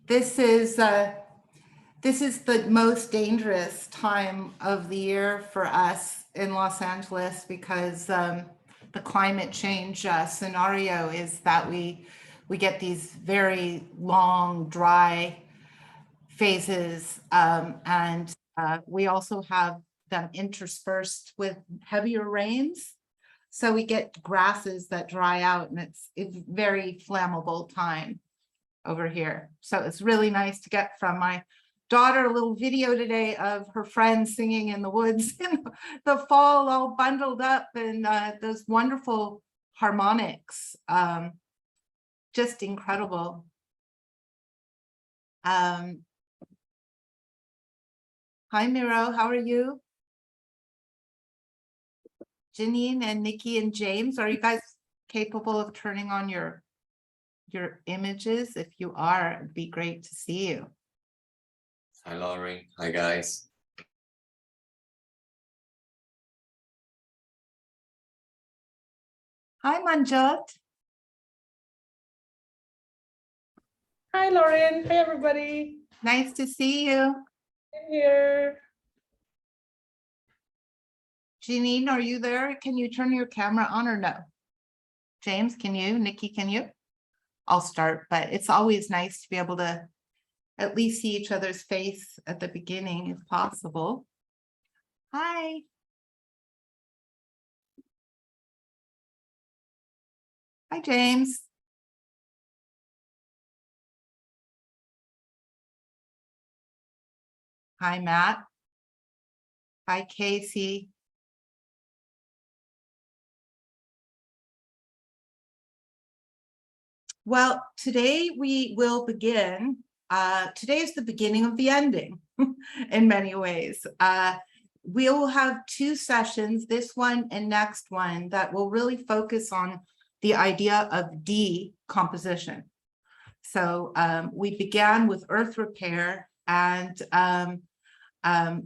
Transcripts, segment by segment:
This is the most dangerous time of the year for us in Los Angeles because the climate change scenario is that we get these very long, dry phases, and we also have them interspersed with heavier rains. So we get grasses that dry out, and it's very flammable time over here. So it's really nice to get from my daughter a little video today of her friends singing in the woods in the fall, all bundled up, and those wonderful harmonics. Just incredible. Hi, Miro, how are you? Janine and Nikki and James, are you guys capable of turning on your images? If you are, it'd be great to see you. Hi, Lauren. Hi, guys. Hi, Manjot. Hi, Lauren. Hey, everybody. Nice to see you. I'm here. Janine, are you there? Can you turn your camera on or no? James, can you? Nikki, can you? I'll start, but it's always nice to be able to at least see each other's face at the beginning if possible. Hi. Hi, James. Hi, Matt. Hi, Casey. Well, today we will begin. Today is the beginning of the ending in many ways. We'll have two sessions, this one and next one, that will really focus on the idea of decomposition. So we began with earth repair, and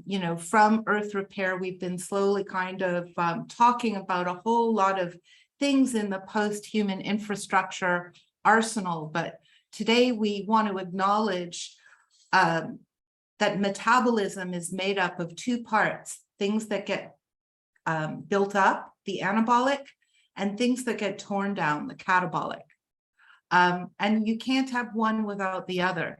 you know, from earth repair, we've been slowly kind of talking about a whole lot of things in the post-human infrastructure arsenal. But today we want to acknowledge that metabolism is made up of two parts: things that get built up, the anabolic, and things that get torn down, the catabolic. And you can't have one without the other.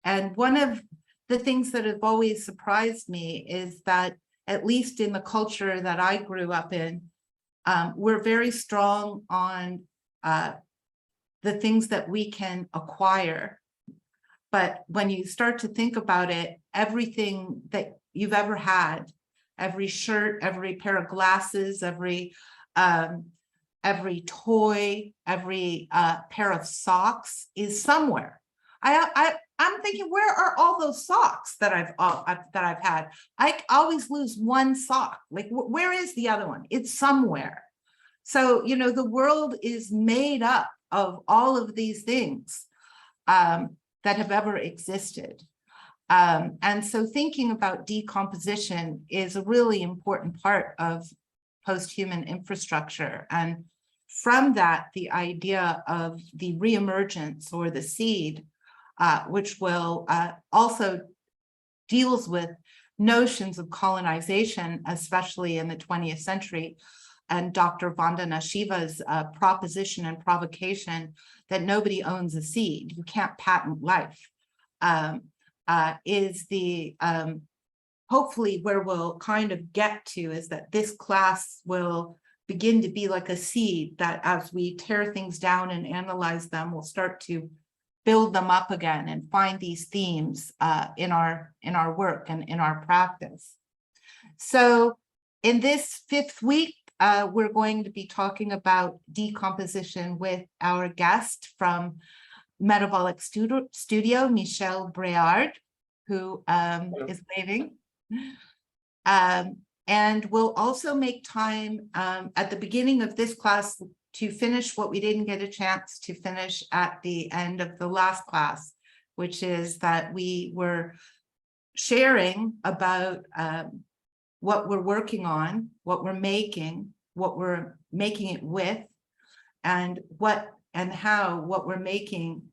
And one of the things that have always surprised me is that, at least in the culture that I grew up in, we're very strong on the things that we can acquire. But when you start to think about it, everything that you've ever had, every shirt, every pair of glasses, every toy, every pair of socks is somewhere. I'm thinking, where are all those socks that I've had? I always lose one sock. Like, where is the other one? It's somewhere. So, you know, the world is made up of all of these things that have ever existed. And so thinking about decomposition is a really important part of post-human infrastructure. And from that, the idea of the reemergence or the seed, which will also deals with notions of colonization, especially in the 20th century, and Dr. Vandana Shiva's proposition and provocation that nobody owns a seed, you can't patent life, is the hopefully where we'll kind of get to, is that this class will begin to be like a seed that, as we tear things down and analyze them, we'll start to build them up again and find these themes in our work and in our practice. So in this fifth week, we're going to be talking about decomposition with our guest from Metabolic Studio, Michél Breard, who is waving. And we'll also make time at the beginning of this class to finish what we didn't get a chance to finish at the end of the last class, which is that we were sharing about what we're working on, what we're making it with, and what and how what we're making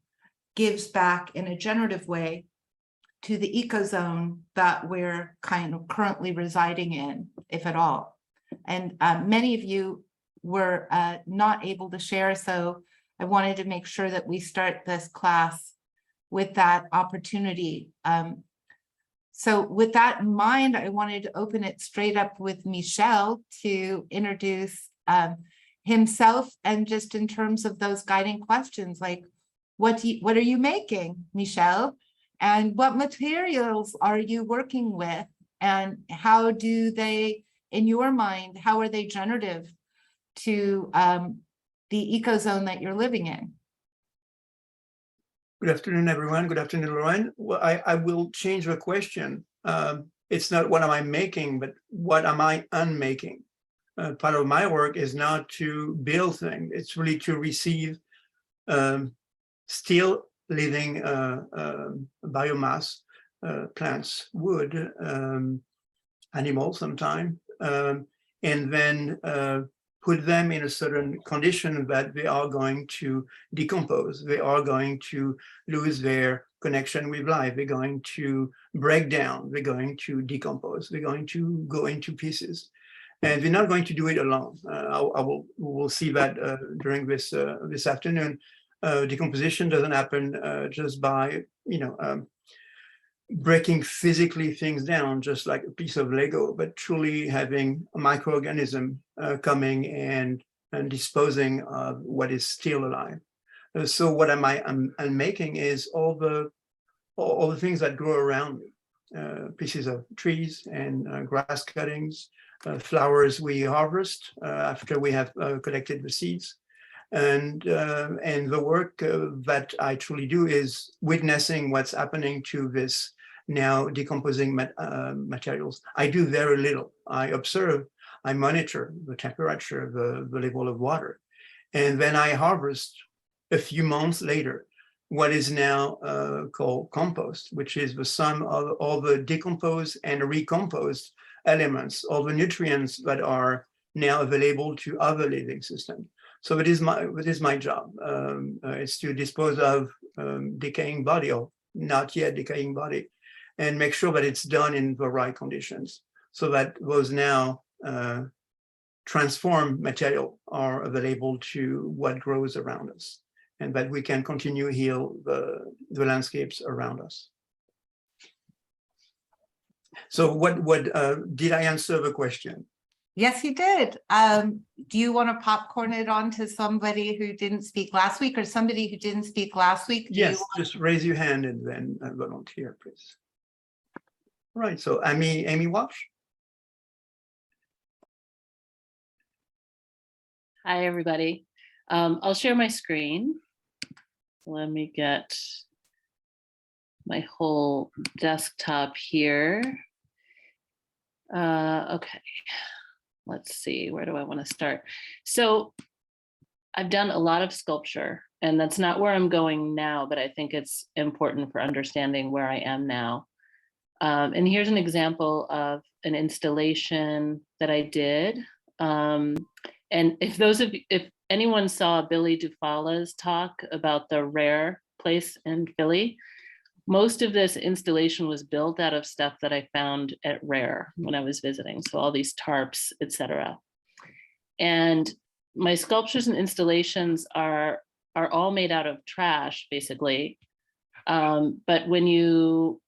gives back in a generative way to the ecozone that we're kind of currently residing in, if at all. And many of you were not able to share, so I wanted to make sure that we start this class with that opportunity. So with that in mind, I wanted to open it straight up with Michél to introduce himself, and just in terms of those guiding questions, like what are you making, Michél? And what materials are you working with? And how do they, in your mind, how are they generative to the ecozone that you're living in? Good afternoon, everyone. Good afternoon, Lauren. Well, I will change the question. It's not what am I making, but what am I unmaking? Part of my work is not to build things. It's really to receive still living biomass, plants, wood, animals sometimes, and then put them in a certain condition that they are going to decompose. They are going to lose their connection with life. They're going to break down. They're going to decompose. They're going to go into pieces. And they're not going to do it alone. We'll see that during this afternoon. Decomposition doesn't happen just by, breaking physically things down, just like a piece of Lego, but truly having a microorganism coming and disposing of what is still alive. So what I'm making is all the things that grow around me, pieces of trees and grass cuttings, flowers we harvest after we have collected the seeds. And the work that I truly do is witnessing what's happening to this now decomposing materials. I do very little. I observe, I monitor the temperature, the level of water, and then I harvest a few months later what is now called compost, which is the sum of all the decomposed and recomposed elements, all the nutrients that are now available to other living systems. So it is my job. It's to dispose of decaying body or not yet decaying body, and make sure that it's done in the right conditions, so that those now transformed material are available to what grows around us, and that we can continue to heal the landscapes around us. So what did I answer the question? Yes, you did. Do you want to popcorn it on to somebody who didn't speak last week, or somebody who didn't speak last week? Yes, just raise your hand and then volunteer, please. All right, so Amy Walsh. Hi, everybody. I'll share my screen. Let me get my whole desktop here. Okay, let's see, where do I want to start? So I've done a lot of sculpture, and that's not where I'm going now, but I think it's important for understanding where I am now. And here's an example of an installation that I did. And if anyone saw Billy Dufala's talk about the rare place in Philly, most of this installation was built out of stuff that I found at Rare when I was visiting. So all these tarps, etc. And my sculptures and installations are all made out of trash, basically. But when you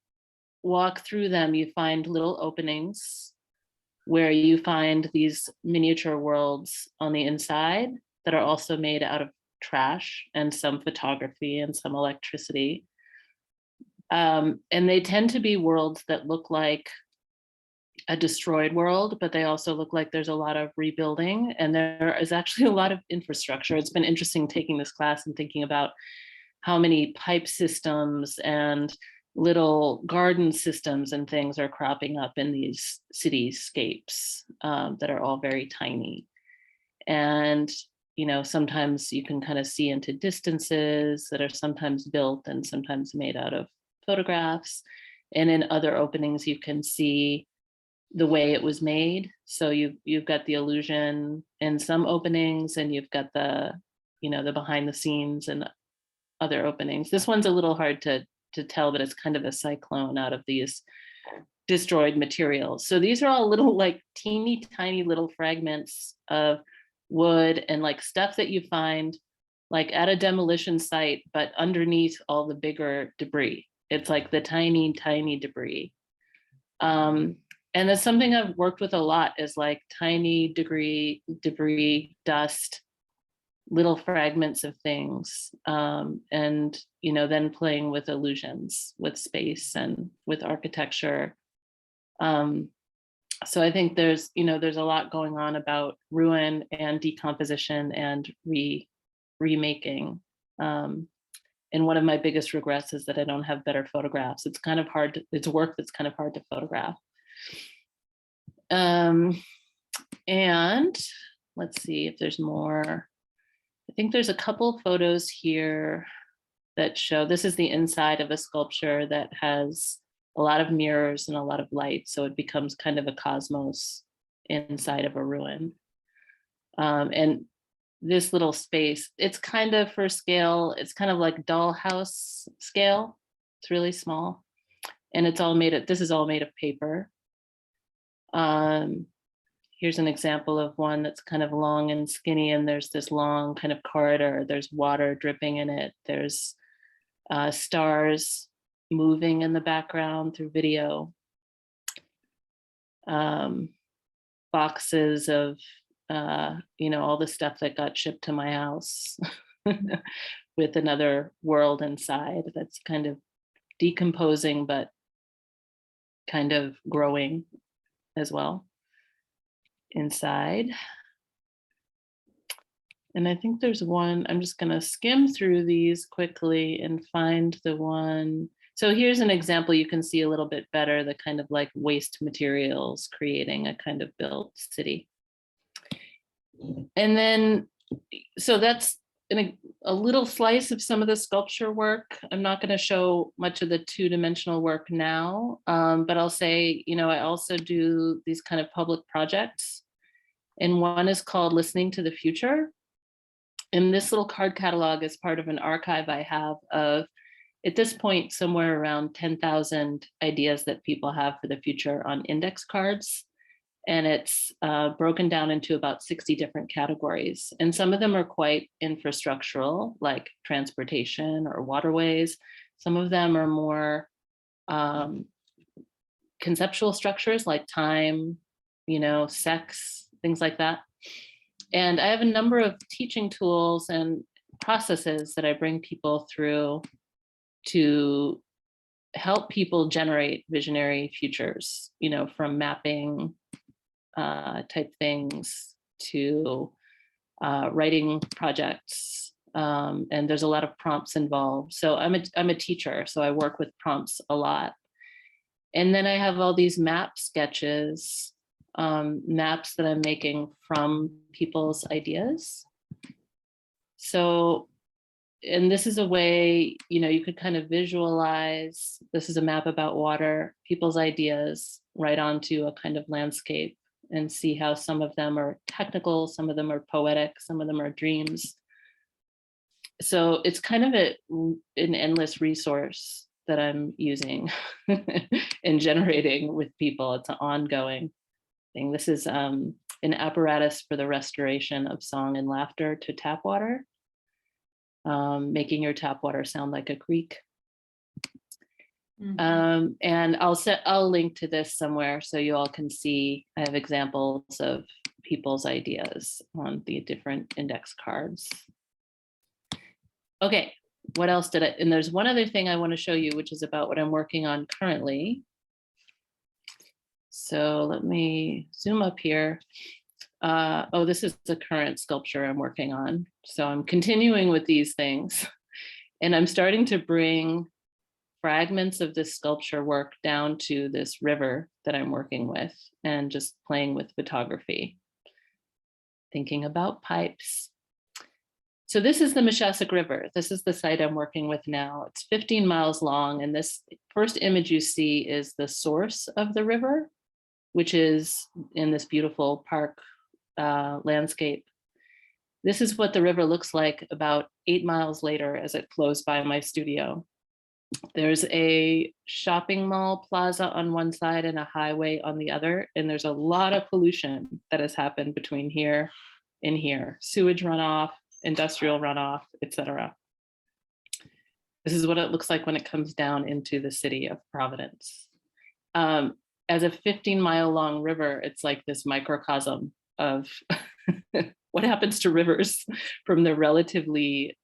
walk through them, you find little openings where you find these miniature worlds on the inside that are also made out of trash and some photography and some electricity. And they tend to be worlds that look like a destroyed world, but they also look like there's a lot of rebuilding, and there is actually a lot of infrastructure. It's been interesting taking this class and thinking about how many pipe systems and little garden systems and things are cropping up in these cityscapes that are all very tiny. And, you know, sometimes you can kind of see into distances that are sometimes built and sometimes made out of photographs. And in other openings, you can see the way it was made. So you've got the illusion in some openings, and you've got the the behind the scenes and other openings. This one's a little hard to tell, but it's kind of a cyclone out of these destroyed materials. So these are all little like teeny tiny little fragments of wood and like stuff that you find like at a demolition site, but underneath all the bigger debris. It's like the tiny debris. And that's something I've worked with a lot, is like tiny debris, dust, little fragments of things, and then playing with illusions, with space and with architecture. So I think there's a lot going on about ruin and decomposition and remaking. And one of my biggest regrets is that I don't have better photographs. It's kind of hard. It's work that's kind of hard to photograph. And let's see if there's more. I think there's a couple photos here that show, this is the inside of a sculpture that has a lot of mirrors and a lot of light. So it becomes kind of a cosmos inside of a ruin. And this little space, it's kind of for scale, it's kind of like dollhouse scale. It's really small. And it's all made of, this is all made of paper. Here's an example of one that's kind of long and skinny, and there's this long kind of corridor. There's water dripping in it. There's stars moving in the background through video. Boxes of, all the stuff that got shipped to my house with another world inside that's kind of decomposing, but kind of growing as well inside. And I think there's one, I'm just going to skim through these quickly and find the one. So here's an example you can see a little bit better, the kind of like waste materials creating a kind of built city. And then, so that's a little slice of some of the sculpture work. I'm not going to show much of the two-dimensional work now, but I'll say, I also do these kind of public projects. And one is called Listening to the Future. And this little card catalog is part of an archive I have of, at this point, somewhere around 10,000 ideas that people have for the future on index cards. And it's broken down into about 60 different categories. And some of them are quite infrastructural, like transportation or waterways. Some of them are more conceptual structures like time, sex, things like that. And I have a number of teaching tools and processes that I bring people through to help people generate visionary futures, from mapping type things to writing projects. And there's a lot of prompts involved. So I'm a teacher, so I work with prompts a lot. And then I have all these map sketches, maps that I'm making from people's ideas. So, and this is a way, you could kind of visualize, this is a map about water, people's ideas right onto a kind of landscape, and see how some of them are technical, some of them are poetic, some of them are dreams. So it's kind of an endless resource that I'm using and generating with people. It's an ongoing thing. This is an apparatus for the restoration of song and laughter to tap water, making your tap water sound like a creek. Mm-hmm. And I'll link to this somewhere so you all can see. I have examples of people's ideas on the different index cards. Okay, what else did and there's one other thing I want to show you, which is about what I'm working on currently. So let me zoom up here. Oh, this is the current sculpture I'm working on. So I'm continuing with these things, and I'm starting to bring fragments of this sculpture work down to this river that I'm working with, and just playing with photography, thinking about pipes. So this is the Michél River. This is the site I'm working with now. It's 15 miles long, and this first image you see is the source of the river, which is in this beautiful park landscape. This is what the river looks like about 8 miles later as it flows by my studio. There's a shopping mall plaza on one side and a highway on the other, and there's a lot of pollution that has happened between here and here. Sewage runoff, industrial runoff, etc. This is what it looks like when it comes down into the city of Providence. As a 15-mile long river, it's like this microcosm of what happens to rivers from the relatively,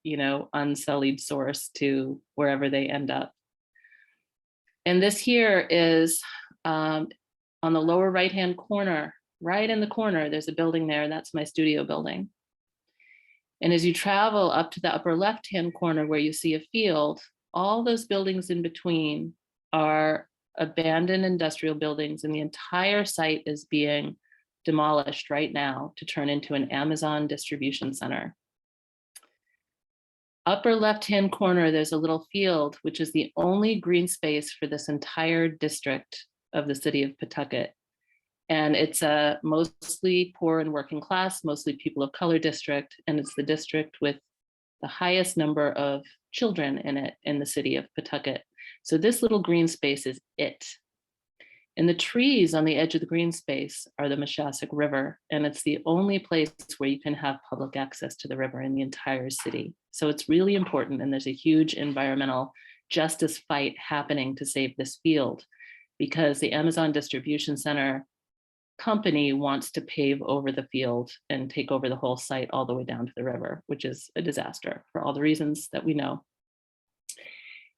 unsullied source to wherever they end up. And this here is on the lower right-hand corner, right in the corner, there's a building there, and that's my studio building. And as you travel up to the upper left-hand corner where you see a field, all those buildings in between are abandoned industrial buildings, and the entire site is being demolished right now to turn into an Amazon distribution center. Upper left-hand corner, there's a little field, which is the only green space for this entire district of the city of Pawtucket. And it's a mostly poor and working class, mostly people of color district, and it's the district with the highest number of children in it in the city of Pawtucket. So this little green space is it. And the trees on the edge of the green space are the Michél River, and it's the only place where you can have public access to the river in the entire city. So it's really important, and there's a huge environmental justice fight happening to save this field, because the Amazon Distribution Center company wants to pave over the field and take over the whole site all the way down to the river, which is a disaster for all the reasons that we know.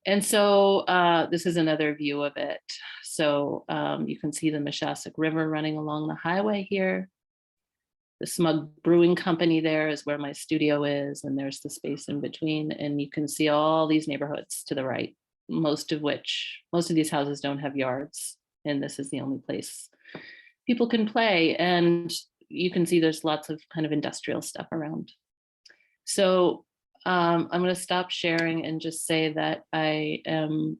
And so this is another view of it. So you can see the Michél River running along the highway here. The Smug Brewing Company there is where my studio is, and there's the space in between. And you can see all these neighborhoods to the right, most of these houses don't have yards. And this is the only place people can play. And you can see there's lots of kind of industrial stuff around. So I'm going to stop sharing and just say that I am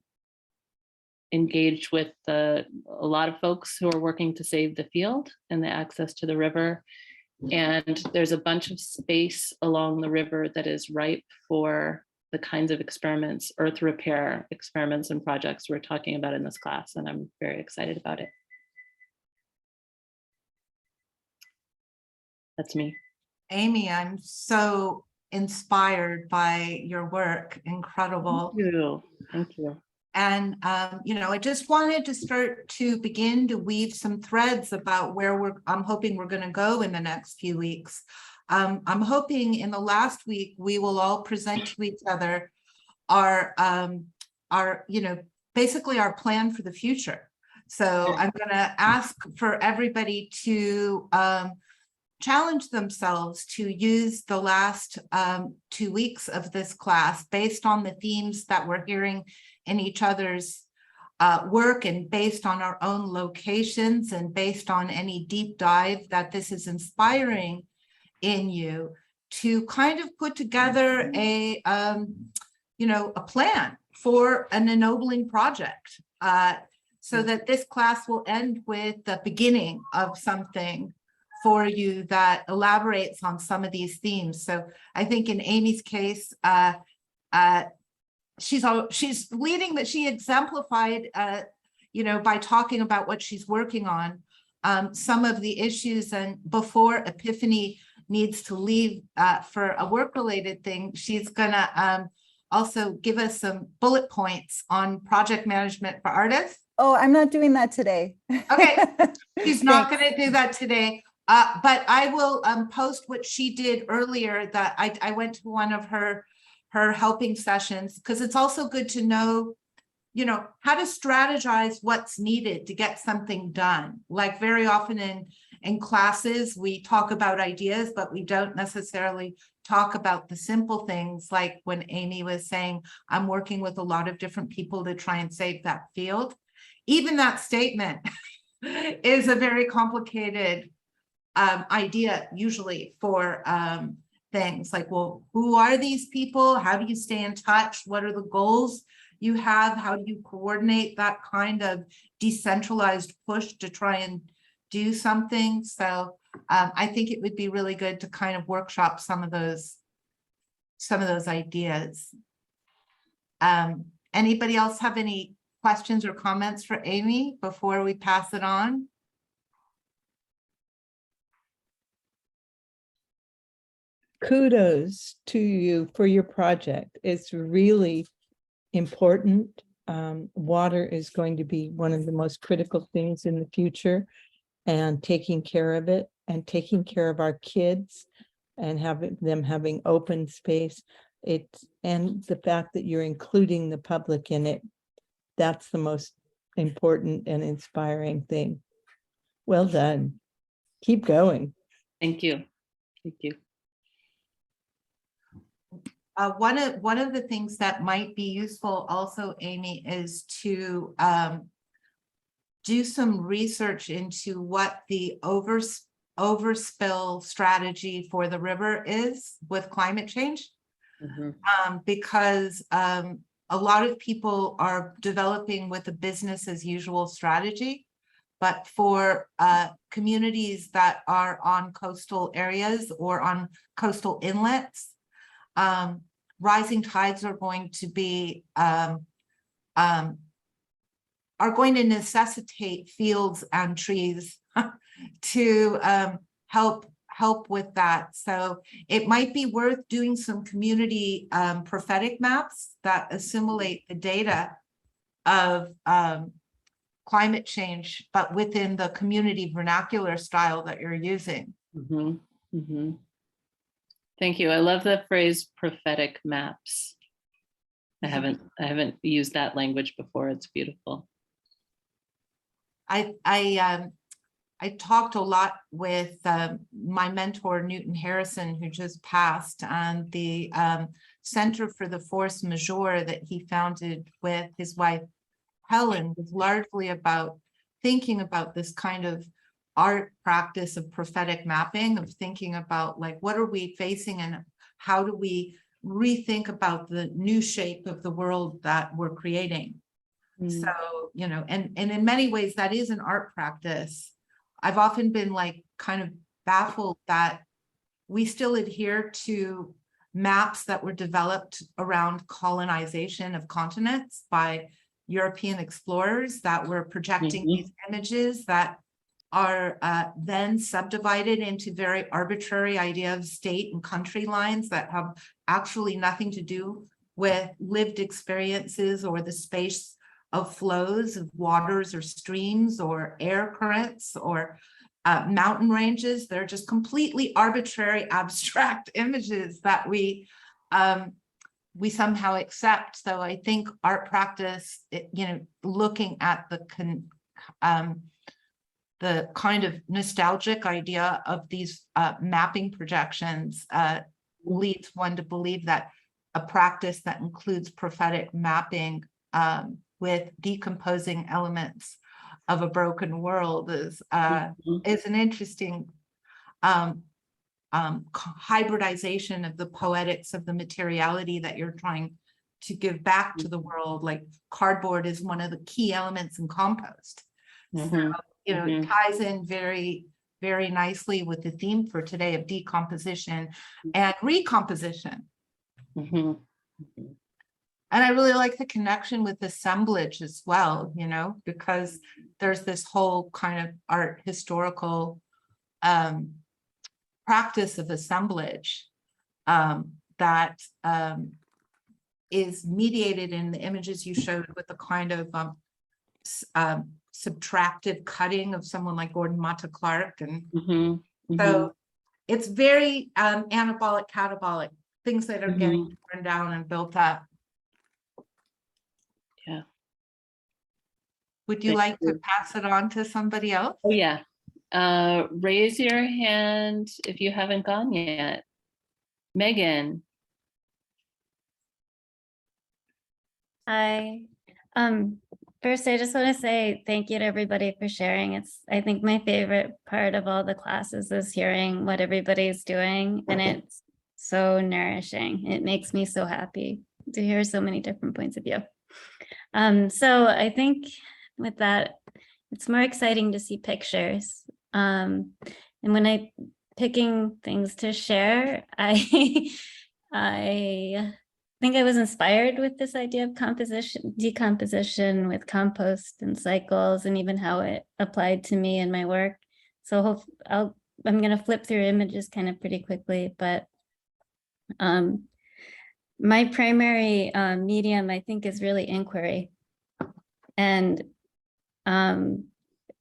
engaged with a lot of folks who are working to save the field and the access to the river. And there's a bunch of space along the river that is ripe for the kinds of experiments, earth repair experiments and projects we're talking about in this class. And I'm very excited about it. That's me. Amy, I'm so inspired by your work. Incredible. Thank you. Thank you. And, I just wanted to start to begin to weave some threads about where I'm hoping we're going to go in the next few weeks. I'm hoping in the last week, we will all present to each other our basically our plan for the future. So I'm going to ask for everybody to challenge themselves to use the last 2 weeks of this class based on the themes that we're hearing in each other's work, and based on our own locations, and based on any deep dive that this is inspiring in you, to kind of put together a plan for an ennobling project, so that this class will end with the beginning of something for you that elaborates on some of these themes. So I think in Amy's case, she's leading that she exemplified, by talking about what she's working on, some of the issues. And before Epiphany needs to leave for a work-related thing, she's gonna also give us some bullet points on project management for artists. Oh, I'm not doing that today. Okay, she's not going to do that today. But I will post what she did earlier, that I went to one of her helping sessions, because it's also good to know, how to strategize what's needed to get something done. Like very often in classes, we talk about ideas, but we don't necessarily talk about the simple things. Like when Amy was saying, I'm working with a lot of different people to try and save that field. Even that statement is a very complicated idea usually for things like, well, who are these people? How do you stay in touch? What are the goals you have? How do you coordinate that kind of decentralized push to try and do something? So I think it would be really good to kind of workshop some of those ideas. Anybody else have any questions or comments for Amy before we pass it on? Kudos to you for your project. It's really important. Water is going to be one of the most critical things in the future, and taking care of it and taking care of our kids and having open space. And the fact that you're including the public in it, that's the most important and inspiring thing. Well done. Keep going. Thank you. Thank you. One of the things that might be useful also, Amy, is to do some research into what the overspill strategy for the river is with climate change. Because a lot of people are developing with a business as usual strategy, but for communities that are on coastal areas or on coastal inlets, rising tides are going to be are going to necessitate fields and trees to help with that. So it might be worth doing some community prophetic maps that assimilate the data of climate change, but within the community vernacular style that you're using. Thank you. I love the phrase prophetic maps. I haven't used that language before. It's beautiful. I talked a lot with my mentor, Newton Harrison, who just passed, and the Center for the Force Majeure that he founded with his wife, Helen, was largely about thinking about this kind of art practice of prophetic mapping, of thinking about like, what are we facing and how do we rethink about the new shape of the world that we're creating. So, you know, and in many ways that is an art practice. I've often been like kind of baffled that we still adhere to maps that were developed around colonization of continents by European explorers that were projecting these images that are then subdivided into very arbitrary idea of state and country lines that have actually nothing to do with lived experiences or the space of flows of waters or streams or air currents or mountain ranges. They're just completely arbitrary, abstract images that we somehow accept. So I think art practice, looking at the kind of nostalgic idea of these mapping projections leads one to believe that a practice that includes prophetic mapping with decomposing elements of a broken world is an interesting hybridization of the poetics of the materiality that you're trying to give back to the world. Like cardboard is one of the key elements in compost. So, it ties in very, very nicely with the theme for today of decomposition and recomposition. And I really like the connection with assemblage as well, because there's this whole kind of art historical practice of assemblage that is mediated in the images you showed with the kind of subtractive cutting of someone like Gordon Matta Clark. And so it's very anabolic, catabolic, things that are getting torn down and built up. Yeah. Would you like to pass it on to somebody else? Oh, yeah. Raise your hand if you haven't gone yet. Megan. Hi. First, I just want to say thank you to everybody for sharing. I think my favorite part of all the classes is hearing what everybody's doing, and it's so nourishing. It makes me so happy to hear so many different points of view. So I think with that, it's more exciting to see pictures. And when I picking things to share, I I think I was inspired with this idea of decomposition with compost and cycles, and even how it applied to me in my work. So I'm going to flip through images kind of pretty quickly, but my primary medium, I think, is really inquiry, and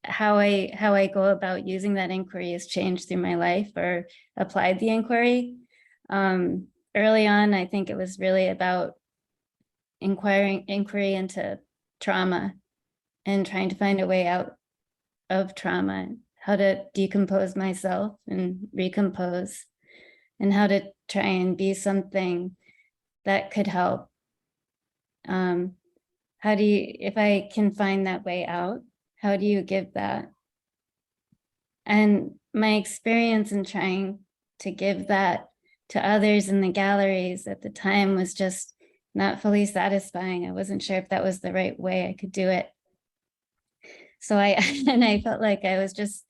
how I go about using that inquiry has changed through my life, or applied the inquiry. Early on, I think it was really about inquiry into trauma and trying to find a way out of trauma, how to decompose myself and recompose, and how to try and be something that could help. How do you, if I can find that way out, how do you give that? And my experience in trying to give that to others in the galleries at the time was just not fully satisfying. I wasn't sure if that was the right way I could do it. So I felt like I was just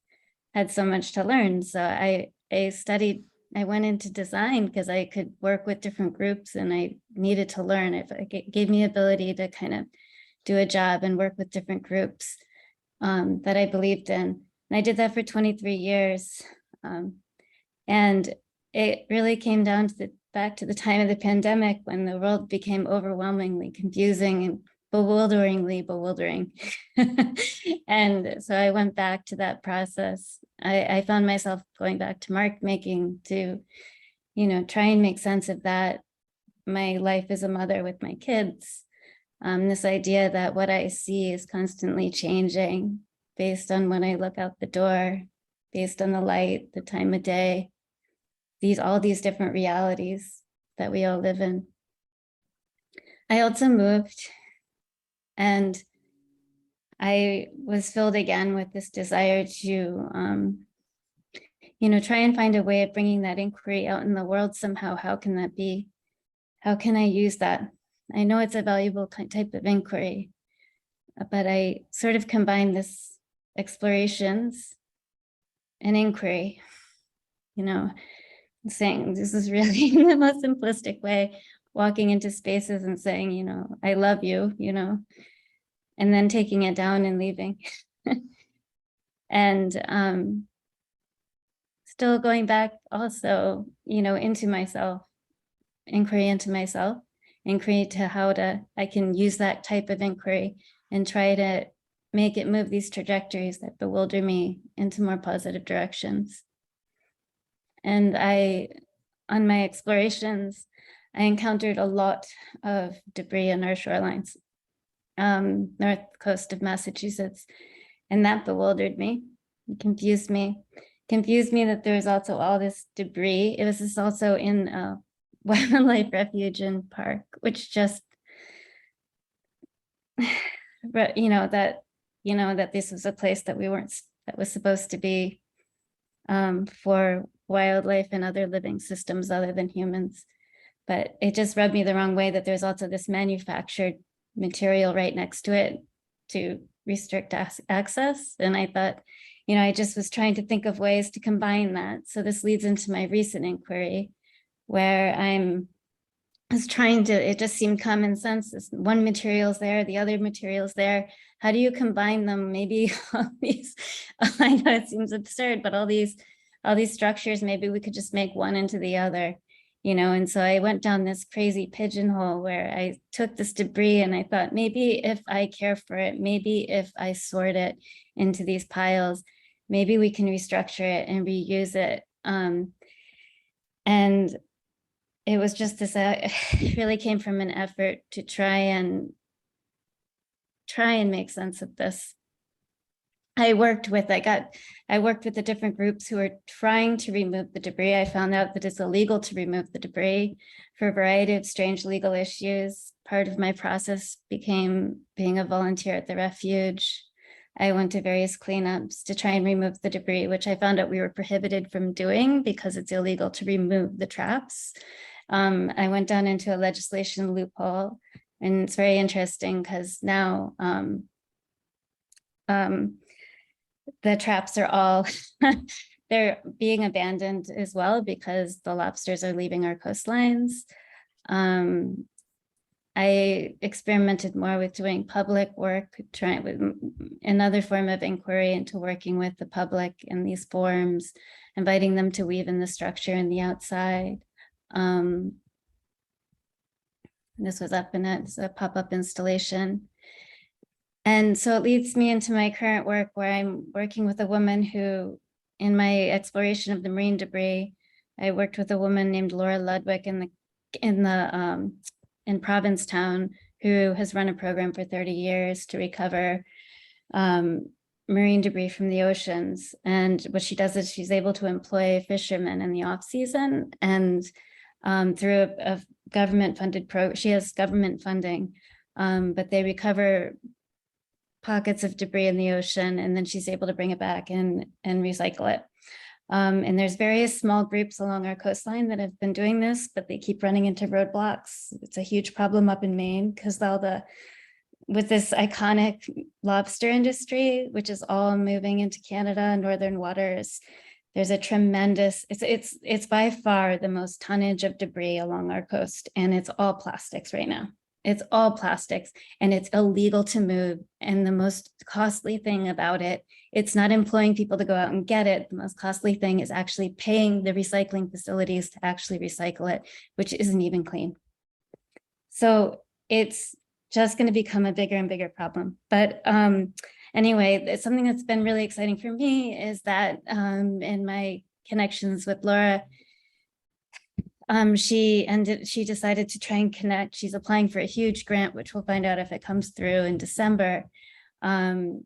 had so much to learn. So I went into design because I could work with different groups, and I needed to learn. It gave me ability to kind of do a job and work with different groups that I believed in. And I did that for 23 years. And it really came down to back to the time of the pandemic, when the world became overwhelmingly confusing and bewilderingly bewildering. And so I went back to that process. I found myself going back to mark making to, try and make sense of that. My life as a mother with my kids. This idea that what I see is constantly changing based on when I look out the door, based on the light, the time of day, all these different realities that we all live in. I also moved, and I was filled again with this desire to, try and find a way of bringing that inquiry out in the world somehow. How can that be? How can I use that? I know it's a valuable type of inquiry, but I sort of combine this explorations and inquiry, saying this is really the most simplistic way, walking into spaces and saying, I love you, and then taking it down and leaving. And still going back also, into myself, inquiry into myself, inquiry to I can use that type of inquiry and try to make it move these trajectories that bewilder me into more positive directions. And on my explorations, I encountered a lot of debris in our shorelines, north coast of Massachusetts, and that bewildered me, confused me that there was also all this debris. It was also in a wildlife refuge and park, which just, that this was a place that that was supposed to be for wildlife and other living systems other than humans. But it just rubbed me the wrong way that there's also this manufactured material right next to it to restrict access. And I thought, I just was trying to think of ways to combine that. So this leads into my recent inquiry, where it just seemed common sense. This one material's there, the other material's there. How do you combine them? Maybe all these, I know it seems absurd, but all these structures, maybe we could just make one into the other, and so I went down this crazy pigeonhole where I took this debris and I thought, maybe if I care for it, maybe if I sort it into these piles, maybe we can restructure it and reuse it. And it was just this, it really came from an effort to try and make sense of this. I worked with the different groups who were trying to remove the debris. I found out that it's illegal to remove the debris for a variety of strange legal issues. Part of my process became being a volunteer at the refuge. I went to various cleanups to try and remove the debris, which I found out we were prohibited from doing because it's illegal to remove the traps. I went down into a legislation loophole, and it's very interesting because now the traps are all they're being abandoned as well because the lobsters are leaving our coastlines. I experimented more with doing public work, trying with another form of inquiry into working with the public in these forums, inviting them to weave in the structure and the outside. This was up in a pop-up installation. And so it leads me into my current work where I'm working with a woman who, in my exploration of the marine debris, I worked with a woman named Laura Ludwig in Provincetown, who has run a program for 30 years to recover marine debris from the oceans. And what she does is she's able to employ fishermen in the off season, and through a government funded program, she has government funding, but they recover pockets of debris in the ocean, and then she's able to bring it back and recycle it. And there's various small groups along our coastline that have been doing this, but they keep running into roadblocks. It's a huge problem up in Maine because with this iconic lobster industry, which is all moving into Canada and northern waters, there's a tremendous, it's by far the most tonnage of debris along our coast, and it's all plastics right now. It's all plastics, and it's illegal to move. And the most costly thing about it, it's not employing people to go out and get it. The most costly thing is actually paying the recycling facilities to actually recycle it, which isn't even clean. So it's just going to become a bigger and bigger problem. But anyway, it's something that's been really exciting for me is that in my connections with Laura, she decided to try and connect. She's applying for a huge grant, which we'll find out if it comes through in December. And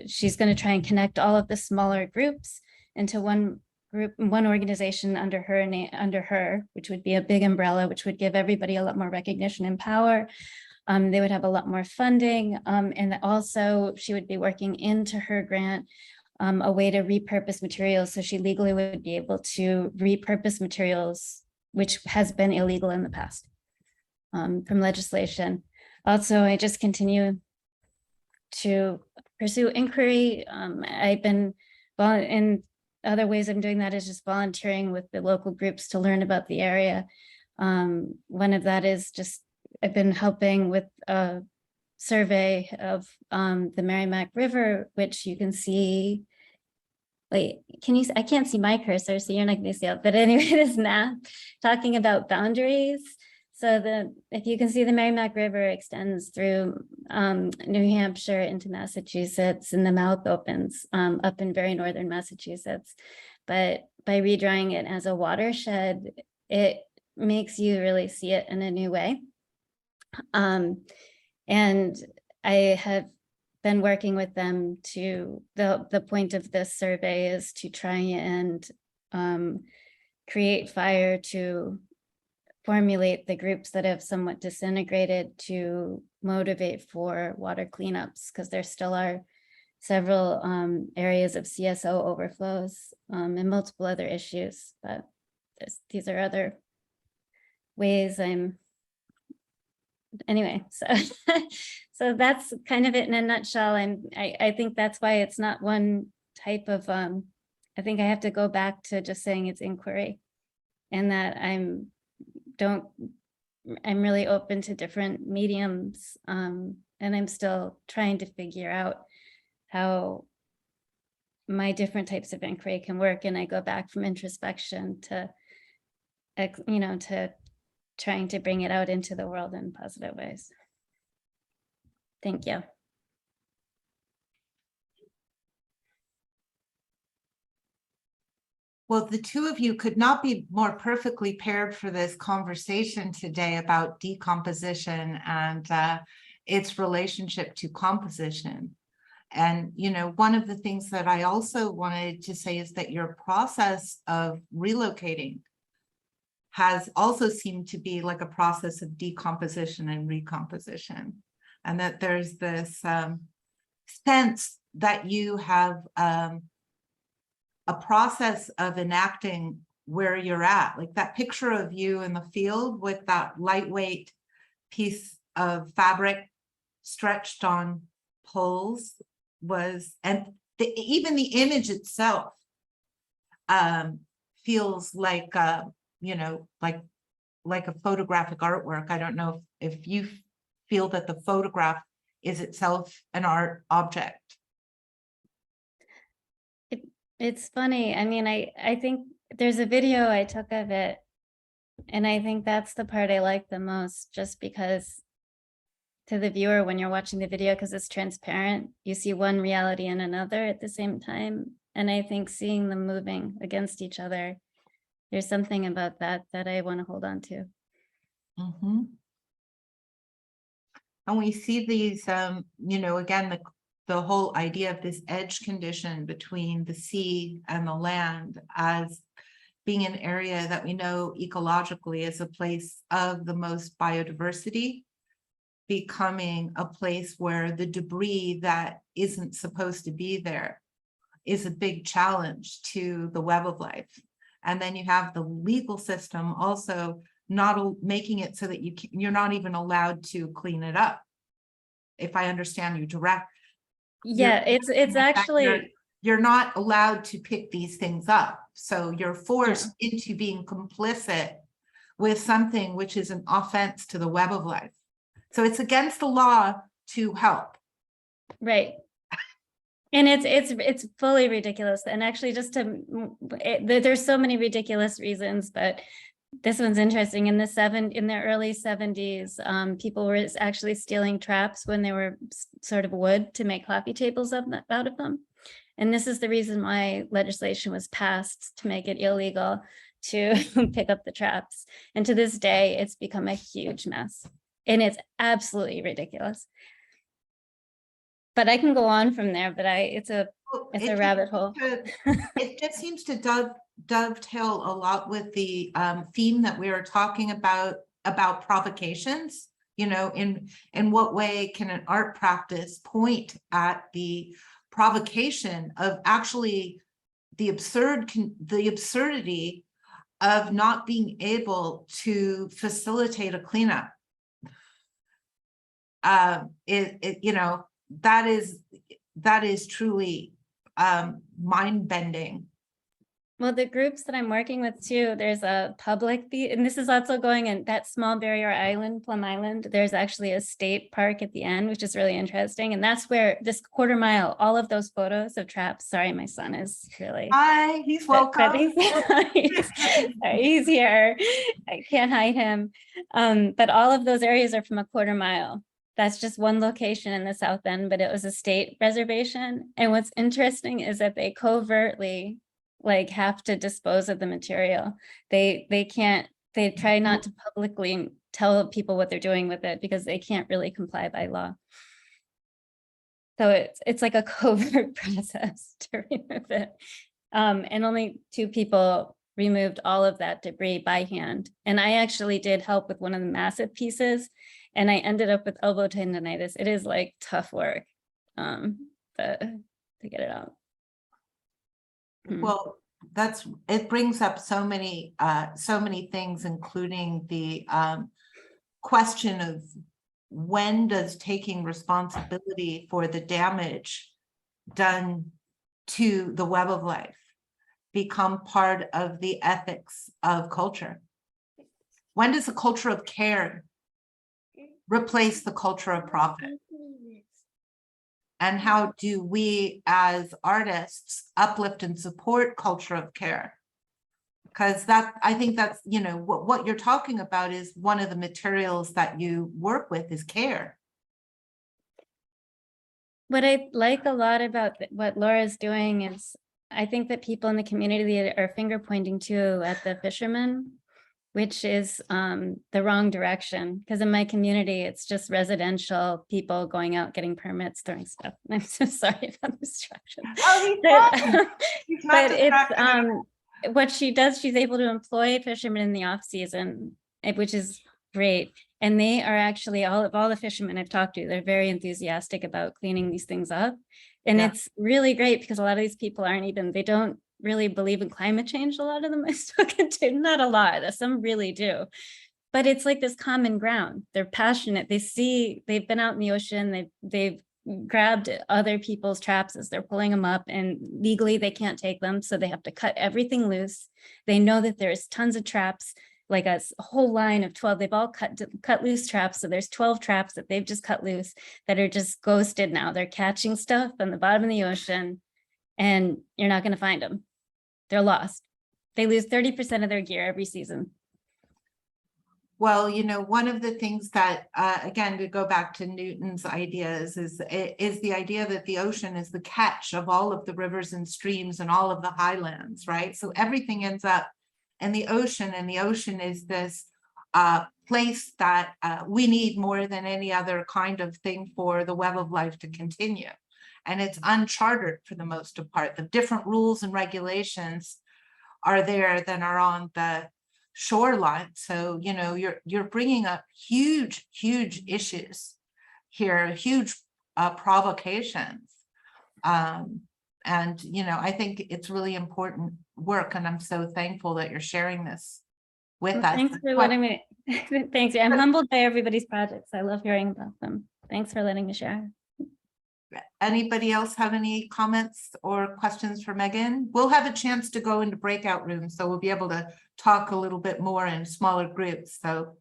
she's going to try and connect all of the smaller groups into one group, one organization under her, which would be a big umbrella, which would give everybody a lot more recognition and power. They would have a lot more funding. And also she would be working into her grant a way to repurpose materials. So she legally would be able to repurpose materials, which has been illegal in the past from legislation. Also, I just continue to pursue inquiry. I've been, in other ways I'm doing that is just volunteering with the local groups to learn about the area. One of that is just, I've been helping with a survey of the Merrimack River, which you can see. Wait, I can't see my cursor, so you're not going to see it. But anyway, this map talking about boundaries. So if you can see, the Merrimack River extends through New Hampshire into Massachusetts, and the mouth opens up in very northern Massachusetts. But by redrawing it as a watershed, it makes you really see it in a new way. And I have been working with them to, the point of this survey is to try and create fire to formulate the groups that have somewhat disintegrated to motivate for water cleanups, because there still are several areas of CSO overflows and multiple other issues. But these are other ways anyway, so that's kind of it in a nutshell. And I think that's why it's not one type of, I think I have to go back to just saying it's inquiry, and that I'm really open to different mediums. And I'm still trying to figure out how my different types of inquiry can work. And I go back from introspection to, to trying to bring it out into the world in positive ways. Thank you. Well, the two of you could not be more perfectly paired for this conversation today about decomposition and its relationship to composition. And, one of the things that I also wanted to say is that your process of relocating has also seemed to be like a process of decomposition and recomposition. And that there's this sense that you have a process of enacting where you're at, like that picture of you in the field with that lightweight piece of fabric stretched on poles even the image itself feels like, like a photographic artwork. I don't know if you feel that the photograph is itself an art object. It's funny. I mean, I think there's a video I took of it, and I think that's the part I like the most, just because to the viewer, when you're watching the video, because it's transparent, you see one reality and another at the same time. And I think seeing them moving against each other, there's something about that that I want to hold on to. Mhm. And we see these, again, the whole idea of this edge condition between the sea and the land as being an area that we know ecologically is a place of the most biodiversity, becoming a place where the debris that isn't supposed to be there is a big challenge to the web of life. And then you have the legal system also not making it so that you're not even allowed to clean it up. If I understand you direct. Yeah, it's actually, You're not allowed to pick these things up. So you're forced into being complicit with something which is an offense to the web of life. So it's against the law to help. right. And it's fully ridiculous. And actually, there's so many ridiculous reasons, but this one's interesting. In the early 70s, people were actually stealing traps when they were sort of wood to make coffee tables out of them. And this is the reason why legislation was passed to make it illegal to pick up the traps. And to this day, it's become a huge mess. And it's absolutely ridiculous. But I can go on from there, but it's a rabbit hole. It just seems to dovetail a lot with the theme that we were talking about provocations. In what way can an art practice point at the provocation of actually the absurdity of not being able to facilitate a cleanup? That is truly mind-bending. Well, the groups that I'm working with too, there's a public, and this is also going in that small barrier island, Plum Island. There's actually a state park at the end, which is really interesting. And that's where this quarter mile, all of those photos of traps. Sorry, my son is really. Hi, he's welcome. He's here. I can't hide him. But all of those areas are from a quarter mile. That's just one location in the South End, but it was a state reservation. And what's interesting is that they covertly have to dispose of the material. They try not to publicly tell people what they're doing with it because they can't really comply by law. So it's like a covert process to remove it. And only 2 people removed all of that debris by hand. And I actually did help with one of the massive pieces, and I ended up with elbow tendonitis. It is like tough work to get it out. Well, it brings up so many things, including the question of when does taking responsibility for the damage done to the web of life become part of the ethics of culture? When does the culture of care replace the culture of profit? And how do we as artists uplift and support culture of care? Because I think that's, what you're talking about is one of the materials that you work with is care. What I like a lot about what Laura's doing is, I think that people in the community are finger pointing too at the fishermen, which is the wrong direction. Because in my community, it's just residential people going out, getting permits, throwing stuff. And I'm so sorry about the distraction. Oh, but it's what she does. She's able to employ fishermen in the off season, which is great. And they are actually all the fishermen I've talked to, they're very enthusiastic about cleaning these things up. And it's really great because a lot of these people they don't really believe in climate change. A lot of them I've spoken to, not a lot, some really do, but it's like this common ground. They're passionate. They've been out in the ocean. They've grabbed other people's traps as they're pulling them up, and legally they can't take them. So they have to cut everything loose. They know that there's tons of traps, like a whole line of 12. They've all cut loose traps. So there's 12 traps that they've just cut loose that are just ghosted now. They're catching stuff on the bottom of the ocean, and you're not going to find them. They're lost. They lose 30% of their gear every season. Well, you know, one of the things that, again, to go back to Newton's ideas is the idea that the ocean is the catch of all of the rivers and streams and all of the highlands, right? So everything ends up in the ocean, and the ocean is this place that we need more than any other kind of thing for the web of life to continue. And it's uncharted for the most part. The different rules and regulations are there than are on the shoreline. So, you know, you're bringing up huge issues here, huge provocations. And, you know, I think it's really important work, and I'm so thankful that you're sharing this with us. Thanks for letting me. Thanks. I'm humbled by everybody's projects. I love hearing about them. Thanks for letting me share. Anybody else have any comments or questions for Megan? We'll have a chance to go into breakout rooms, so we'll be able to talk a little bit more in smaller groups. So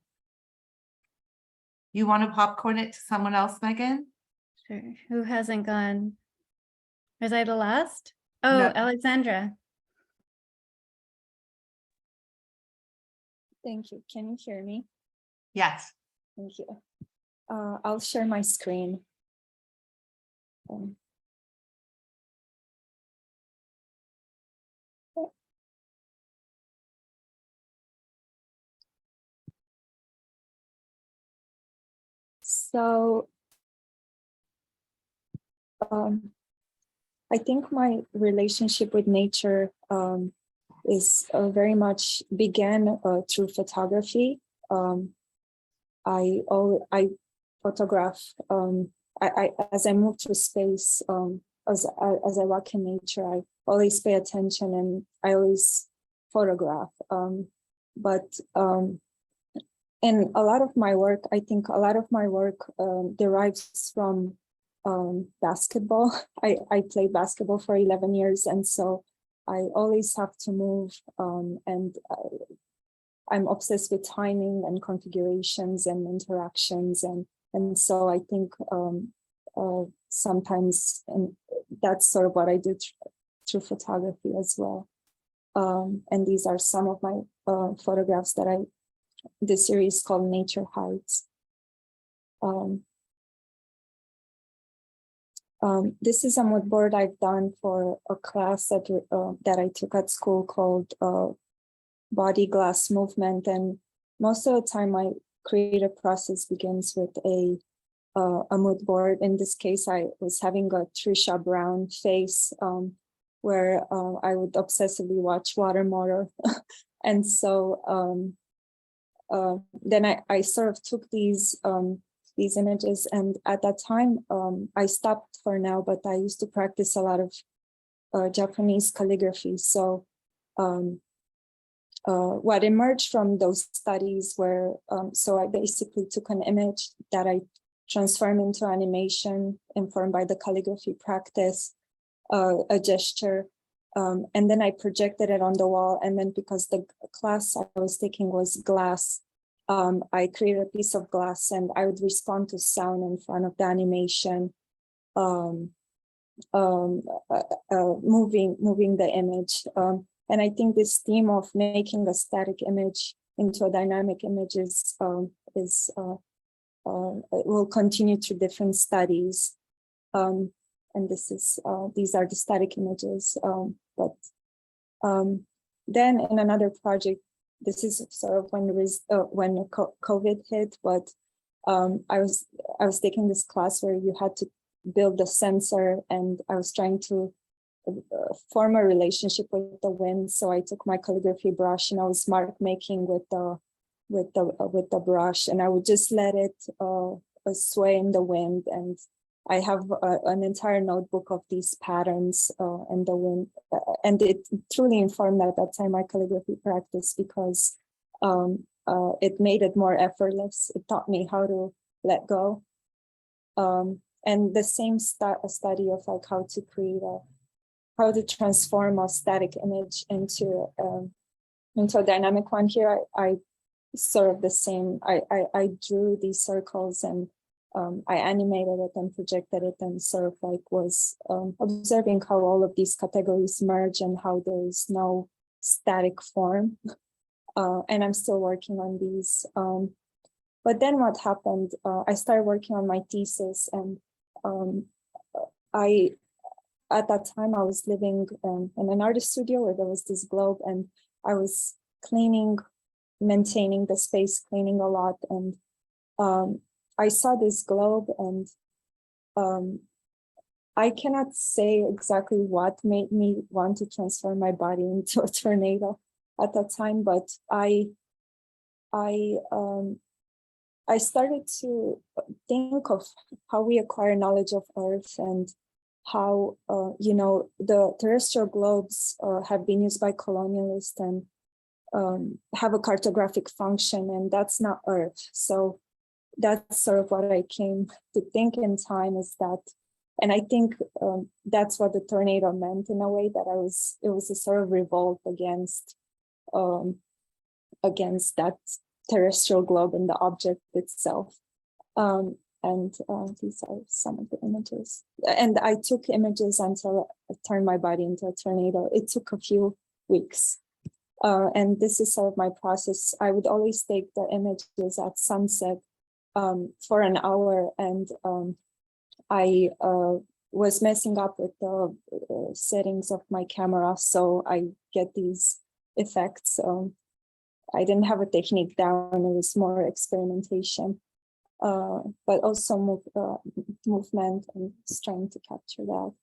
you want to popcorn it to someone else, Megan? Sure. Who hasn't gone? Was I the last? Oh, No. Alexandra. Thank you. Can you hear me? Yes. Thank you. I'll share my screen. So I think my relationship with nature is very much began through photography. I photograph. As I move through space, as I walk in nature, I always pay attention and I always photograph. And a lot of my work, I think a lot of my work derives from basketball. I played basketball for 11 years, and so I always have to move, and I'm obsessed with timing and configurations and interactions, and so I think sometimes, and that's sort of what I do through photography as well. And these are some of my photographs that the series called Nature Hides. This is a mood board I've done for a class that I took at school called Body Glass Movement. And most of the time my creative process begins with a mood board. In this case, I was having a Trisha Brown face where I would obsessively watch Water Motor. And so then I sort of took these images, and at that time I stopped for now, but I used to practice a lot of Japanese calligraphy. So what emerged from those studies were, so I basically took an image that I transformed into animation informed by the calligraphy practice, a gesture, and then I projected it on the wall. And then because the class I was taking was glass, I created a piece of glass and I would respond to sound in front of the animation, moving the image. And I think this theme of making a static image into a dynamic image will continue through different studies. And these are the static images. Then in another project, this is sort of when COVID hit, but I was taking this class where you had to build a sensor, and I was trying to form a relationship with the wind. So I took my calligraphy brush and I was mark making with the brush, and I would just let it sway in the wind. And I have an entire notebook of these patterns and the wind, and it truly informed at that time my calligraphy practice, because it made it more effortless. It taught me how to let go. and the same study of like how to create how to transform a static image into a dynamic one. Here I sort of the same. I drew these circles and I animated it and projected it and sort of like was observing how all of these categories merge and how there is no static form. And I'm still working on these. But then what happened, I started working on my thesis, and at that time I was living in an artist studio where there was this globe, and I was cleaning, maintaining the space, cleaning a lot. And I saw this globe, and I cannot say exactly what made me want to transform my body into a tornado at that time, but I started to think of how we acquire knowledge of Earth, and how the terrestrial globes have been used by colonialists and have a cartographic function, and that's not Earth. So that's sort of what I came to think in time, is that, and I think that's what the tornado meant in a way, that it was a sort of revolt against that terrestrial globe and the object itself. And these are some of the images. And I took images until I turned my body into a tornado. It took a few weeks. And this is sort of my process. I would always take the images at sunset for an hour, and I was messing up with the settings of my camera, so I get these effects. I didn't have a technique down, it was more experimentation, but also movement and just trying to capture that.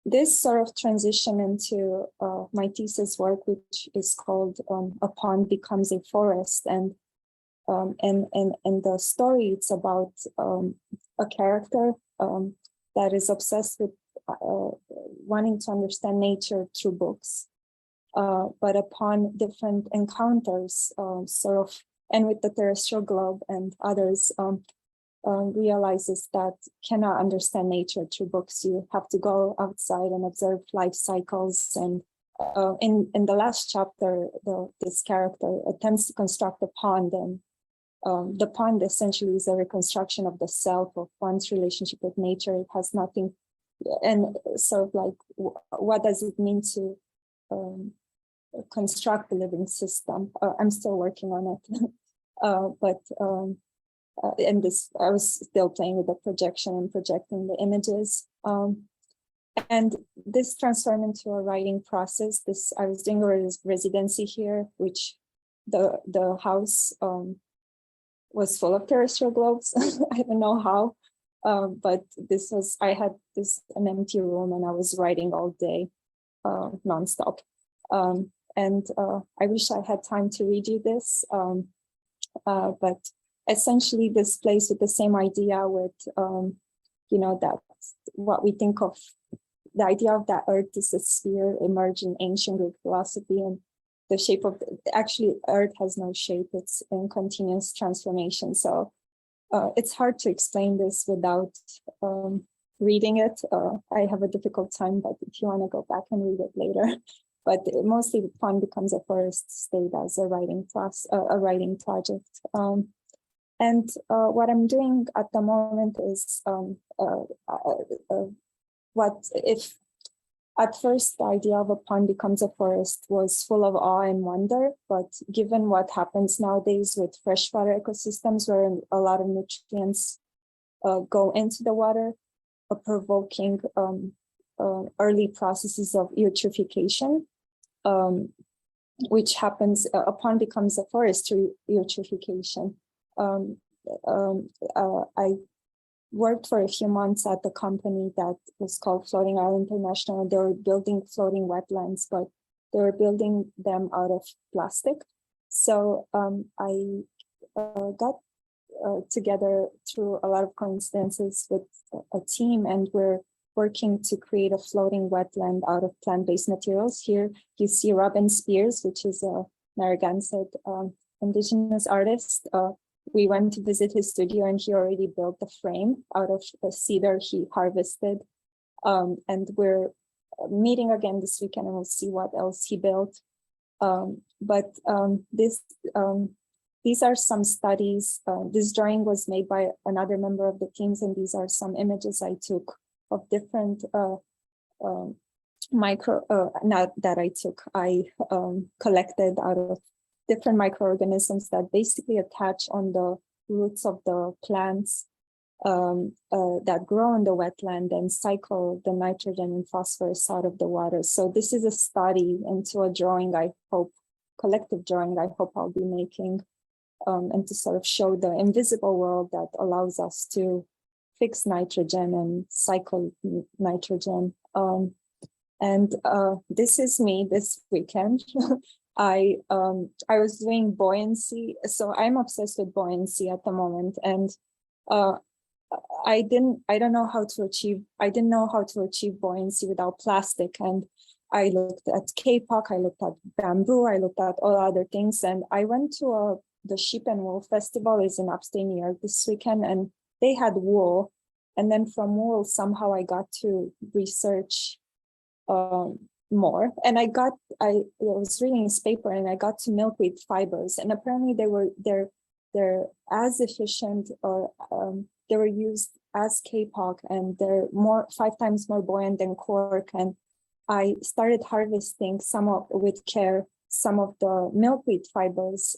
This sort of transition into my thesis work, which is called A Pond Becomes a Forest. And the story, it's about a character that is obsessed with wanting to understand nature through books. But upon different encounters, sort of, and with the terrestrial globe and others, realizes that cannot understand nature through books. You have to go outside and observe life cycles. And in the last chapter, this character attempts to construct a pond, and the pond essentially is a reconstruction of the self, of one's relationship with nature. It has nothing, and sort of like, what does it mean to construct a living system? I'm still working on it, and this, I was still playing with the projection and projecting the images. And this transformed into a writing process. I was doing a residency here, which the house was full of terrestrial globes. I don't know how, but I had an empty room, and I was writing all day, nonstop. And I wish I had time to read you this, but essentially this plays with the same idea with, that what we think of, the idea of that Earth is a sphere emerged in ancient Greek philosophy, and the shape of, actually Earth has no shape, it's in continuous transformation. So it's hard to explain this without reading it. I have a difficult time, but if you want to go back and read it later. But mostly the Pond Becomes a Forest stayed as a writing project. And what I'm doing at the moment is what if at first the idea of A Pond Becomes a Forest was full of awe and wonder, but given what happens nowadays with freshwater ecosystems, where a lot of nutrients go into the water, provoking early processes of eutrophication, which happens, A Pond Becomes a Forest through eutrophication. I worked for a few months at the company that was called Floating Island International. They were building floating wetlands, but they were building them out of plastic. So I got together through a lot of coincidences with a team, and we're working to create a floating wetland out of plant-based materials. Here you see Robin Spears, which is a Narragansett indigenous artist, we went to visit his studio, and he already built the frame out of the cedar he harvested. And we're meeting again this weekend, and we'll see what else he built. These are some studies. This drawing was made by another member of the teams, and these are some images I took of different not that I took, I collected out of different microorganisms that basically attach on the roots of the plants that grow in the wetland and cycle the nitrogen and phosphorus out of the water. So this is a study into a drawing, I hope, collective drawing I hope I'll be making, and to sort of show the invisible world that allows us to fix nitrogen and cycle nitrogen. This is me this weekend. I was doing buoyancy, so I'm obsessed with buoyancy at the moment, and I didn't know how to achieve buoyancy without plastic. And I looked at K-pop, I looked at bamboo, I looked at all other things, and I went to the Sheep and Wool Festival is in upstate New York this weekend, and they had wool, and then from wool somehow I got to research more, and I was reading this paper, and I got to milkweed fibers, and apparently they're as efficient, or they were used as K-pop, and they're 5 times more buoyant than cork. And I started harvesting with care some of the milkweed fibers.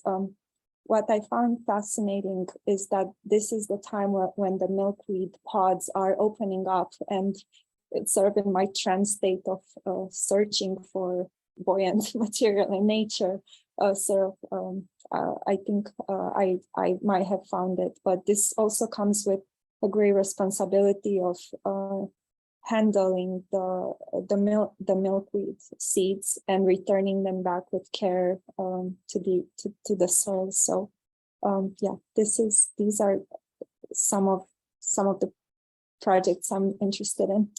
What I found fascinating is that this is the time when the milkweed pods are opening up, and it's sort of in my trance state of searching for buoyant material in nature. I think I might have found it, but this also comes with a great responsibility of handling the milkweed seeds and returning them back with care to the soil. So these are some of the projects I'm interested in.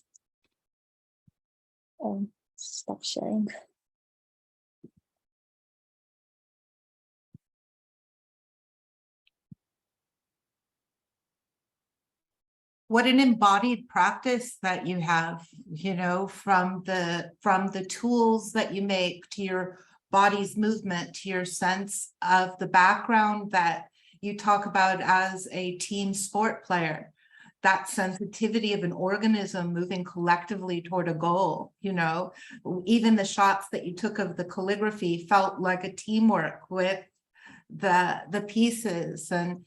Stop sharing. What an embodied practice that you have, from the tools that you make to your body's movement, to your sense of the background that you talk about as a team sport player, that sensitivity of an organism moving collectively toward a goal. Even the shots that you took of the calligraphy felt like a teamwork with the pieces, and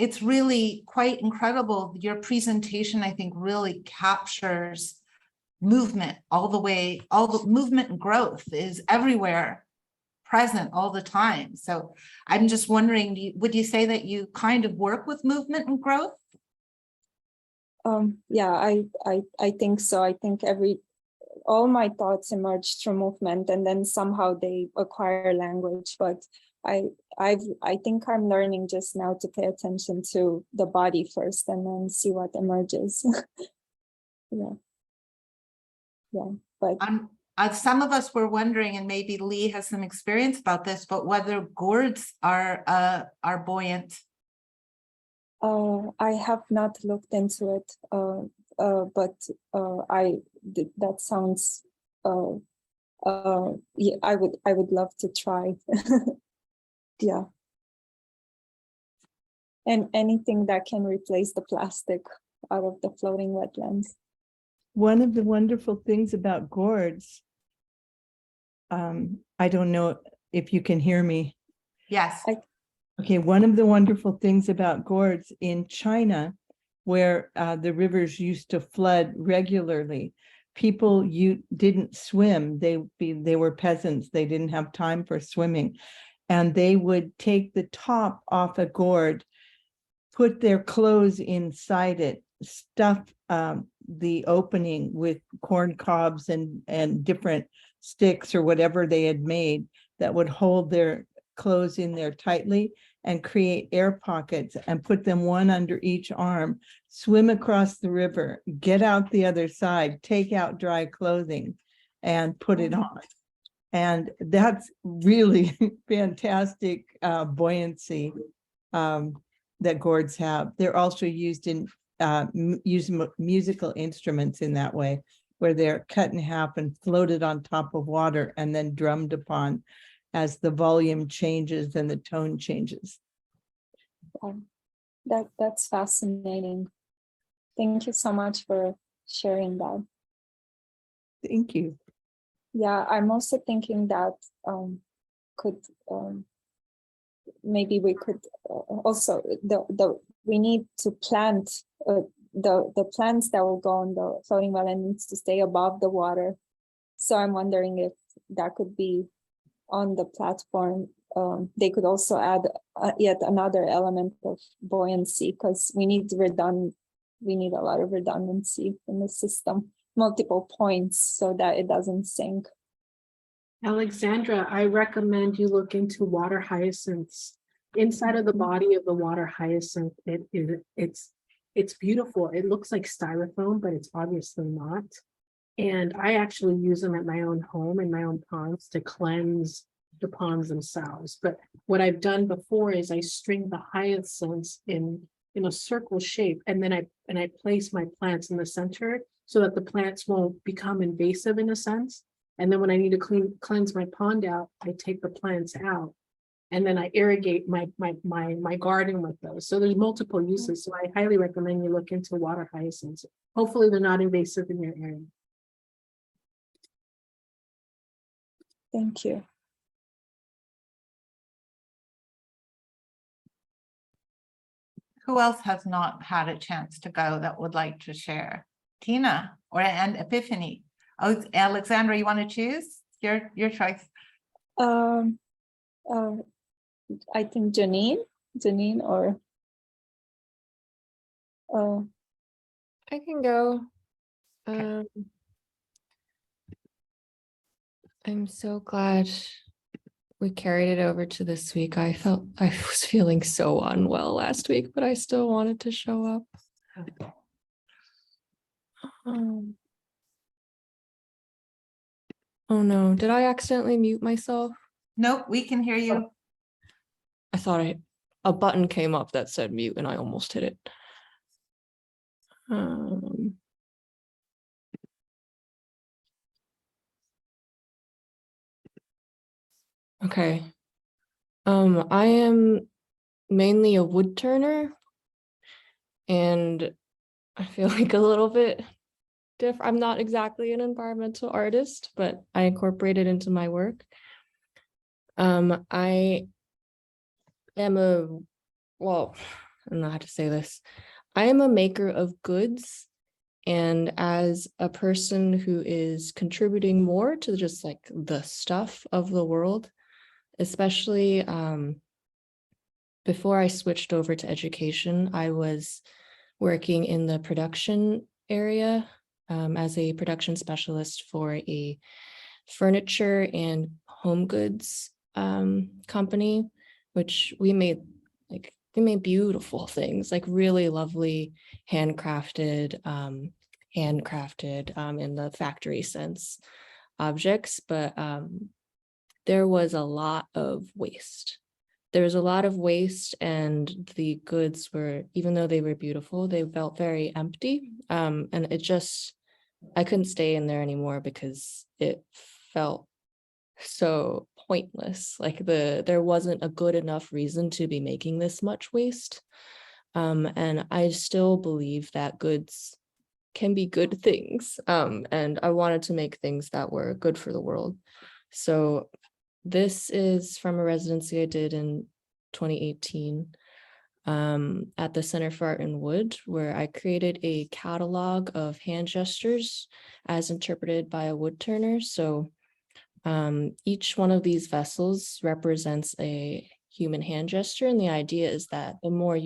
it's really quite incredible. Your presentation, I think, really captures movement all the movement and growth is everywhere, present all the time. So I'm just wondering, would you say that you kind of work with movement and growth? Yeah, I think so. I think all my thoughts emerge through movement, and then somehow they acquire language. But I think I'm learning just now to pay attention to the body first, and then see what emerges. But some of us were wondering, and maybe Lee has some experience about this, but whether gourds are buoyant. I have not looked into it, but that sounds. Yeah, I would love to try. Yeah. And anything that can replace the plastic out of the floating wetlands. One of the wonderful things about gourds, I don't know if you can hear me. Yes. Okay, one of the wonderful things about gourds in China, where the rivers used to flood regularly, people didn't swim. They were peasants. They didn't have time for swimming. And they would take the top off a gourd, put their clothes inside it, stuff the opening with corn cobs and different sticks or whatever they had made that would hold their clothes in there tightly, and create air pockets and put them one under each arm, swim across the river, get out the other side, take out dry clothing and put it on. And that's really fantastic buoyancy that gourds have. They're also used in musical instruments in that way, where they're cut in half and floated on top of water and then drummed upon as the volume changes and the tone changes. That's fascinating. Thank you so much for sharing that. Thank you. Yeah, I'm also thinking that could maybe we could also we need to plant the plants that will go on the floating wetland needs to stay above the water. So I'm wondering if that could be on the platform. They could also add yet another element of buoyancy, because we need a lot of redundancy in the system, multiple points, so that it doesn't sink. Alexandra, I recommend you look into water hyacinths. Inside of the body of the water hyacinth, it's beautiful. It looks like styrofoam, but it's obviously not. And I actually use them at my own home in my own ponds to cleanse the ponds themselves. But what I've done before is I string the hyacinths in a circle shape, and then I place my plants in the center so that the plants won't become invasive in a sense. And then when I need to cleanse my pond out, I take the plants out, and then I irrigate my garden with those. So there's multiple uses. So I highly recommend you look into water hyacinths. Hopefully they're not invasive in your area. Thank you. Who else has not had a chance to go that would like to share? Tina and Epiphany. Oh, Alexandra, you want to choose? Your choice. I think Janine or I can go. I'm so glad we carried it over to this week. I was feeling so unwell last week, but I still wanted to show up. Oh no, did I accidentally mute myself? Nope, we can hear you. I thought a button came up that said mute and I almost hit it. Okay. I am mainly a wood turner, and I feel like a little bit different. I'm not exactly an environmental artist, but I incorporate it into my work. I am I don't know how to say this. I am a maker of goods, and as a person who is contributing more to just like the stuff of the world, especially before I switched over to education, I was working in the production area as a production specialist for a furniture and home goods company, which we made beautiful things, like really lovely handcrafted in the factory sense objects, but there was a lot of waste. There was a lot of waste, and the goods were, even though they were beautiful, they felt very empty. And I couldn't stay in there anymore because it felt so pointless. Like there wasn't a good enough reason to be making this much waste. And I still believe that goods can be good things. And I wanted to make things that were good for the world. So this is from a residency I did in 2018 at the Center for Art in Wood, where I created a catalog of hand gestures as interpreted by a wood turner. So each one of these vessels represents a human hand gesture, and the idea is that the more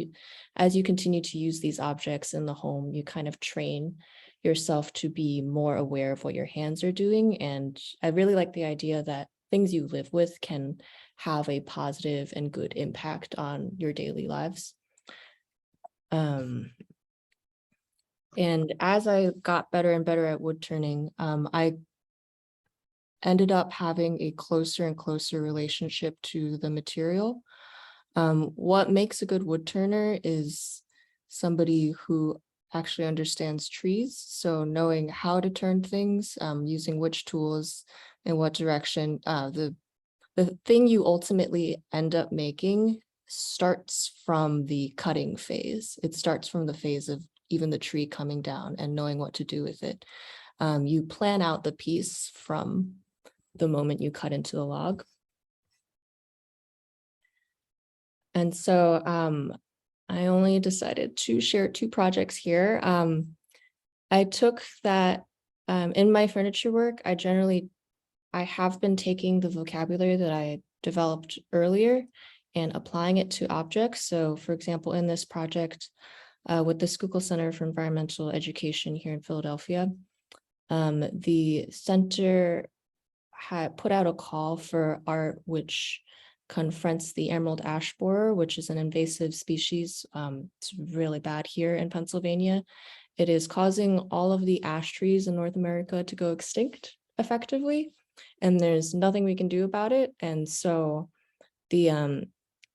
as you continue to use these objects in the home, you kind of train yourself to be more aware of what your hands are doing. And I really like the idea that things you live with can have a positive and good impact on your daily lives. And as I got better and better at wood turning, I ended up having a closer and closer relationship to the material. What makes a good wood turner is somebody who actually understands trees. So knowing how to turn things, using which tools and what direction, the thing you ultimately end up making starts from the cutting phase. It starts from the phase of even the tree coming down and knowing what to do with it. You plan out the piece from the moment you cut into the log. And so I only decided to share 2 projects here. I took that in my furniture work, I have been taking the vocabulary that I developed earlier and applying it to objects. So for example, in this project with the Schuylkill Center for Environmental Education here in Philadelphia, the center had put out a call for art which confronts the emerald ash borer, which is an invasive species. It's really bad here in Pennsylvania. It is causing all of the ash trees in North America to go extinct effectively, and there's nothing we can do about it. And so the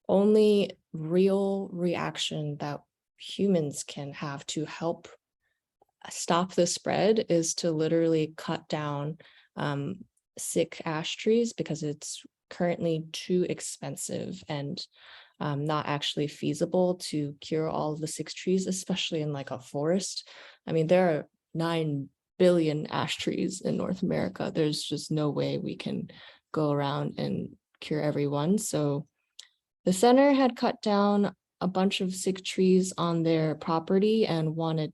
only real reaction that humans can have to help stop the spread is to literally cut down sick ash trees, because it's currently too expensive and not actually feasible to cure all of the sick trees, especially in like a forest. I mean, there are 9 billion ash trees in North America. There's just no way we can go around and cure everyone. So the center had cut down a bunch of sick trees on their property and wanted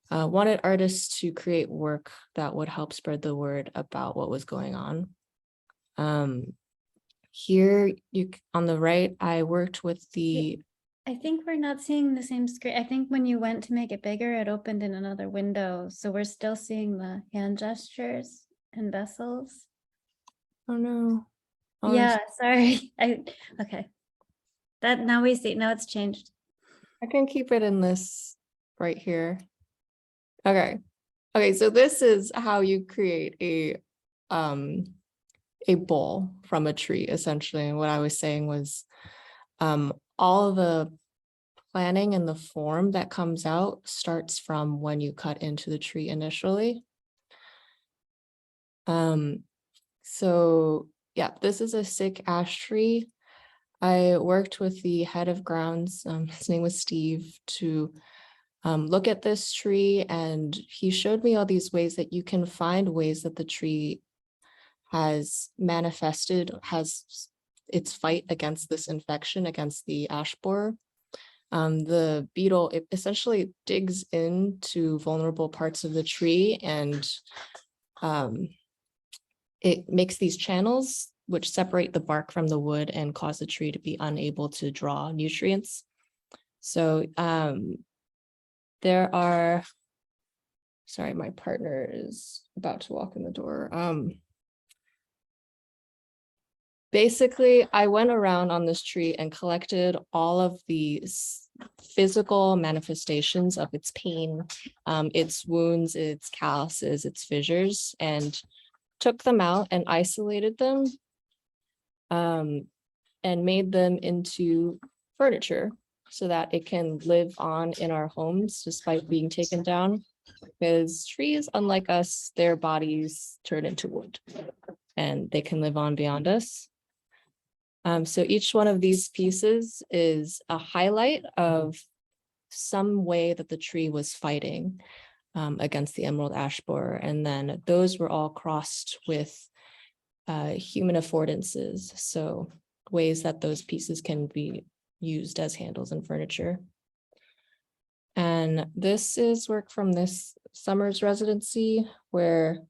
artists to create work that would help spread the word about what was going on. Here on the right, I worked with the. I think we're not seeing the same screen. I think when you went to make it bigger, it opened in another window. So we're still seeing the hand gestures and vessels. Oh no. Oh, Yeah, sorry. Okay. That now we see, now it's changed. I can keep it in this right here. Okay. Okay, so this is how you create a bowl from a tree, essentially. And what I was saying was all of the planning and the form that comes out starts from when you cut into the tree initially. So yeah, this is a sick ash tree. I worked with the head of grounds, his name was Steve, to look at this tree, and he showed me all these ways that you can find ways that the tree has manifested, has its fight against this infection, against the ash borer. The beetle, it essentially digs into vulnerable parts of the tree, and it makes these channels which separate the bark from the wood and cause the tree to be unable to draw nutrients. So there are, sorry, my partner is about to walk in the door. Basically, I went around on this tree and collected all of these physical manifestations of its pain, its wounds, its calluses, its fissures, and took them out and isolated them and made them into furniture so that it can live on in our homes despite being taken down. Because trees, unlike us, their bodies turn into wood and they can live on beyond us. So each one of these pieces is a highlight of some way that the tree was fighting against the emerald ash borer. And then those were all crossed with human affordances. So ways that those pieces can be used as handles and furniture. And this is work from this summer's residency where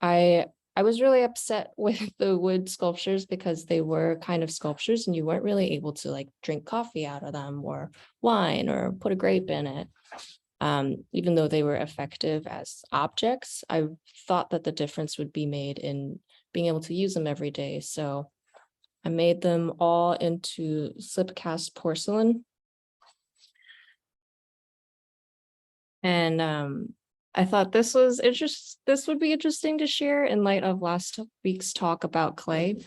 I was really upset with the wood sculptures because they were kind of sculptures and you weren't really able to like drink coffee out of them or wine or put a grape in it. Even though they were effective as objects, I thought that the difference would be made in being able to use them every day. So I made them all into slip cast porcelain. And I thought this would be interesting to share in light of last week's talk about clay.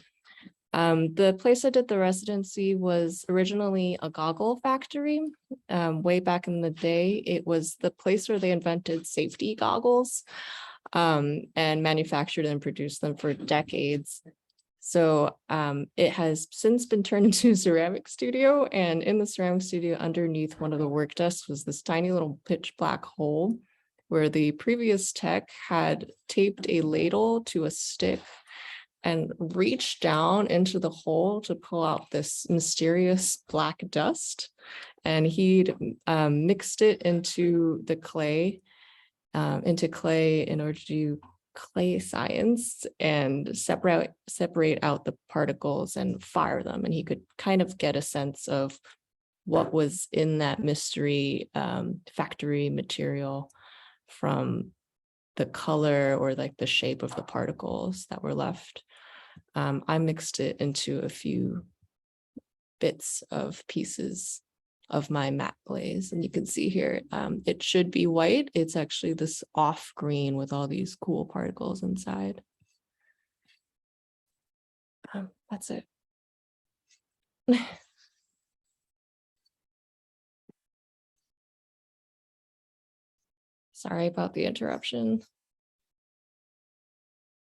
The place I did the residency was originally a goggle factory. Way back in the day, it was the place where they invented safety goggles, and manufactured and produced them for decades. So it has since been turned into a ceramic studio, and in the ceramic studio underneath one of the work desks was this tiny little pitch black hole where the previous tech had taped a ladle to a stick and reached down into the hole to pull out this mysterious black dust. And he'd mixed it into the clay, in order to do clay science and separate out the particles and fire them. And he could kind of get a sense of what was in that mystery factory material from the color or like the shape of the particles that were left. I mixed it into a few bits of pieces of my matte glaze, and you can see here it should be white. It's actually this off green with all these cool particles inside. That's it. Sorry about the interruption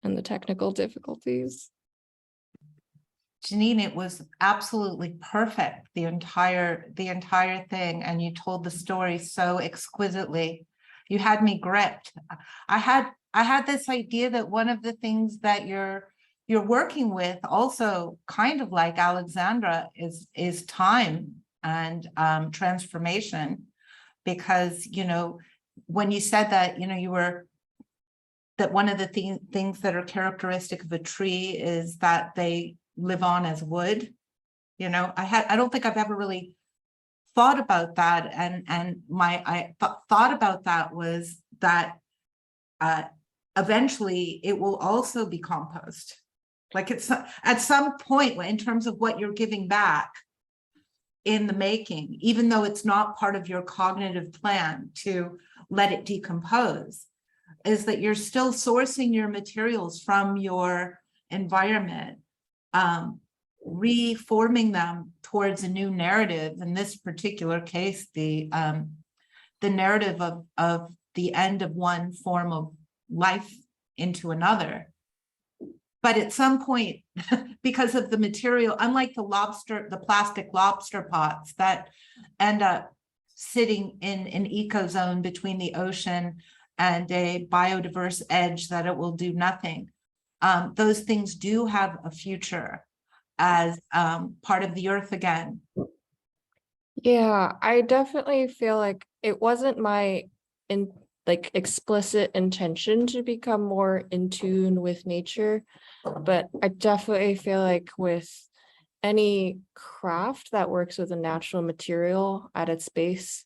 and the technical difficulties. Janine, it was absolutely perfect, the entire thing, and you told the story so exquisitely. You had me gripped. I had this idea that one of the things that you're working with, also kind of like Alexandra, is time and transformation, because when you said that that one of the things that are characteristic of a tree is that they live on as wood. I don't think I've ever really thought about that, and I thought about that was that eventually it will also be compost. Like it's at some point in terms of what you're giving back in the making, even though it's not part of your cognitive plan to let it decompose, is that you're still sourcing your materials from your environment, reforming them towards a new narrative. In this particular case, the narrative of the end of one form of life into another. But at some point, because of the material, unlike the plastic lobster pots that end up sitting in an ecozone between the ocean and a biodiverse edge that it will do nothing, those things do have a future as part of the earth again. Yeah, I definitely feel like it wasn't my explicit intention to become more in tune with nature, but I definitely feel like with any craft that works with a natural material at its base,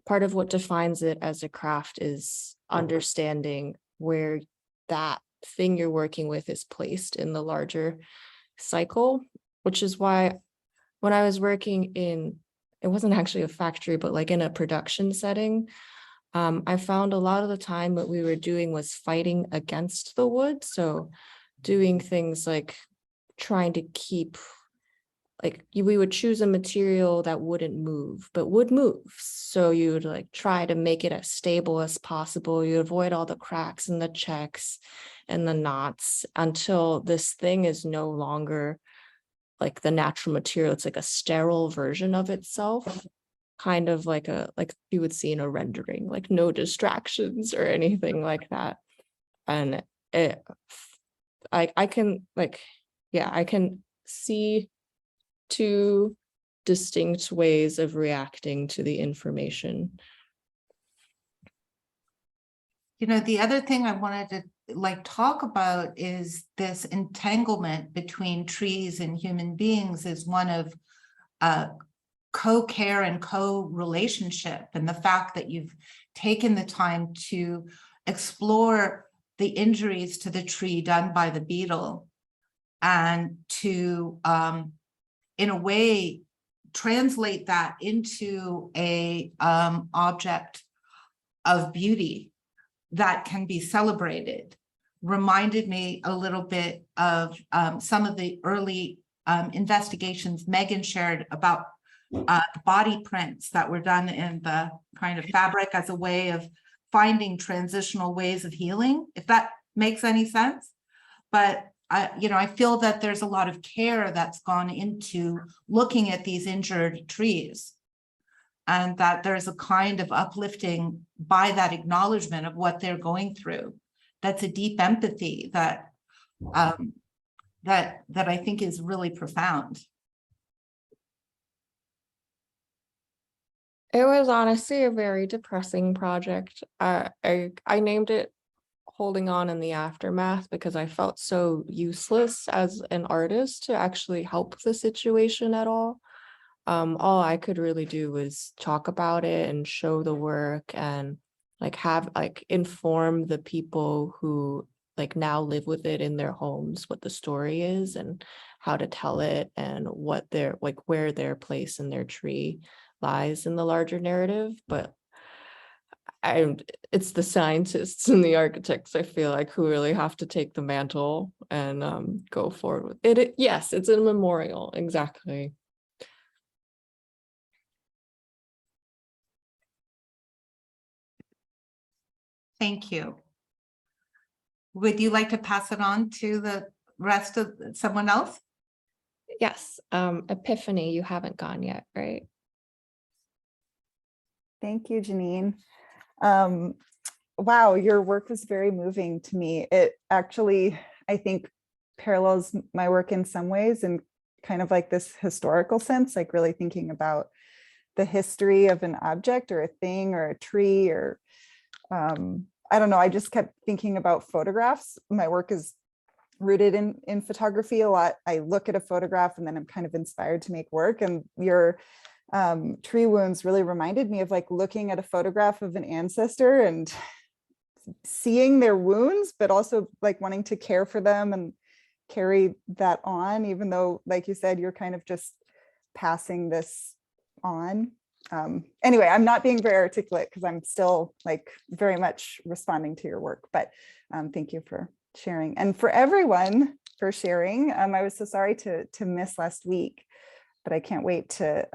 part of what defines it as a craft is understanding where that thing you're working with is placed in the larger cycle, which is why when I was working in, it wasn't actually a factory, but like in a production setting, I found a lot of the time what we were doing was fighting against the wood. So doing things like trying to keep, we would choose a material that wouldn't move, but would move. So you would try to make it as stable as possible. You avoid all the cracks and the checks and the knots until this thing is no longer like the natural material. It's like a sterile version of itself, kind of like you would see in a rendering, like no distractions or anything like that. And I can see two distinct ways of reacting to the information. The other thing I wanted to talk about is this entanglement between trees and human beings is one of co-care and co-relationship, and the fact that you've taken the time to explore the injuries to the tree done by the beetle and to in a way translate that into a object of beauty that can be celebrated reminded me a little bit of some of the early investigations Megan shared about the body prints that were done in the kind of fabric as a way of finding transitional ways of healing, if that makes any sense. But I feel that there's a lot of care that's gone into looking at these injured trees, and that there's a kind of uplifting by that acknowledgement of what they're going through. That's a deep empathy that I think is really profound. It was honestly a very depressing project. I named it Holding On in the Aftermath because I felt so useless as an artist to actually help the situation at all. All I could really do was talk about it and show the work and inform the people who now live with it in their homes what the story is and how to tell it and what their where their place in their tree lies in the larger narrative. But it's the scientists and the architects, I feel like, who really have to take the mantle and go forward with it. Yes, it's a memorial, exactly. Thank you. Would you like to pass it on to the rest of someone else? Yes, Epiphany, you haven't gone yet, right? Thank you, Janine. Wow, your work was very moving to me. It actually, I think, parallels my work in some ways in kind of like this historical sense, like really thinking about the history of an object or a thing or a tree or I don't know, I just kept thinking about photographs. My work is rooted in photography a lot. I look at a photograph and then I'm kind of inspired to make work, and your tree wounds really reminded me of looking at a photograph of an ancestor and seeing their wounds, but also wanting to care for them and carry that on, even though, like you said, you're kind of just passing this on. Anyway, I'm not being very articulate because I'm still very much responding to your work, but thank you for sharing, and for everyone for sharing. I was so sorry to miss last week, but I can't wait to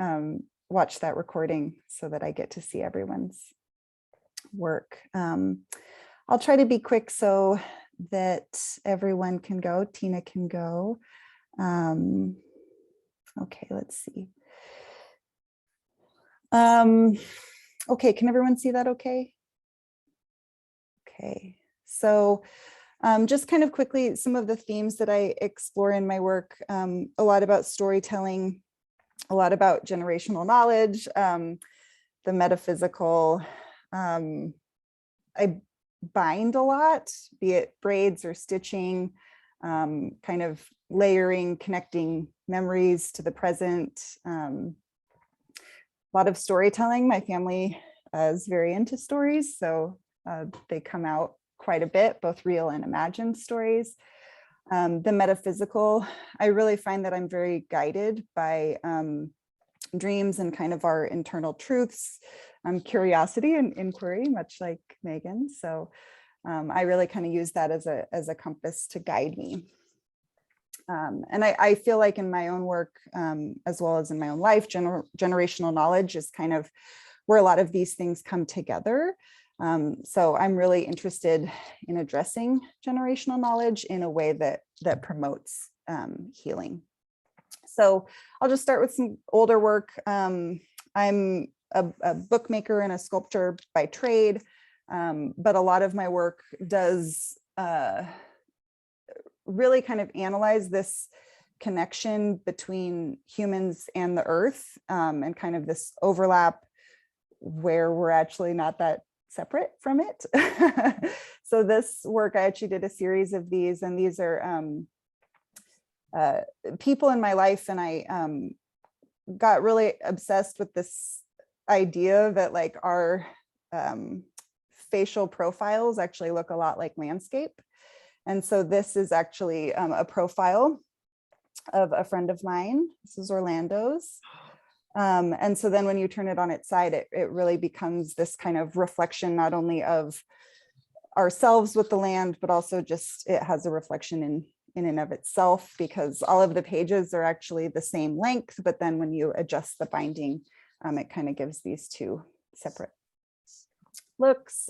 watch that recording so that I get to see everyone's work. I'll try to be quick so that everyone can go. Tina can go. Okay, let's see. Okay, can everyone see that okay? Okay, so just kind of quickly, some of the themes that I explore in my work, a lot about storytelling, a lot about generational knowledge, the metaphysical. I bind a lot, be it braids or stitching, kind of layering, connecting memories to the present. A lot of storytelling. My family is very into stories, so they come out quite a bit, both real and imagined stories. The metaphysical, I really find that I'm very guided by dreams and kind of our internal truths, curiosity and inquiry, much like Megan. So I really kind of use that as a compass to guide me. And I feel like in my own work, as well as in my own life, generational knowledge is kind of where a lot of these things come together. So I'm really interested in addressing generational knowledge in a way that promotes healing. So I'll just start with some older work. I'm a bookmaker and a sculptor by trade, but a lot of my work does really kind of analyze this connection between humans and the earth, and kind of this overlap where we're actually not that separate from it. So this work, I actually did a series of these, and these are people in my life, and I got really obsessed with this idea that our facial profiles actually look a lot like landscape. And so this is actually a profile of a friend of mine. This is Orlando's. And so then when you turn it on its side, it really becomes this kind of reflection, not only of ourselves with the land, but also just it has a reflection in and of itself, because all of the pages are actually the same length, but then when you adjust the binding, it kind of gives these two separate looks.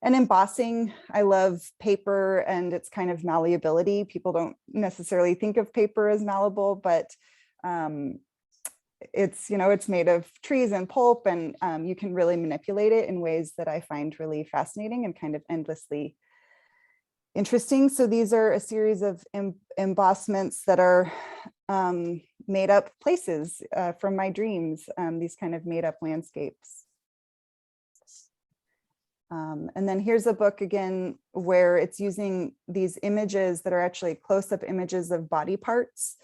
And embossing, I love paper and its kind of malleability. People don't necessarily think of paper as malleable, but it's, you know, it's made of trees and pulp, and you can really manipulate it in ways that I find really fascinating and kind of endlessly interesting. So these are a series of embossments that are made up places from my dreams, these kind of made up landscapes. And then here's a book again, where it's using these images that are actually close-up images of body parts,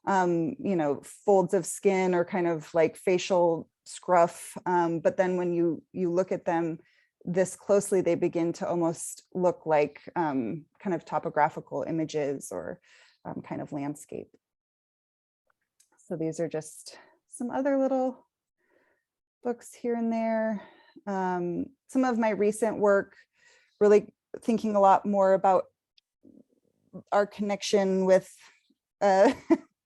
you know, folds of skin or kind of like facial scruff. But then when you look at them this closely, they begin to almost look like kind of topographical images or kind of landscape. So these are just some other little books here and there. Some of my recent work, really thinking a lot more about our connection with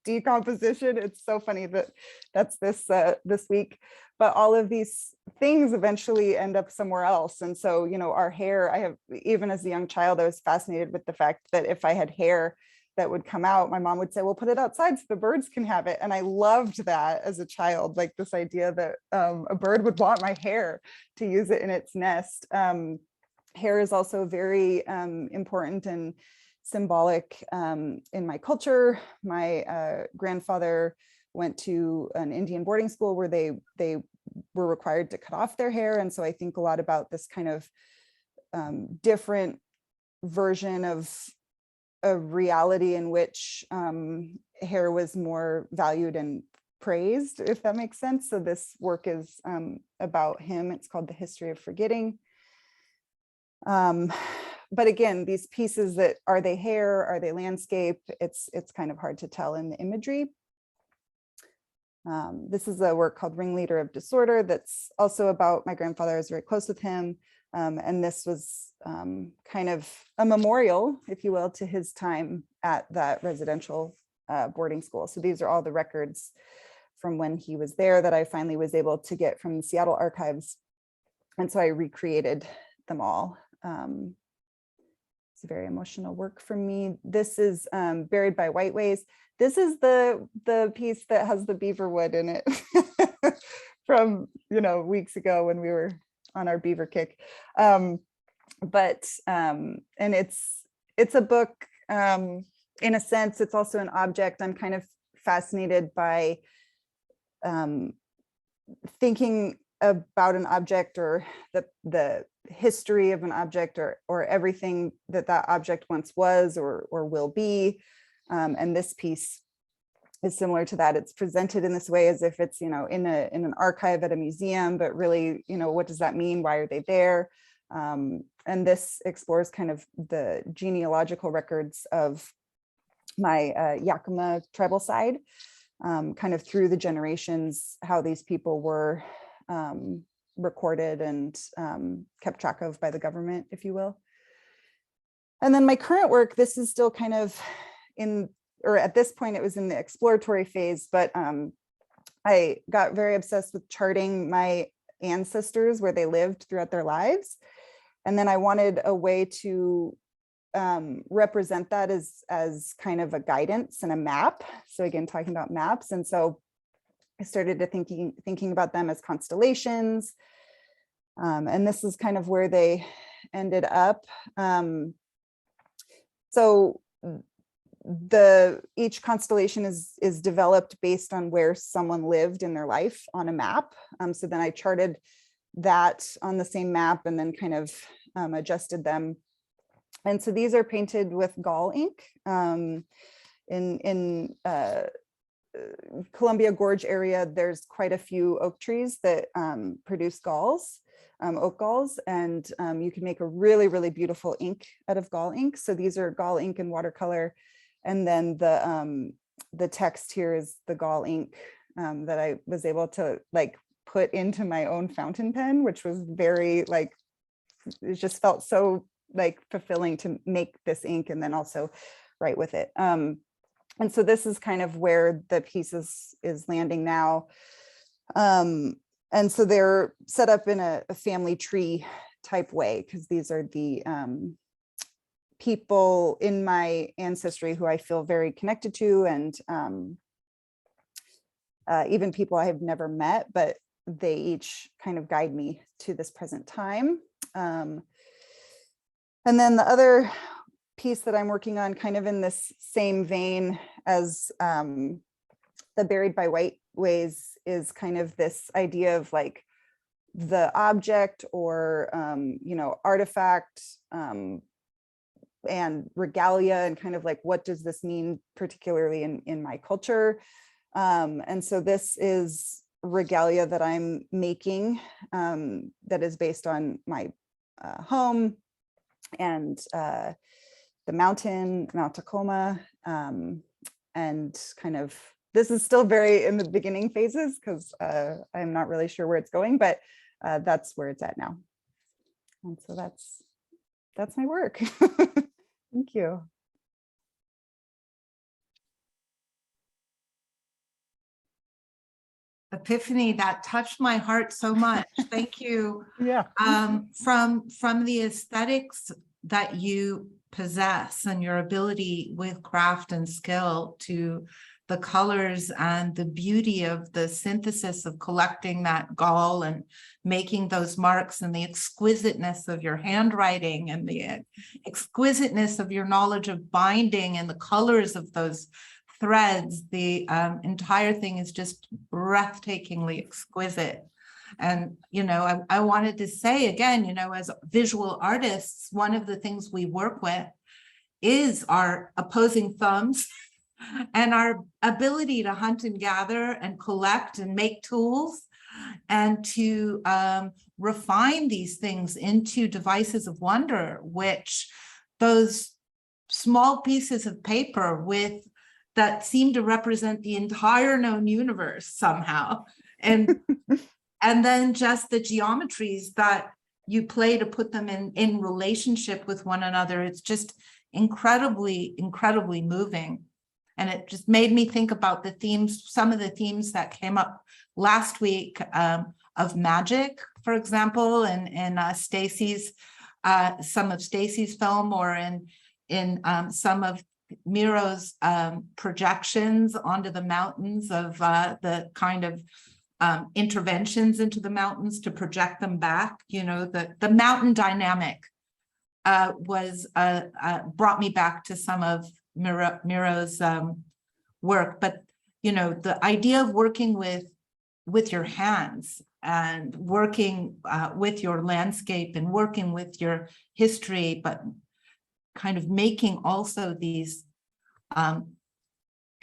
decomposition. It's so funny that that's this week, but all of these things eventually end up somewhere else. And so, you know, our hair, I have, even as a young child, I was fascinated with the fact that if I had hair that would come out, my mom would say, well, put it outside so the birds can have it. And I loved that as a child, like this idea that a bird would want my hair to use it in its nest. Hair is also very important and symbolic in my culture. My grandfather went to an Indian boarding school where they were required to cut off their hair. And so I think a lot about this kind of different version of a reality in which hair was more valued and praised, if that makes sense. So this work is about him. It's called The History of Forgetting. But again, these pieces, that are they hair, are they landscape? It's kind of hard to tell in the imagery. This is a work called Ringleader of Disorder that's also about my grandfather. I was very close with him. And this was kind of a memorial, if you will, to his time at that residential boarding school. So these are all the records from when he was there that I finally was able to get from the Seattle archives. And so I recreated them all. It's a very emotional work for me. This is Buried by Whiteways. This is the piece that has the beaver wood in it from, you know, weeks ago when we were on our beaver kick. And it's a book, in a sense. It's also an object. I'm kind of fascinated by thinking about an object, or the history of an object, or everything that object once was or will be. And this piece is similar to that. It's presented in this way as if it's, you know, in an archive at a museum, but really, you know, what does that mean? Why are they there? And this explores kind of the genealogical records of my Yakima tribal side, kind of through the generations, how these people were recorded and kept track of by the government, if you will. And then my current work, this is still kind of or at this point it was in the exploratory phase, but I got very obsessed with charting my ancestors, where they lived throughout their lives. And then I wanted a way to represent that as kind of a guidance and a map. So again, talking about maps. And so I started to thinking about them as constellations. And this is kind of where they ended up. So each constellation is developed based on where someone lived in their life on a map. So then I charted that on the same map and then kind of adjusted them. And so these are painted with gall ink. In Columbia Gorge area, there's quite a few oak trees that produce galls, oak galls, and you can make a really, really beautiful ink out of gall ink. So these are gall ink and watercolor. And then the text here is the gall ink that I was able to like put into my own fountain pen, which was very like it just felt so like fulfilling to make this ink and then also write with it. And so this is kind of where the piece is landing now. And so they're set up in a family tree type way, because these are the people in my ancestry who I feel very connected to, and even people I have never met, but they each kind of guide me to this present time. And then the other piece that I'm working on, kind of in this same vein as the Buried by White Ways, is kind of this idea of like the object or artifact and regalia, and kind of like, what does this mean particularly in my culture? And so this is regalia that I'm making that is based on my home and the mountain, Mount Tacoma, and kind of, this is still very in the beginning phases because I'm not really sure where it's going, but that's where it's at now. And so that's my work. Thank you. Epiphany, that touched my heart so much. Thank you. Yeah. From the aesthetics that you possess and your ability with craft and skill, to the colors and the beauty of the synthesis of collecting that gall and making those marks, and the exquisiteness of your handwriting and the exquisiteness of your knowledge of binding and the colors of those threads. The entire thing is just breathtakingly exquisite. And, I wanted to say again, as visual artists, one of the things we work with is our opposing thumbs and our ability to hunt and gather and collect and make tools, and to refine these things into devices of wonder, which those small pieces of paper that seem to represent the entire known universe somehow. And and then just the geometries that you play to put them in relationship with one another. It's just incredibly, incredibly moving. And it just made me think about the themes, some of the themes that came up last week of magic, for example, in Stacy's, some of Stacy's film, or in some of Miro's projections onto the mountains of the kind of interventions into the mountains to project them back. The mountain dynamic was brought me back to some of Miro's work. But the idea of working with your hands and working with your landscape and working with your history, but kind of making also these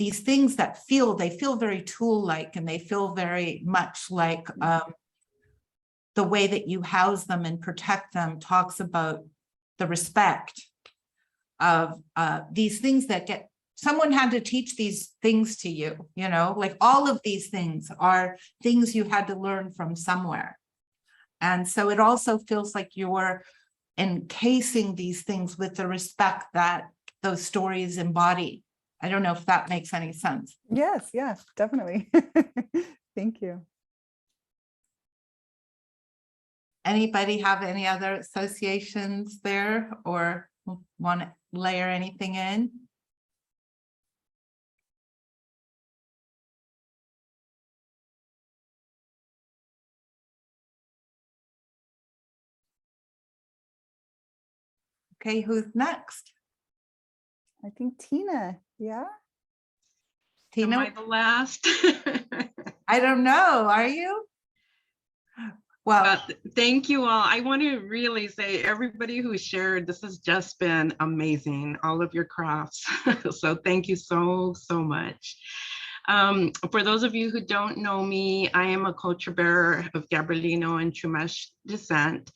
things that feel very tool-like, and they feel very much like the way that you house them and protect them talks about the respect of these things that someone had to teach these things to you, like all of these things are things you had to learn from somewhere. And so it also feels like you're encasing these things with the respect that those stories embody. I don't know if that makes any sense. Yes, definitely. Thank you. Anybody have any other associations there, or want to layer anything in? Okay, who's next? I think Tina, yeah? Am Tina? I the last? I don't know, are you? Well, Thank you all. I want to really say, everybody who shared, this has just been amazing, all of your crafts. So thank you so much. For those of you who don't know me, I am a culture bearer of Gabrielino and Chumash descent.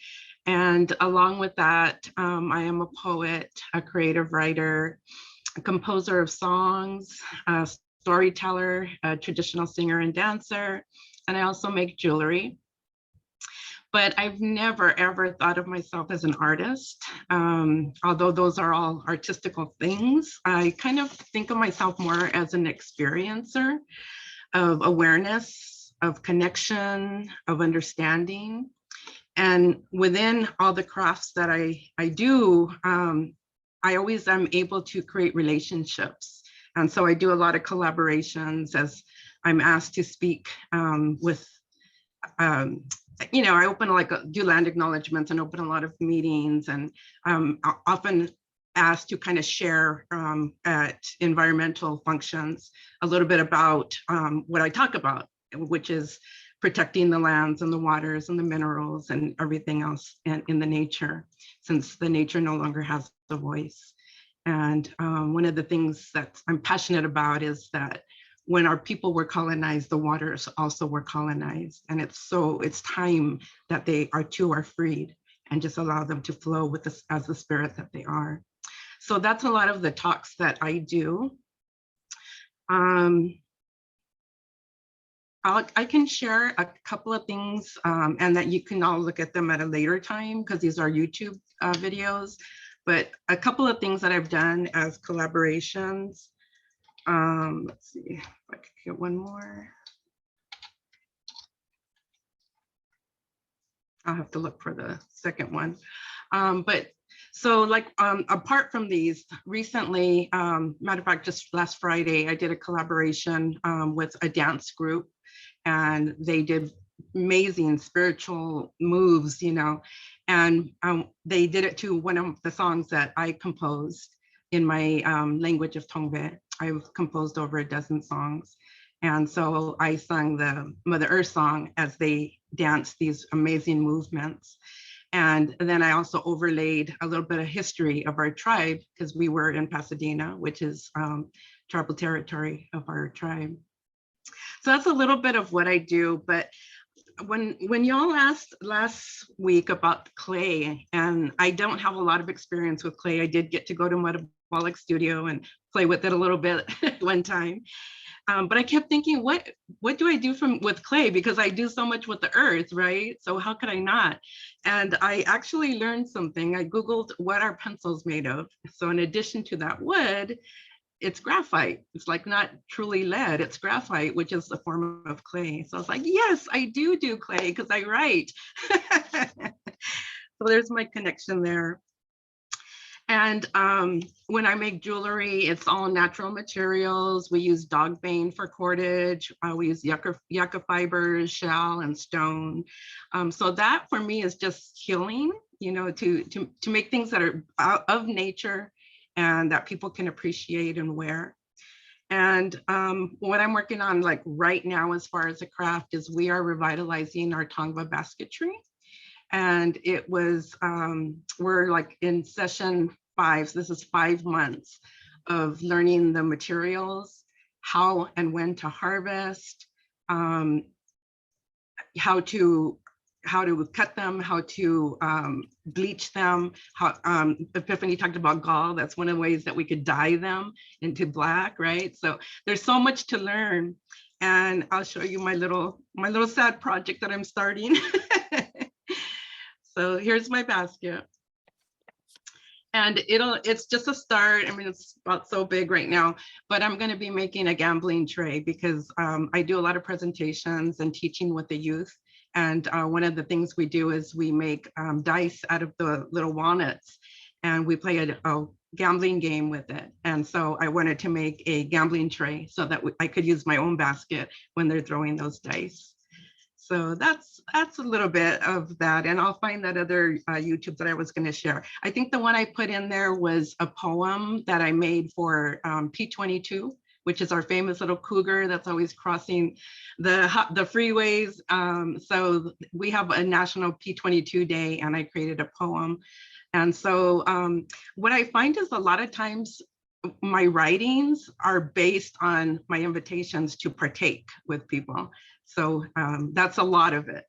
And along with that, I am a poet, a creative writer, a composer of songs, a storyteller, a traditional singer and dancer, and I also make jewelry. but I've never ever thought of myself as an artist. Although those are all artistical things, I kind of think of myself more as an experiencer of awareness, of connection, of understanding. And within all the crafts that I do, I always am able to create relationships. And so I do a lot of collaborations as I'm asked to speak with, I open do land acknowledgements and open a lot of meetings, and often asked to kind of share at environmental functions a little bit about what I talk about, which is protecting the lands and the waters and the minerals and everything else in the nature, since the nature no longer has a voice. And one of the things that I'm passionate about is that when our people were colonized, the waters also were colonized. And it's time that they are too are freed and just allow them to flow with us as the spirit that they are. So that's a lot of the talks that I do. I can share a couple of things and that you can all look at them at a later time because these are YouTube videos, but a couple of things that I've done as collaborations. Let's see if I could get one more. I'll have to look for the second one. So apart from these, recently, matter of fact, just last Friday, I did a collaboration with a dance group, and they did amazing spiritual moves, and they did it to one of the songs that I composed in my language of Tongve. I've composed over a dozen songs. And so I sung the Mother Earth song as they danced these amazing movements. And then I also overlaid a little bit of history of our tribe, because we were in Pasadena, which is tribal territory of our tribe. So that's a little bit of what I do. But when y'all asked last week about clay, and I don't have a lot of experience with clay. I did get to go to Metabolic Studio and play with it a little bit one time. But I kept thinking, what do I do with clay? Because I do so much with the earth, right? So how could I not? And I actually learned something. I Googled what are pencils made of. So in addition to that wood, it's graphite. It's like not truly lead, it's graphite, which is a form of clay. So I was like, yes, I do clay because I write. So there's my connection there. And when I make jewelry, it's all natural materials. We use dog bane for cordage. We use yucca fibers, shell, and stone. So that for me is just healing, to make things that are out of nature and that people can appreciate and wear. And what I'm working on right now as far as a craft is we are revitalizing our Tongva basketry. And it was, we're in session 5, so this is 5 months of learning the materials, how and when to harvest, how to cut them, how to bleach them. How Epiphany talked about gall. That's one of the ways that we could dye them into black, right? So there's so much to learn. And I'll show you my little sad project that I'm starting. So here's my basket. And it's just a start. I mean, it's about so big right now, but I'm going to be making a gambling tray because I do a lot of presentations and teaching with the youth. And one of the things we do is we make dice out of the little walnuts, and we play a gambling game with it. And so I wanted to make a gambling tray so that I could use my own basket when they're throwing those dice. So that's a little bit of that. And I'll find that other YouTube that I was going to share. I think the one I put in there was a poem that I made for P22, which is our famous little cougar that's always crossing the freeways. So we have a national P22 day, and I created a poem. And so what I find is a lot of times my writings are based on my invitations to partake with people. So that's a lot of it.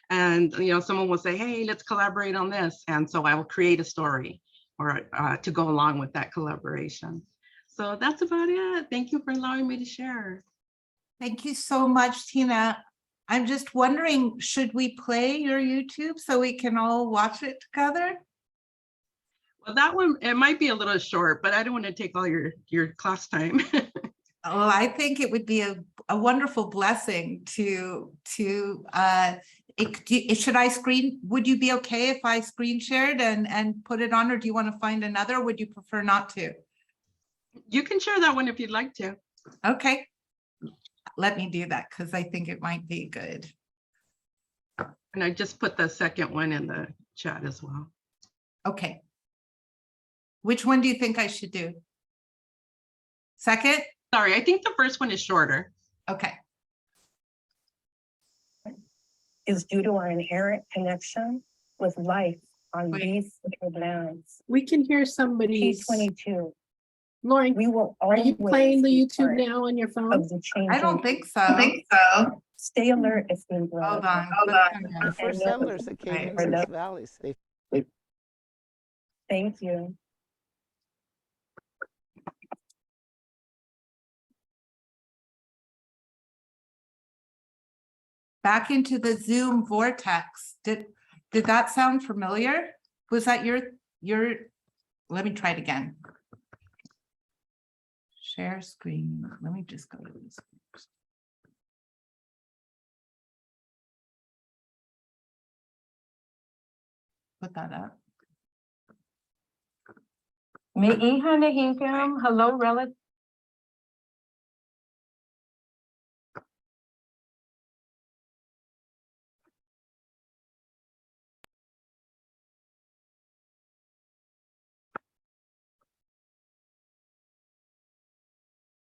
And, someone will say, hey, let's collaborate on this. And so I will create a story or to go along with that collaboration. So that's about it. Thank you for allowing me to share. Thank you so much, Tina. I'm just wondering, should we play your YouTube so we can all watch it together? Well, that one, it might be a little short, but I don't want to take all your class time. Oh, I think it would be a wonderful blessing to should I screen, would you be okay if I screen shared and put it on, or do you want to find another? Or would you prefer not to? You can share that one if you'd like to. Okay. Let me do that because I think it might be good. And I just put the second one in the chat as well. Okay. Which one do you think I should do? Second? Sorry, I think the first one is shorter. Okay. Is due to our inherent connection with life on these sacred lands. We can hear somebody's. P22. Lauren, We will are you always playing the be YouTube part now on your phone? of the change. I don't think so. Stay alert if we grow. Hold on. The first settlers that came into these valleys, they Thank you. Back into the Zoom vortex. Did that sound familiar? Was that your, let me try it again. Share screen. Let me just go to this. Put that up. Hello, relative.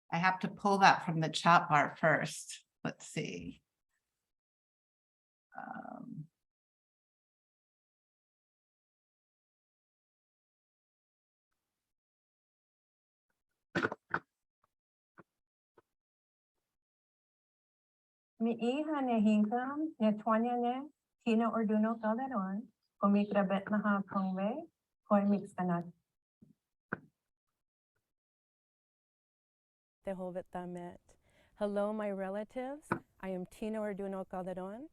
I have to pull that from the chat bar first. Let's see. Mi hija ne hinkam ne twanya ne tina orduno kalaron komikrabet na ha kongwe koi mix kanat. Hello, my relatives. I am Tina Orduno Calderon,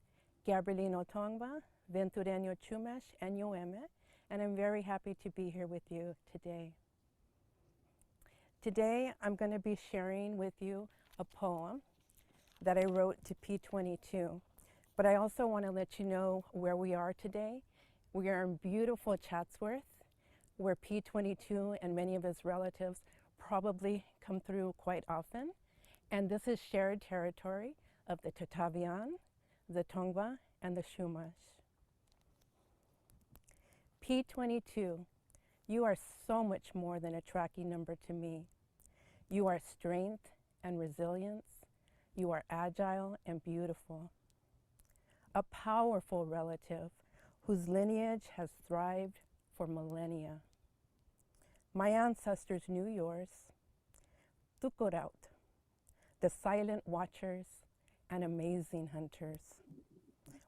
Gabrielino Tongva, Ventureño Chumash, and Yoeme, and I'm very happy to be here with you today. Today, I'm going to be sharing with you a poem that I wrote to P22, but I also want to let you know where we are today. We are in beautiful Chatsworth, where P22 and many of his relatives probably come through quite often. And this is shared territory of the Tatavian, the Tongva, and the Chumash. P22, you are so much more than a tracking number to me. You are strength and resilience. You are agile and beautiful. A powerful relative whose lineage has thrived for millennia. My ancestors knew yours. Tukoraut, the silent watchers and amazing hunters.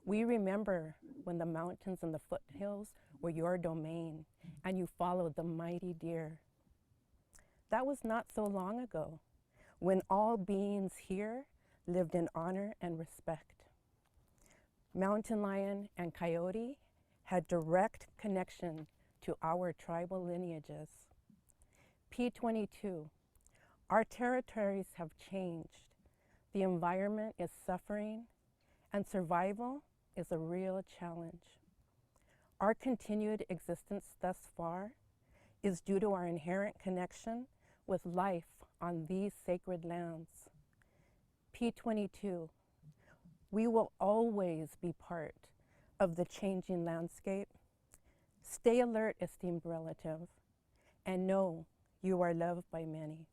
We remember when the mountains and the foothills were your domain and you followed the mighty deer. That was not so long ago, when all beings here lived in honor and respect. Mountain lion and coyote had direct connection to our tribal lineages. P22, our territories have changed. The environment is suffering and survival is a real challenge. Our continued existence thus far is due to our inherent connection with life on these sacred lands. P22, we will always be part of the changing landscape. Stay alert, esteemed relative, and know you are loved by many.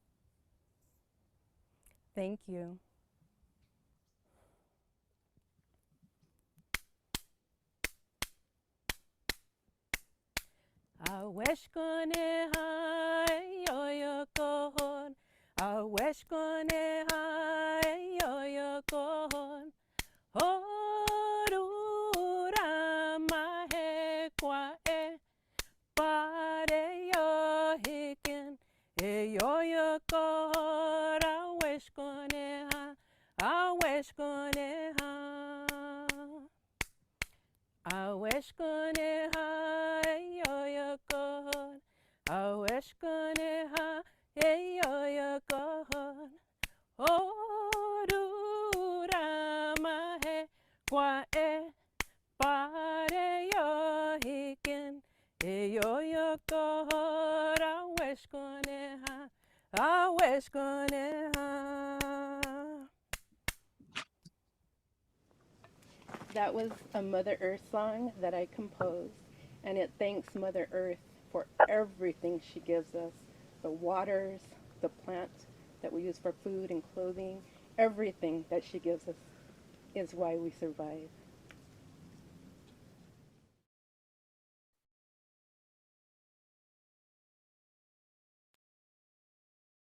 Thank you. I wish kone hai yo yo kohon. I wish kone hai yo yo kohon. Orura mahe kwa e pare yo hiken e yo yo kohon. I wish kone ha. I wish kone ha. Aweshkuneha, yoyakon. Aweshkuneha, yoyakon. Oruramahe, kwae, pare yohikin. Yoyakon, aweshkuneha, aweshkuneha. That was a Mother Earth song that I composed, and it thanks Mother Earth for everything she gives us, the waters, the plants that we use for food and clothing, everything that she gives us is why we survive.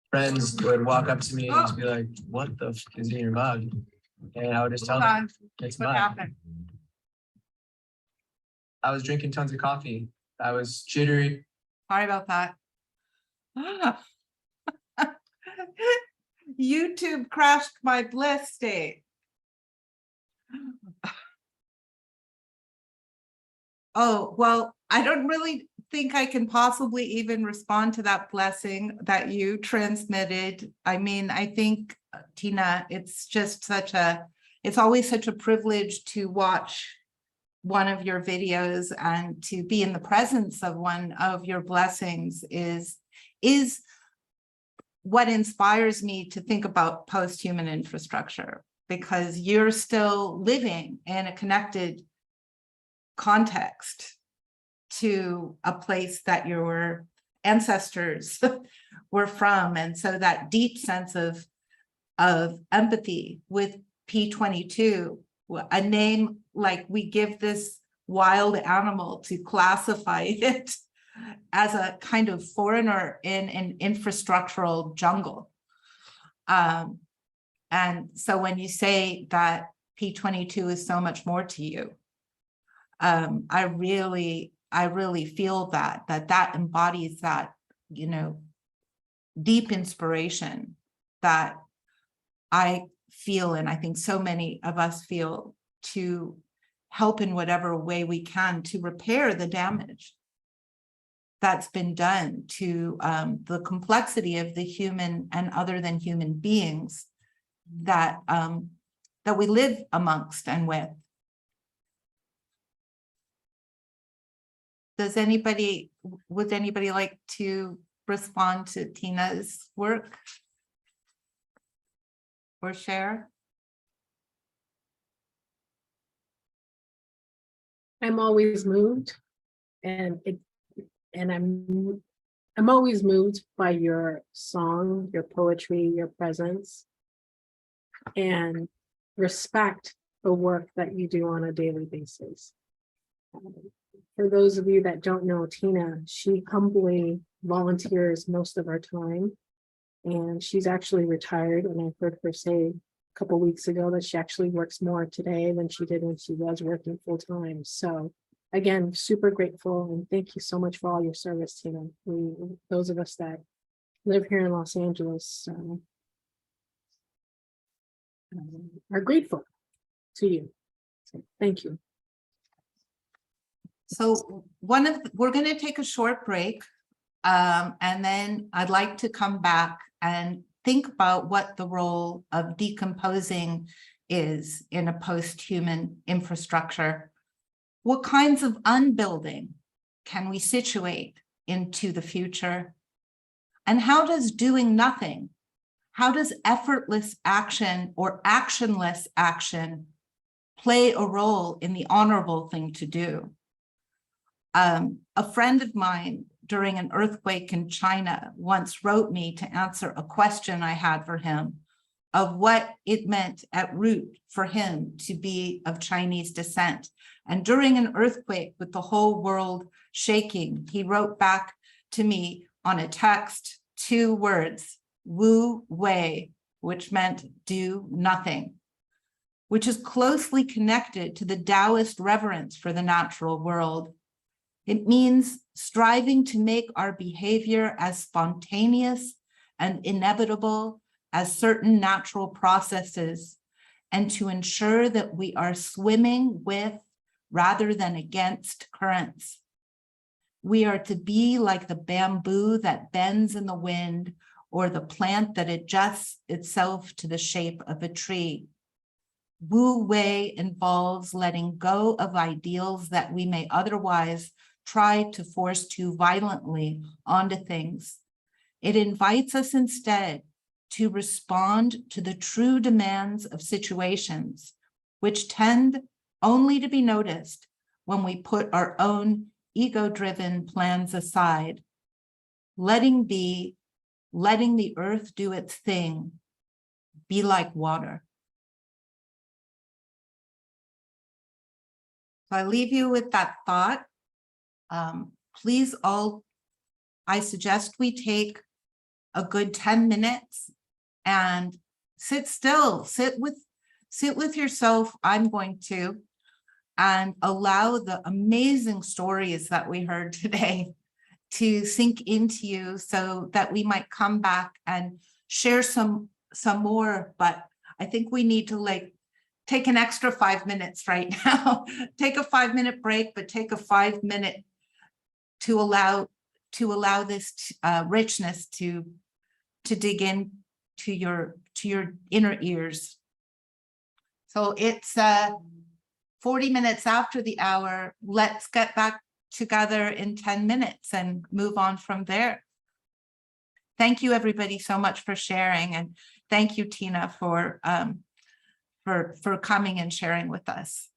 Friends would walk up to me and just be like, "What the f is in your mug?" And I would just tell Hold them, on. "It's What mud." happened? I was drinking tons of coffee. I was jittery. Sorry about that. YouTube crashed my bliss state. Oh, well, I don't really think I can possibly even respond to that blessing that you transmitted. I mean, I think, Tina, it's just it's always such a privilege to watch one of your videos and to be in the presence of one of your blessings is what inspires me to think about post-human infrastructure, because you're still living in a connected context to a place that your ancestors were from. And so that deep sense of empathy with P22, a name like we give this wild animal to classify it as a kind of foreigner in an infrastructural jungle. And so when you say that P22 is so much more to you, I really feel that embodies that, deep inspiration that I feel, and I think so many of us feel, to help in whatever way we can to repair the damage that's been done to the complexity of the human and other than human beings that we live amongst and with. Would anybody like to respond to Tina's work or share? I'm always moved, and I'm always moved by your song, your poetry, your presence, and respect the work that you do on a daily basis. For those of you that don't know Tina, she humbly volunteers most of our time, and she's actually retired. And I heard her say a couple weeks ago that she actually works more today than she did when she was working full time. So again, super grateful, and thank you so much for all your service, Tina. Those of us that live here in Los Angeles are grateful to you. So thank you. So we're going to take a short break, and then I'd like to come back and think about what the role of decomposing is in a post-human infrastructure. What kinds of unbuilding can we situate into the future? And how does doing nothing, how does effortless action or actionless action play a role in the honorable thing to do? A friend of mine during an earthquake in China once wrote me to answer a question I had for him of what it meant at root for him to be of Chinese descent. And during an earthquake with the whole world shaking, he wrote back to me on a text 2 words, Wu Wei, which meant do nothing, which is closely connected to the Taoist reverence for the natural world. It means striving to make our behavior as spontaneous and inevitable as certain natural processes, and to ensure that we are swimming with, rather than against currents. We are to be like the bamboo that bends in the wind, or the plant that adjusts itself to the shape of a tree. Wu Wei involves letting go of ideals that we may otherwise try to force too violently onto things. It invites us instead to respond to the true demands of situations, which tend only to be noticed when we put our own ego-driven plans aside. Letting be, letting the earth do its thing, be like water. So I leave you with that thought. Please all, I suggest we take a good 10 minutes and sit still, sit with yourself. I'm going to, and allow the amazing stories that we heard today to sink into you, so that we might come back and share some more. But I think we need to take an extra 5 minutes right now. Take a 5-minute break, but take a 5 minute to allow this richness to dig in to your inner ears. So it's 40 minutes after the hour. Let's get back together in 10 minutes and move on from there. Thank you everybody so much for sharing, and thank you, Tina, for coming and sharing with us.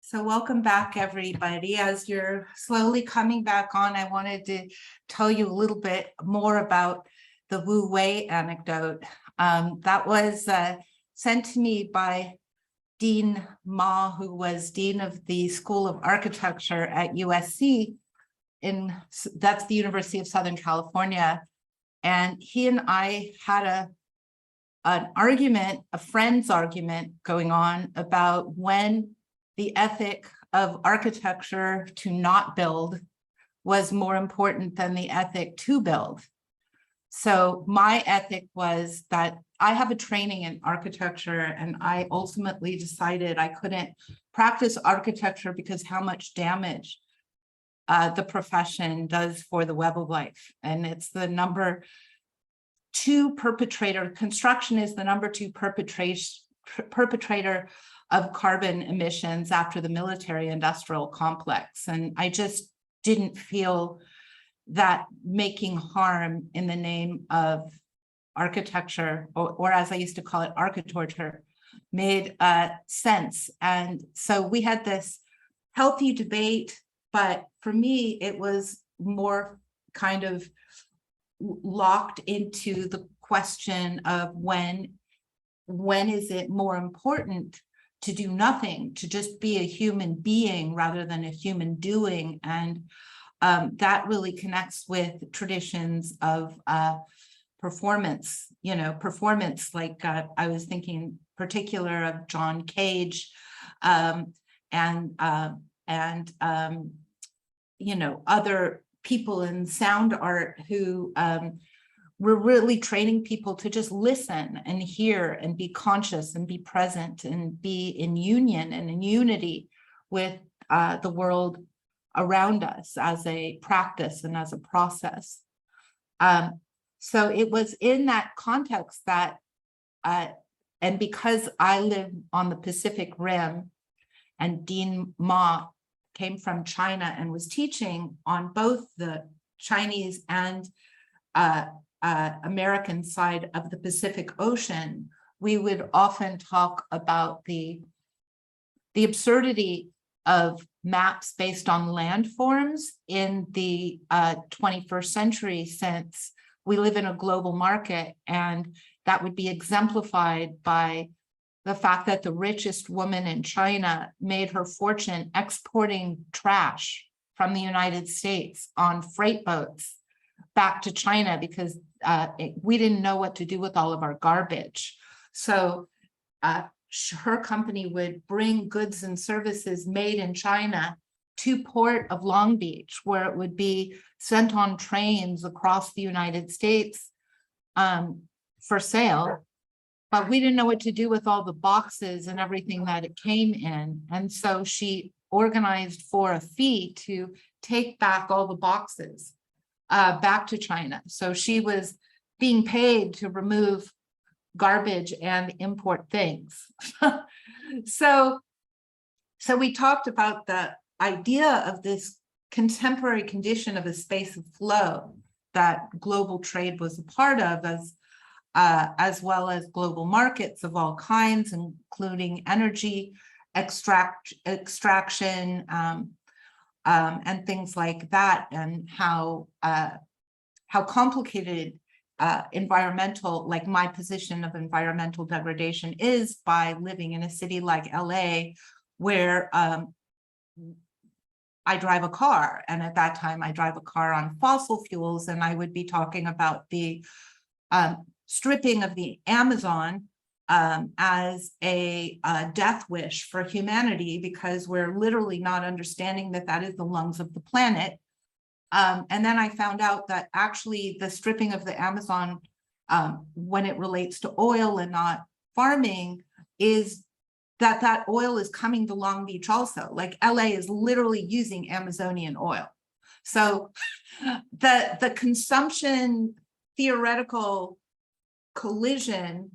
So welcome back, everybody. As you're slowly coming back on, I wanted to tell you a little bit more about the Wu Wei anecdote. That was sent to me by Dean Ma, who was Dean of the School of Architecture at USC, that's the University of Southern California. And he and I had an argument, a friend's argument going on about when the ethic of architecture to not build was more important than the ethic to build. So my ethic was that I have a training in architecture, and I ultimately decided I couldn't practice architecture because how much damage the profession does for the web of life. And it's the number 2 perpetrator, construction is the number 2 perpetrator of carbon emissions after the military industrial complex. And I just didn't feel that making harm in the name of architecture, or as I used to call it, architorture, made sense. And so we had this healthy debate, but for me, it was more kind of locked into the question of when is it more important to do nothing, to just be a human being rather than a human doing. And that really connects with traditions of performance, like I was thinking particular of John Cage and other people in sound art who were really training people to just listen and hear and be conscious and be present and be in union and in unity with the world around us as a practice and as a process. So it was in that context that, and because I live on the Pacific Rim and Dean Ma came from China and was teaching on both the Chinese and American side of the Pacific Ocean, we would often talk about the absurdity of maps based on landforms in the 21st century, since we live in a global market, and that would be exemplified by the fact that the richest woman in China made her fortune exporting trash from the United States on freight boats back to China because we didn't know what to do with all of our garbage. So her company would bring goods and services made in China to Port of Long Beach, where it would be sent on trains across the United States for sale. But we didn't know what to do with all the boxes and everything that it came in. And so she organized for a fee to take back all the boxes back to China. So she was being paid to remove garbage and import things. So we talked about the idea of this contemporary condition of a space of flow that global trade was a part of, as well as global markets of all kinds, including energy extraction and things like that, and how complicated environmental, like my position of environmental degradation is by living in a city like LA, where I drive a car, and at that time I drive a car on fossil fuels, and I would be talking about the stripping of the Amazon as a death wish for humanity, because we're literally not understanding that that is the lungs of the planet. And then I found out that actually the stripping of the Amazon, when it relates to oil and not farming, is that oil is coming to Long Beach also. Like LA is literally using Amazonian oil. So the consumption theoretical collision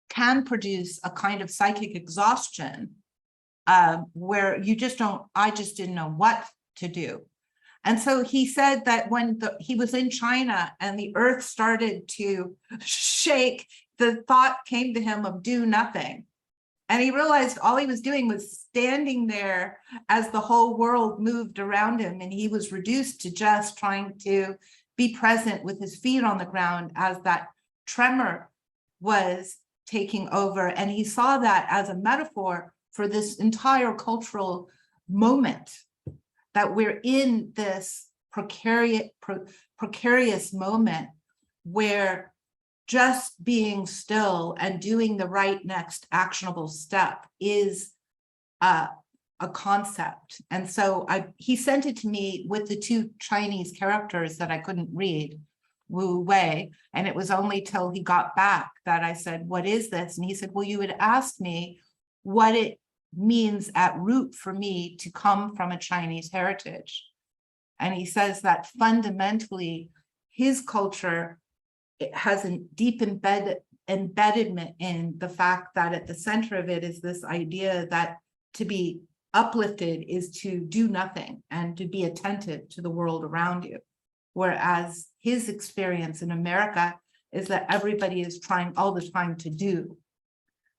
can produce a kind of psychic exhaustion where you just don't, I just didn't know what to do. And so he said that when he was in China and the earth started to shake, the thought came to him of do nothing. And he realized all he was doing was standing there as the whole world moved around him. And he was reduced to just trying to be present with his feet on the ground as that tremor was taking over. And he saw that as a metaphor for this entire cultural moment, that we're in this precarious moment where just being still and doing the right next actionable step is a concept. And so he sent it to me with the 2 Chinese characters that I couldn't read, Wu Wei, and it was only till he got back that I said, what is this? And he said, well, you had asked me what it means at root for me to come from a Chinese heritage. And he says that fundamentally his culture, it has a deep embeddedment in the fact that at the center of it is this idea that to be uplifted is to do nothing and to be attentive to the world around you. Whereas his experience in America is that everybody is trying all the time to do.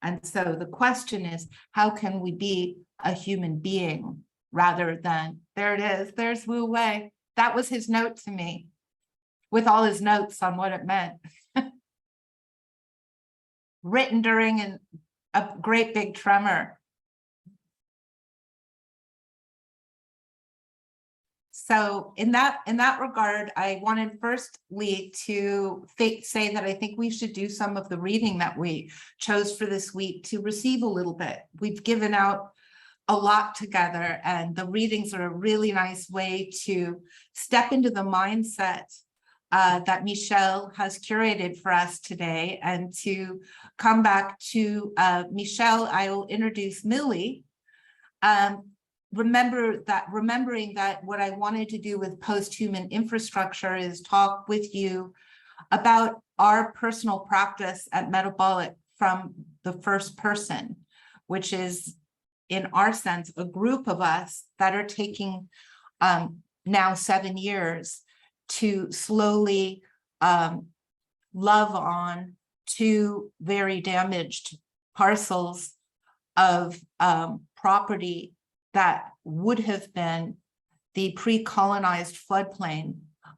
And so the question is, how can we be a human being rather than, there it is, there's Wu Wei. That was his note to me, with all his notes on what it meant. Written during a great big tremor. So in that regard, I wanted firstly to say that I think we should do some of the reading that we chose for this week to receive a little bit. We've given out a lot together, and the readings are a really nice way to step into the mindset that Michél has curated for us today. And to come back to Michél, I will introduce Millie. Remembering that what I wanted to do with post-human infrastructure is talk with you about our personal practice at Metabolic from the first person, which is, in our sense, a group of us that are taking now 7 years to slowly love on 2 very damaged parcels of property that would have been the pre-colonized floodplain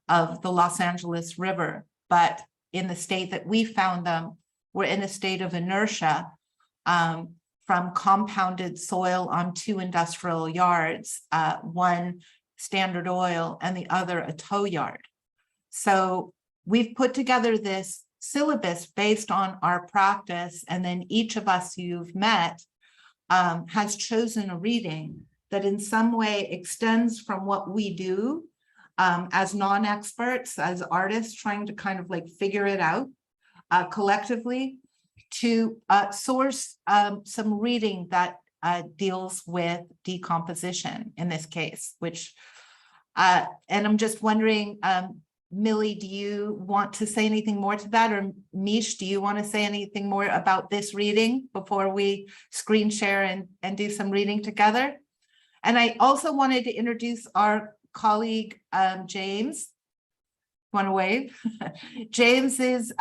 of the Los Angeles River. But in the state that we found them, we're in a state of inertia from compounded soil on 2 industrial yards, one Standard Oil and the other a tow yard. So we've put together this syllabus based on our practice, and then each of us who you've met has chosen a reading that in some way extends from what we do as non-experts, as artists trying to kind of like figure it out collectively, to source some reading that deals with decomposition in this case, which, and I'm just wondering, Millie, do you want to say anything more to that? Or Mish, do you want to say anything more about this reading before we screen share and do some reading together? And I also wanted to introduce our colleague, James. Want to wave? James is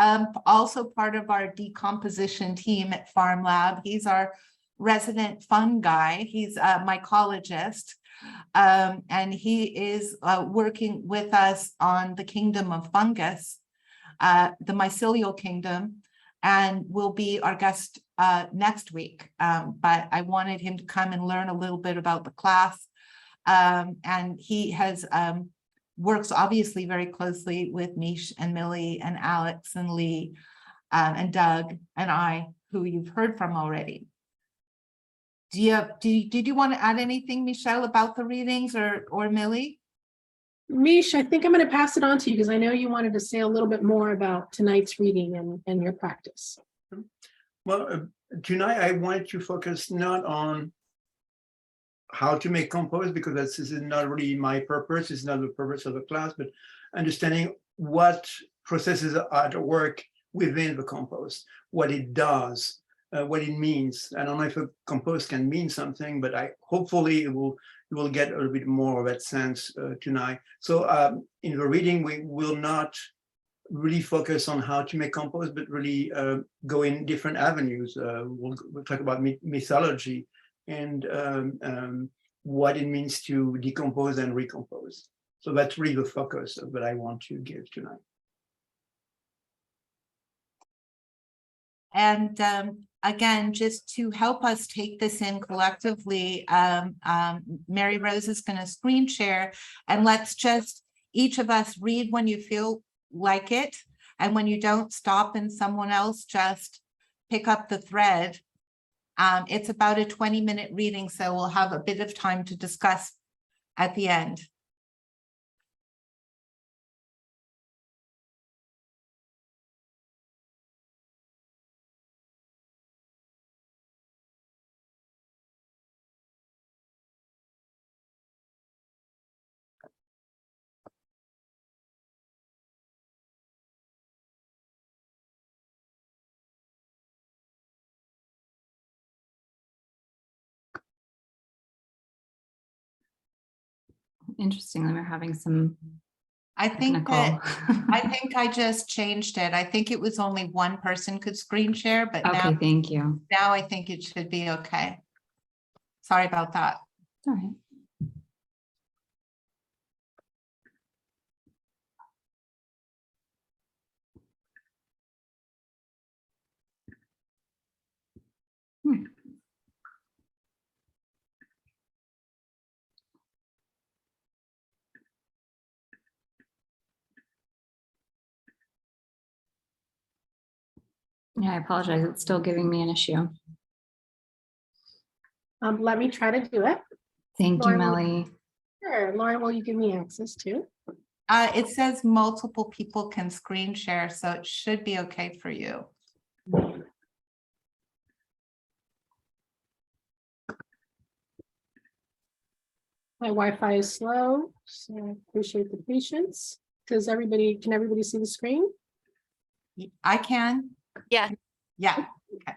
also part of our decomposition team at Farm Lab. He's our resident fun guy. He's a mycologist. And he is working with us on the kingdom of fungus, the mycelial kingdom, and will be our guest next week. But I wanted him to come and learn a little bit about the class. And he has works obviously very closely with Mish and Millie and Alex and Lee and Doug and I, who you've heard from already. Did you want to add anything, Michél, about the readings or Millie? Mish, I think I'm going to pass it on to you because I know you wanted to say a little bit more about tonight's reading and your practice. Well, tonight I wanted to focus not on how to make compost, because this is not really my purpose, it's not the purpose of the class, but understanding what processes are at work within the compost, what it does, what it means. I don't know if a compost can mean something, but hopefully you will get a little bit more of that sense tonight. So in the reading, we will not really focus on how to make compost, but really go in different avenues. We'll talk about mythology and what it means to decompose and recompose. So that's really the focus that I want to give tonight. And again, just to help us take this in collectively, Mary Rose is going to screen share, and let's just each of us read when you feel like it. And when you don't, stop and someone else just pick up the thread. It's about a 20-minute reading, so we'll have a bit of time to discuss at the end. Interestingly, we're having some I think technical. I just changed it. I think it was only one person could screen share, but Okay, thank you. now I think it should be okay. Sorry about that. All right. Yeah, I apologize. It's still giving me an issue. Let me try to do it. Thank you, Lauren, Melly. Sure, Lauren, will you give me access to? It says multiple people can screen share, so it should be okay for you. My Wi-Fi is slow, so I appreciate the patience. Can everybody see the screen? I can. Yeah. Yeah. Okay.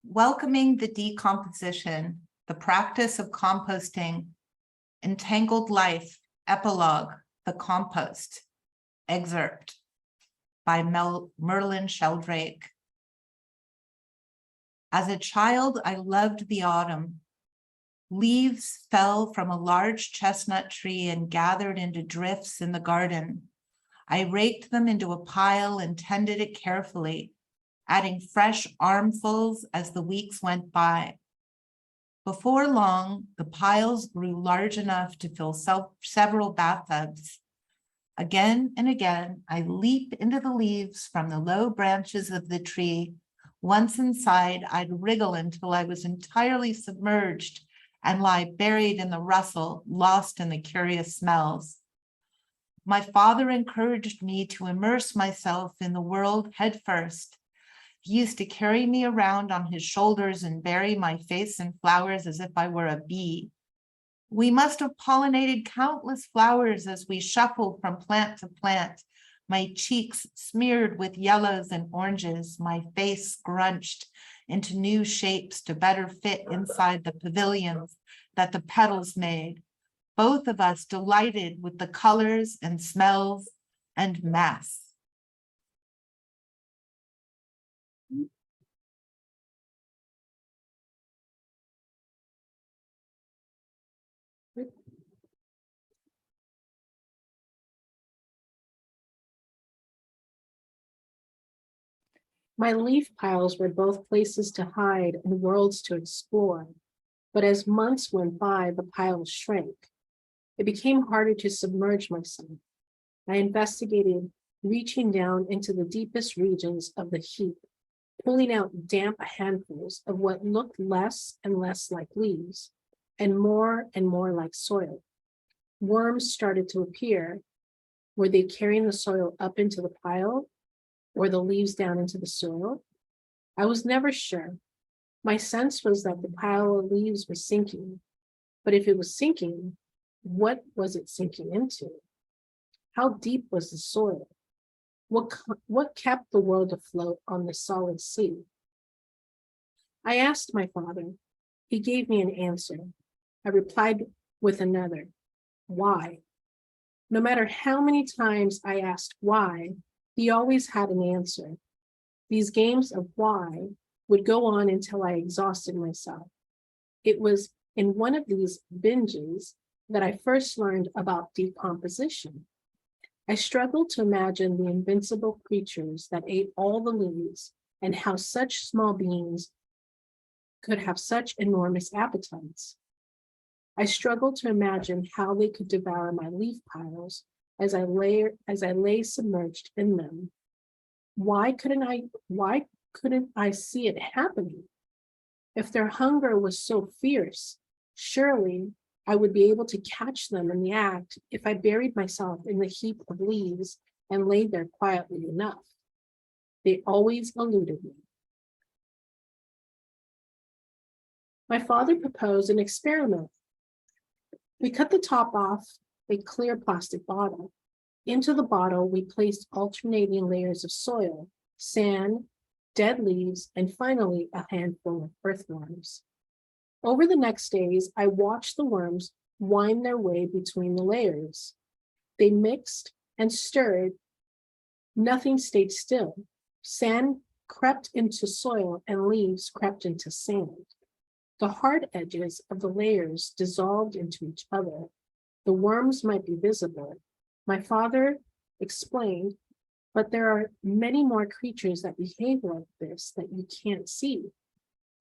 Welcoming the decomposition, the practice of composting, entangled life, epilogue, the compost, excerpt by Merlin Sheldrake. As a child, I loved the autumn. Leaves fell from a large chestnut tree and gathered into drifts in the garden. I raked them into a pile and tended it carefully, adding fresh armfuls as the weeks went by. Before long, the piles grew large enough to fill several bathtubs. Again and again, I leap into the leaves from the low branches of the tree. Once inside, I'd wriggle until I was entirely submerged and lie buried in the rustle, lost in the curious smells. My father encouraged me to immerse myself in the world headfirst. He used to carry me around on his shoulders and bury my face in flowers as if I were a bee. We must have pollinated countless flowers as we shuffled from plant to plant, my cheeks smeared with yellows and oranges, my face scrunched into new shapes to better fit inside the pavilions that the petals made. Both of us delighted with the colors and smells and mess. My leaf piles were both places to hide and worlds to explore. But as months went by, the piles shrank. It became harder to submerge myself. I investigated, reaching down into the deepest regions of the heap, pulling out damp handfuls of what looked less and less like leaves, and more like soil. Worms started to appear. Were they carrying the soil up into the pile, or the leaves down into the soil? I was never sure. My sense was that the pile of leaves was sinking, but if it was sinking, what was it sinking into? How deep was the soil? What kept the world afloat on the solid sea? I asked my father. He gave me an answer. I replied with another. Why? No matter how many times I asked why, he always had an answer. These games of why would go on until I exhausted myself. It was in one of these binges that I first learned about decomposition. I struggled to imagine the invincible creatures that ate all the leaves and how such small beings could have such enormous appetites. I struggled to imagine how they could devour my leaf piles as I lay submerged in them. Why couldn't I see it happening? If their hunger was so fierce, surely I would be able to catch them in the act if I buried myself in the heap of leaves and laid there quietly enough. They always eluded me. My father proposed an experiment. We cut the top off a clear plastic bottle. Into the bottle, we placed alternating layers of soil, sand, dead leaves, and finally a handful of earthworms. Over the next days, I watched the worms wind their way between the layers. They mixed and stirred. Nothing stayed still. Sand crept into soil and leaves crept into sand. The hard edges of the layers dissolved into each other. The worms might be visible. My father explained, but there are many more creatures that behave like this that you can't see.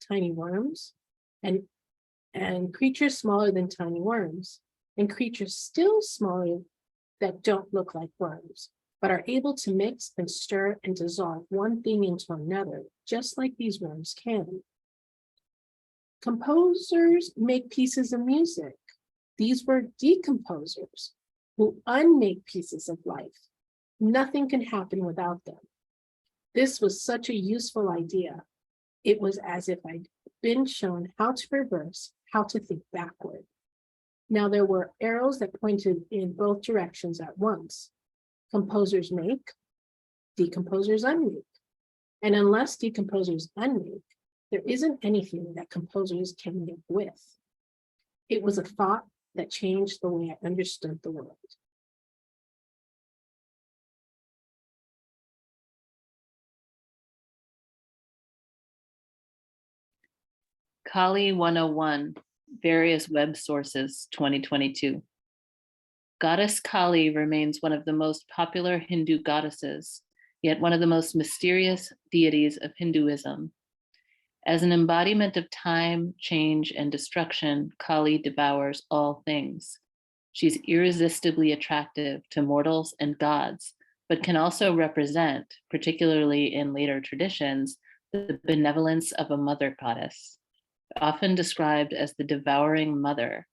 Tiny worms and creatures smaller than tiny worms, and creatures still smaller that don't look like worms, but are able to mix and stir and dissolve one thing into another, just like these worms can. Composers make pieces of music. These were decomposers who unmake pieces of life. Nothing can happen without them. This was such a useful idea. It was as if I'd been shown how to reverse, how to think backward. Now there were arrows that pointed in both directions at once. Composers make, decomposers unmake. And unless decomposers unmake, there isn't anything that composers can live with. It was a thought that changed the way I understood the world. Kali 101, various web sources, 2022. Goddess Kali remains one of the most popular Hindu goddesses, yet one of the most mysterious deities of Hinduism. As an embodiment of time, change, and destruction, Kali devours all things. She's irresistibly attractive to mortals and gods, but can also represent, particularly in later traditions, the benevolence of a mother goddess. Often described as the devouring mother,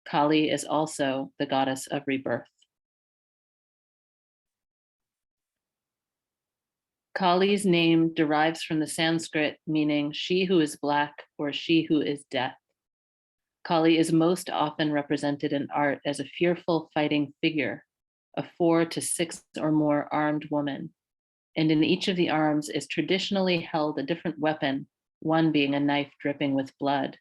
Kali is also the goddess of rebirth. Kali's name derives from the Sanskrit meaning she who is black or she who is death. Kali is most often represented in art as a fearful fighting figure, a 4 to 6 or more armed woman. And in each of the arms is traditionally held a different weapon, one being a knife dripping with blood.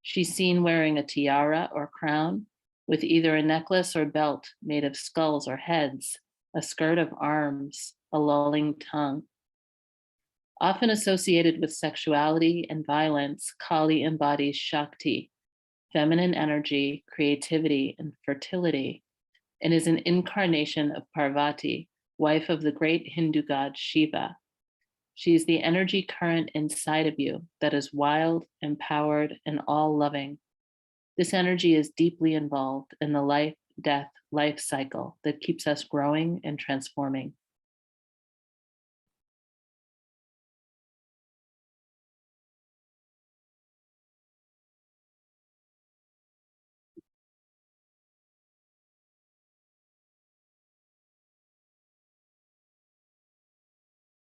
She's seen wearing a tiara or crown with either a necklace or belt made of skulls or heads, a skirt of arms, a lolling tongue. Often associated with sexuality and violence, Kali embodies Shakti, feminine energy, creativity, and fertility, and is an incarnation of Parvati, wife of the great Hindu god Shiva. She is the energy current inside of you that is wild, empowered, and all-loving. This energy is deeply involved in the life, death, life cycle that keeps us growing and transforming.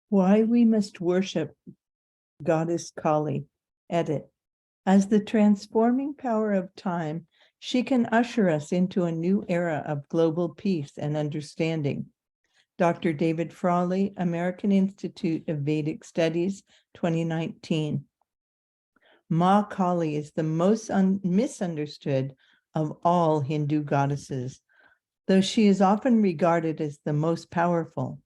Why we must worship Goddess Kali. Edit. As the transforming power of time, she can usher us into a new era of global peace and understanding. Dr. David Frawley, American Institute of Vedic Studies, 2019. Ma Kali is the most misunderstood of all Hindu goddesses. Though she is often regarded as the most powerful,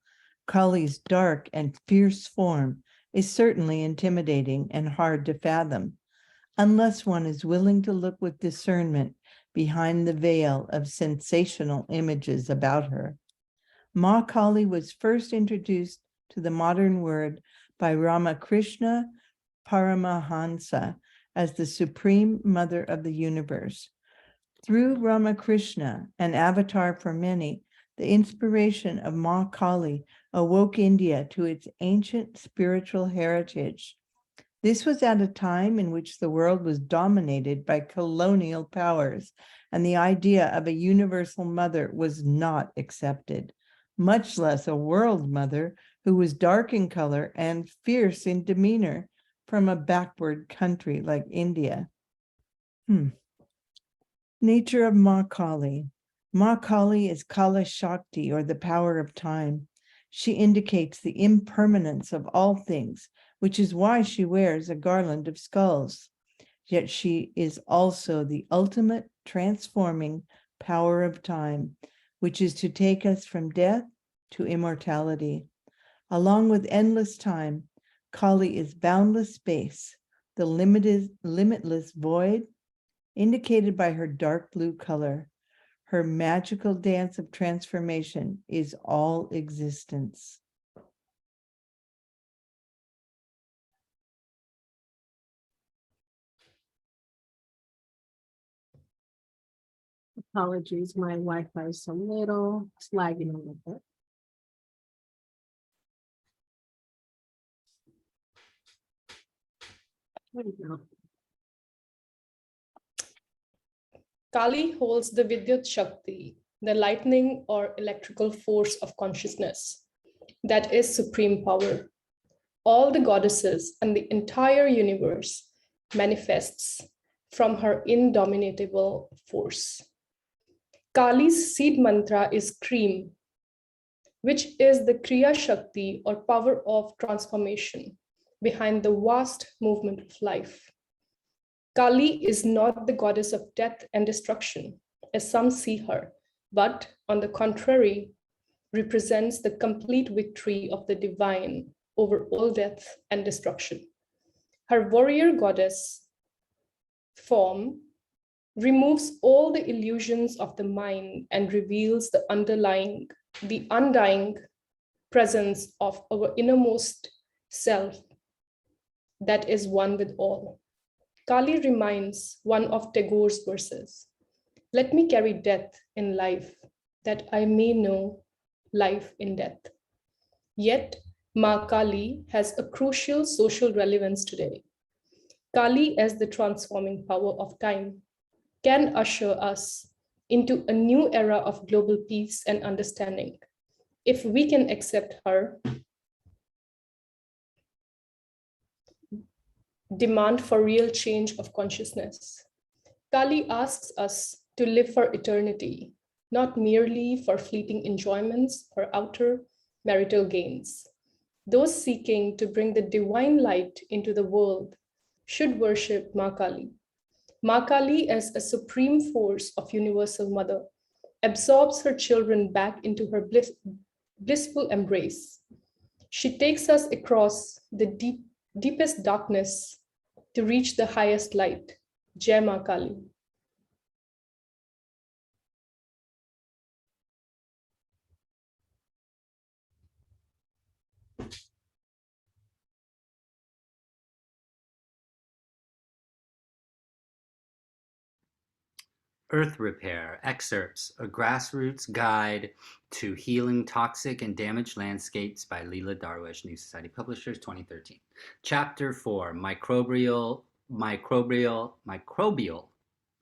Kali's dark and fierce form is certainly intimidating and hard to fathom, unless one is willing to look with discernment behind the veil of sensational images about her. Ma Kali was first introduced to the modern world by Ramakrishna Paramahansa as the Supreme Mother of the Universe. Through Ramakrishna, an avatar for many, the inspiration of Ma Kali awoke India to its ancient spiritual heritage. This was at a time in which the world was dominated by colonial powers, and the idea of a universal mother was not accepted, much less a world mother who was dark in color and fierce in demeanor from a backward country like India. Nature of Ma Kali. Ma Kali is Kala Shakti, or the power of time. She indicates the impermanence of all things, which is why she wears a garland of skulls. Yet she is also the ultimate transforming power of time, which is to take us from death to immortality. Along with endless time, Kali is boundless space, the limitless void, indicated by her dark blue color. Her magical dance of transformation is all existence. Apologies, my Wi-Fi is a little, it's lagging a little bit. There we go. Kali holds the Vidyut Shakti, the lightning or electrical force of consciousness, that is supreme power. All the goddesses and the entire universe manifests from her indomitable force. Kali's seed mantra is Cream, which is the Kriya Shakti or power of transformation behind the vast movement of life. Kali is not the goddess of death and destruction, as some see her, but on the contrary, represents the complete victory of the divine over all death and destruction. Her warrior goddess form removes all the illusions of the mind and reveals the undying presence of our innermost self that is one with all. Kali reminds one of Tagore's verses, "Let me carry death in life, that I may know life in death." Yet, Ma Kali has a crucial social relevance today. Kali, as the transforming power of time, can usher us into a new era of global peace and understanding. If we can accept her demand for real change of consciousness. Kali asks us to live for eternity, not merely for fleeting enjoyments or outer marital gains. Those seeking to bring the divine light into the world should worship Ma Kali. Ma Kali, as a supreme force of universal mother, absorbs her children back into her blissful embrace. She takes us across the deepest darkness to reach the highest light. Jai Ma Kali. Earth Repair, Excerpts, a Grassroots Guide to Healing Toxic and Damaged Landscapes by Leela Darwish, New Society Publishers, 2013. Chapter 4, Microbial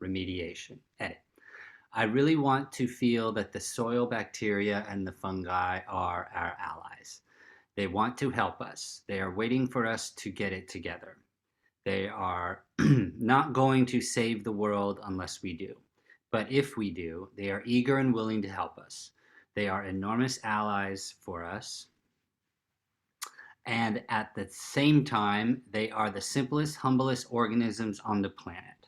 Remediation. Edit. I really want to feel that the soil bacteria and the fungi are our allies. They want to help us. They are waiting for us to get it together. They are not going to save the world unless we do. But if we do, they are eager and willing to help us. They are enormous allies for us. And at the same time, they are the simplest, humblest organisms on the planet.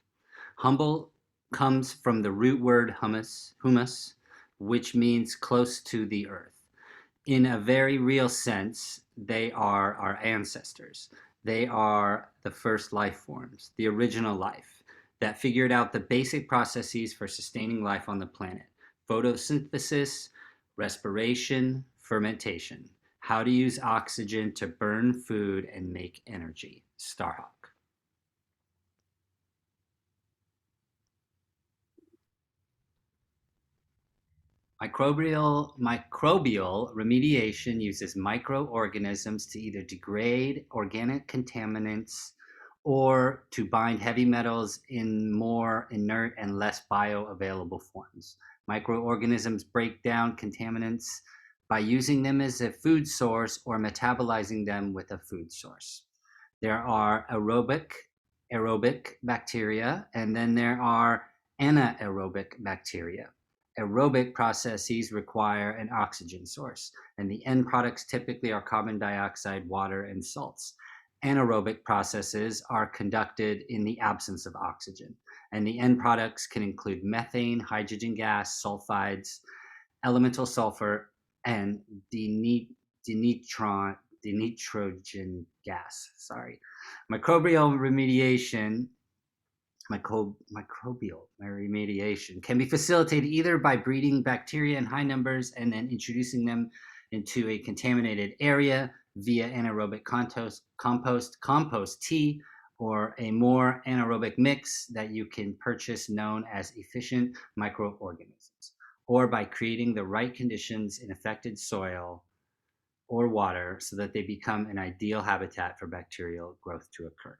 Humble comes from the root word humus, which means close to the earth. In a very real sense, they are our ancestors. They are the first life forms, the original life that figured out the basic processes for sustaining life on the planet: photosynthesis, respiration, fermentation, how to use oxygen to burn food and make energy. Starhawk. Microbial remediation uses microorganisms to either degrade organic contaminants or to bind heavy metals in more inert and less bioavailable forms. Microorganisms break down contaminants by using them as a food source or metabolizing them with a food source. There are aerobic bacteria, and then there are anaerobic bacteria. Aerobic processes require an oxygen source, and the end products typically are carbon dioxide, water, and salts. Anaerobic processes are conducted in the absence of oxygen, and the end products can include methane, hydrogen gas, sulfides, elemental sulfur, and denitrogen gas. Microbial remediation can be facilitated either by breeding bacteria in high numbers and then introducing them into a contaminated area via anaerobic compost tea, or a more anaerobic mix that you can purchase known as efficient microorganisms, or by creating the right conditions in affected soil or water so that they become an ideal habitat for bacterial growth to occur.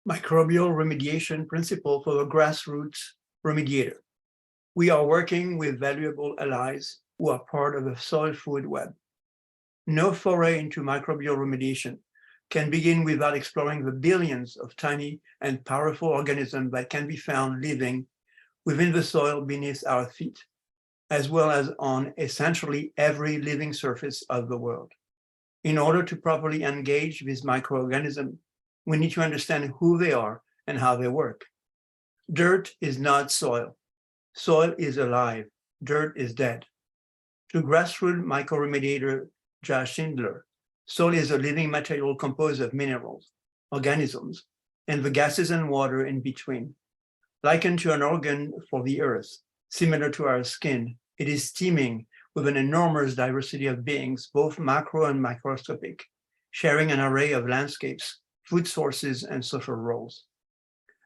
Microbial remediation principle for the grassroots remediator. We are working with valuable allies who are part of the soil food web. No foray into microbial remediation can begin without exploring the billions of tiny and powerful organisms that can be found living within the soil beneath our feet, as well as on essentially every living surface of the world. In order to properly engage with microorganisms, we need to understand who they are and how they work. Dirt is not soil. Soil is alive. Dirt is dead. To grassroots microremediator Josh Schindler, soil is a living material composed of minerals, organisms, and the gases and water in between. Likened to an organ for the earth, similar to our skin, it is teeming with an enormous diversity of beings, both macro and microscopic, sharing an array of landscapes, food sources, and social roles.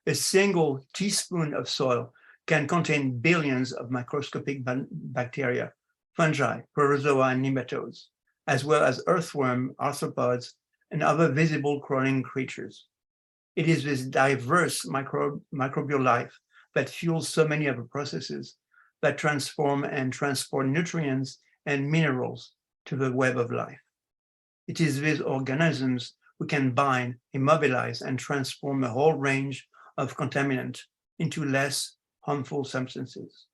A single teaspoon of soil can contain billions of microscopic bacteria, fungi, protozoa, and nematodes, as well as earthworm, arthropods, and other visible crawling creatures. It is this diverse microbial life that fuels so many of the processes that transform and transport nutrients and minerals to the web of life. It is these organisms who can bind, immobilize, and transform a whole range of contaminants into less harmful substances.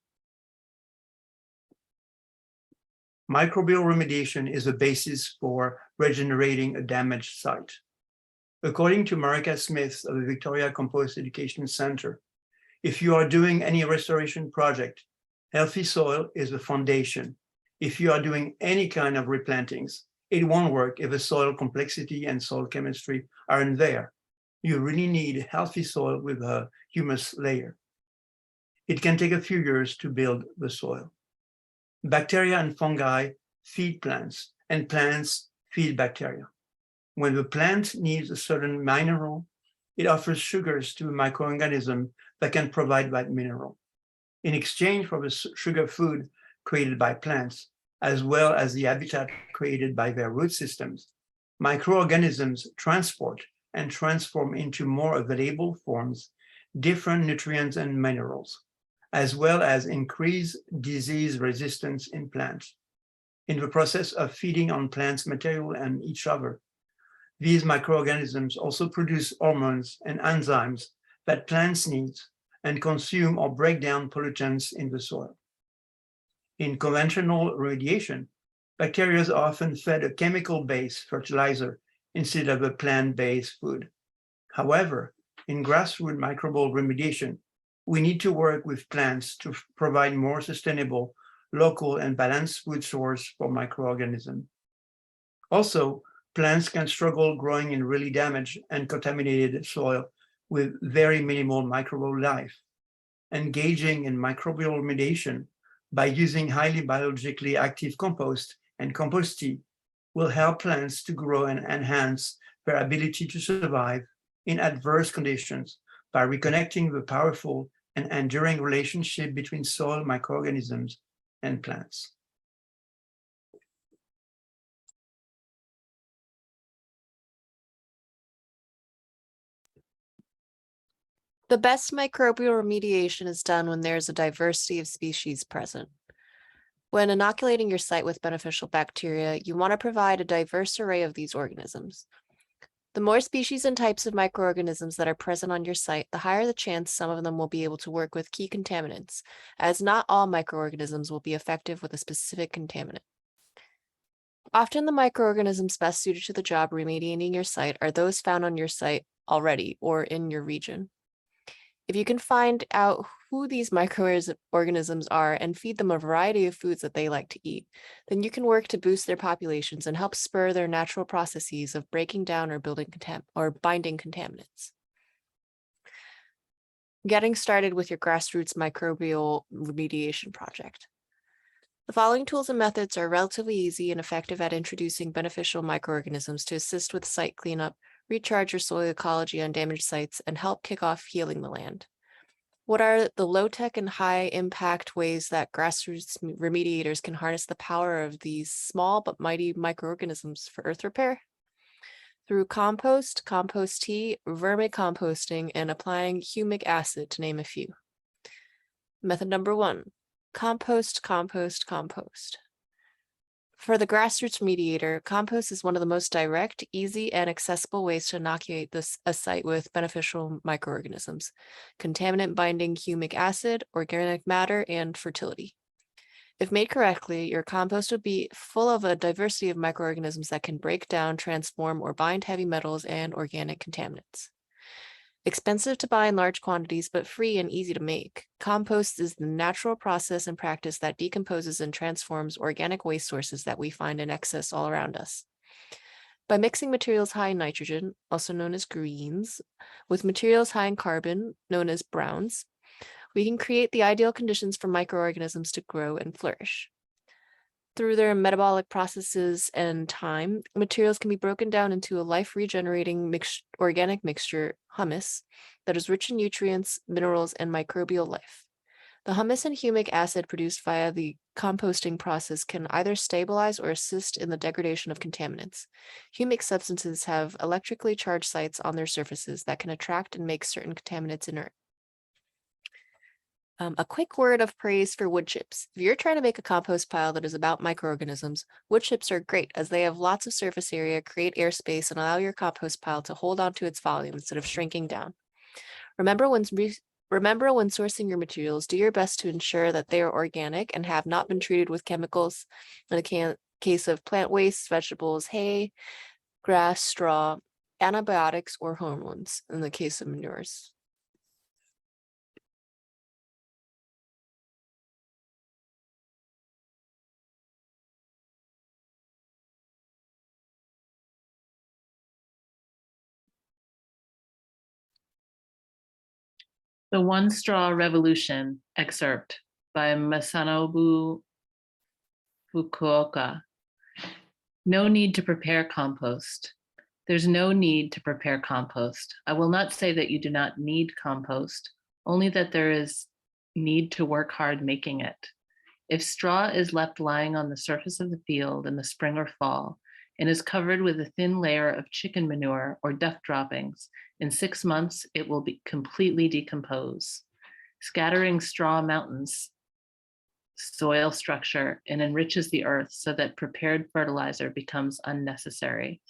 Microbial remediation is the basis for regenerating a damaged site. According to Marika Smith of the Victoria Compost Education Center, if you are doing any restoration project, healthy soil is the foundation. If you are doing any kind of replantings, it won't work if the soil complexity and soil chemistry aren't there. You really need healthy soil with a humus layer. It can take a few years to build the soil. Bacteria and fungi feed plants, and plants feed bacteria. When the plant needs a certain mineral, it offers sugars to a microorganism that can provide that mineral. In exchange for the sugar food created by plants, as well as the habitat created by their root systems, microorganisms transport and transform into more available forms different nutrients and minerals, as well as increase disease resistance in plants. In the process of feeding on plants' material and each other, these microorganisms also produce hormones and enzymes that plants need and consume or break down pollutants in the soil. In conventional remediation, bacteria are often fed a chemical-based fertilizer instead of a plant-based food. However, in grassroots microbial remediation, we need to work with plants to provide more sustainable, local, and balanced food source for microorganisms. Also, plants can struggle growing in really damaged and contaminated soil with very minimal microbial life. Engaging in microbial mediation by using highly biologically active compost and compost tea will help plants to grow and enhance their ability to survive in adverse conditions by reconnecting the powerful and enduring relationship between soil microorganisms and plants. The best microbial remediation is done when there is a diversity of species present. When inoculating your site with beneficial bacteria, you want to provide a diverse array of these organisms. The more species and types of microorganisms that are present on your site, the higher the chance some of them will be able to work with key contaminants, as not all microorganisms will be effective with a specific contaminant. Often the microorganisms best suited to the job remediating your site are those found on your site already or in your region. If you can find out who these microorganisms are and feed them a variety of foods that they like to eat, then you can work to boost their populations and help spur their natural processes of breaking down or binding contaminants. Getting started with your grassroots microbial remediation project. The following tools and methods are relatively easy and effective at introducing beneficial microorganisms to assist with site cleanup, recharge your soil ecology on damaged sites, and help kick off healing the land. What are the low-tech and high-impact ways that grassroots remediators can harness the power of these small but mighty microorganisms for earth repair? Through compost, compost tea, vermicomposting, and applying humic acid, to name a few. Method number 1, compost, compost, compost. For the grassroots remediator, compost is one of the most direct, easy, and accessible ways to inoculate a site with beneficial microorganisms, contaminant-binding humic acid, organic matter, and fertility. If made correctly, your compost would be full of a diversity of microorganisms that can break down, transform, or bind heavy metals and organic contaminants. Expensive to buy in large quantities, but free and easy to make, compost is the natural process and practice that decomposes and transforms organic waste sources that we find in excess all around us. By mixing materials high in nitrogen, also known as greens, with materials high in carbon, known as browns, we can create the ideal conditions for microorganisms to grow and flourish. Through their metabolic processes and time, materials can be broken down into a life-regenerating organic mixture, humus, that is rich in nutrients, minerals, and microbial life. The humus and humic acid produced via the composting process can either stabilize or assist in the degradation of contaminants. Humic substances have electrically charged sites on their surfaces that can attract and make certain contaminants inert. A quick word of praise for wood chips. If you're trying to make a compost pile that is about microorganisms, wood chips are great as they have lots of surface area, create airspace, and allow your compost pile to hold on to its volume instead of shrinking down. Remember when sourcing your materials, do your best to ensure that they are organic and have not been treated with chemicals. In a case of plant waste, vegetables, hay, grass, straw, antibiotics, or hormones in the case of manures. The One Straw Revolution excerpt by Masanobu Fukuoka. No need to prepare compost. There's no need to prepare compost. I will not say that you do not need compost, only that there is need to work hard making it. If straw is left lying on the surface of the field in the spring or fall and is covered with a thin layer of chicken manure or duck droppings, in 6 months, it will be completely decompose. Scattering straw mountains soil structure and enriches the earth so that prepared fertilizer becomes unnecessary.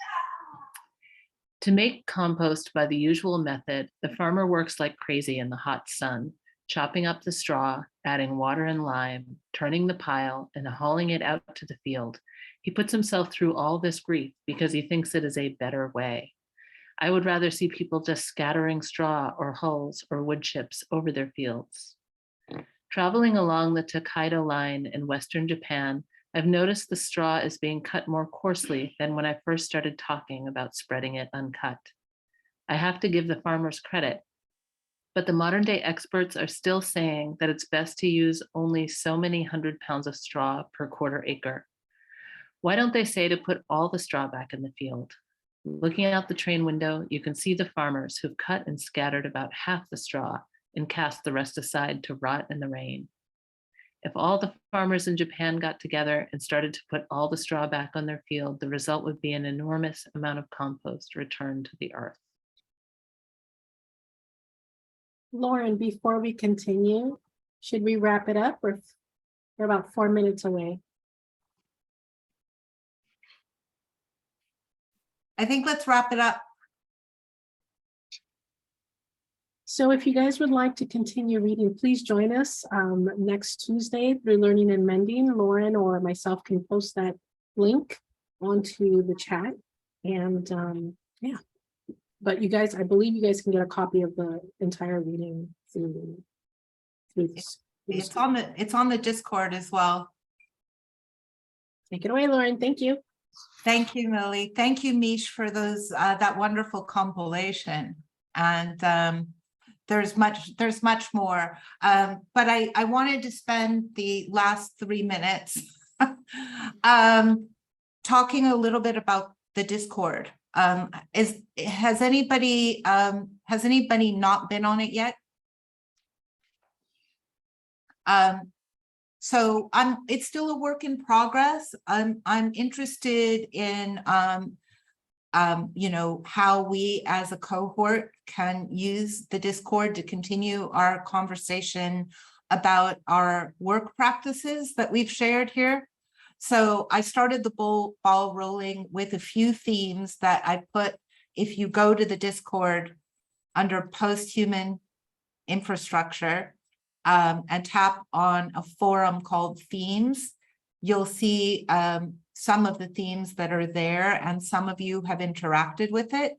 To make compost by the usual method, the farmer works like crazy in the hot sun, chopping up the straw, adding water and lime, turning the pile, and hauling it out to the field. He puts himself through all this grief because he thinks it is a better way. I would rather see people just scattering straw or hulls or wood chips over their fields. Traveling along the Tokaido line in Western Japan, I've noticed the straw is being cut more coarsely than when I first started talking about spreading it uncut. I have to give the farmers credit, but the modern day experts are still saying that it's best to use only so many 100 pounds of straw per quarter acre. Why don't they say to put all the straw back in the field? Looking out the train window, you can see the farmers who've cut and scattered about half the straw and cast the rest aside to rot in the rain. If all the farmers in Japan got together and started to put all the straw back on their field, the result would be an enormous amount of compost returned to the earth. Lauren, before we continue, should we wrap it up, or we're about 4 minutes away? I think let's wrap it up. So if you guys would like to continue reading, please join us next Tuesday through Learning and Mending. Lauren or myself can post that link onto the chat. And yeah, but you guys, I believe you guys can get a copy of the entire reading through this. It's on the Discord as well. Take it away, Lauren. Thank you. Thank you, Millie. Thank you, Mish, for those that wonderful compilation. And there's much more. But I wanted to spend the last 3 minutes talking a little bit about the Discord. Has anybody not been on it yet? So it's still a work in progress. I'm interested in you know, how we as a cohort can use the Discord to continue our conversation about our work practices that we've shared here. So I started the ball rolling with a few themes that I put. If you go to the Discord under post-human infrastructure and tap on a forum called themes, you'll see some of the themes that are there, and some of you have interacted with it.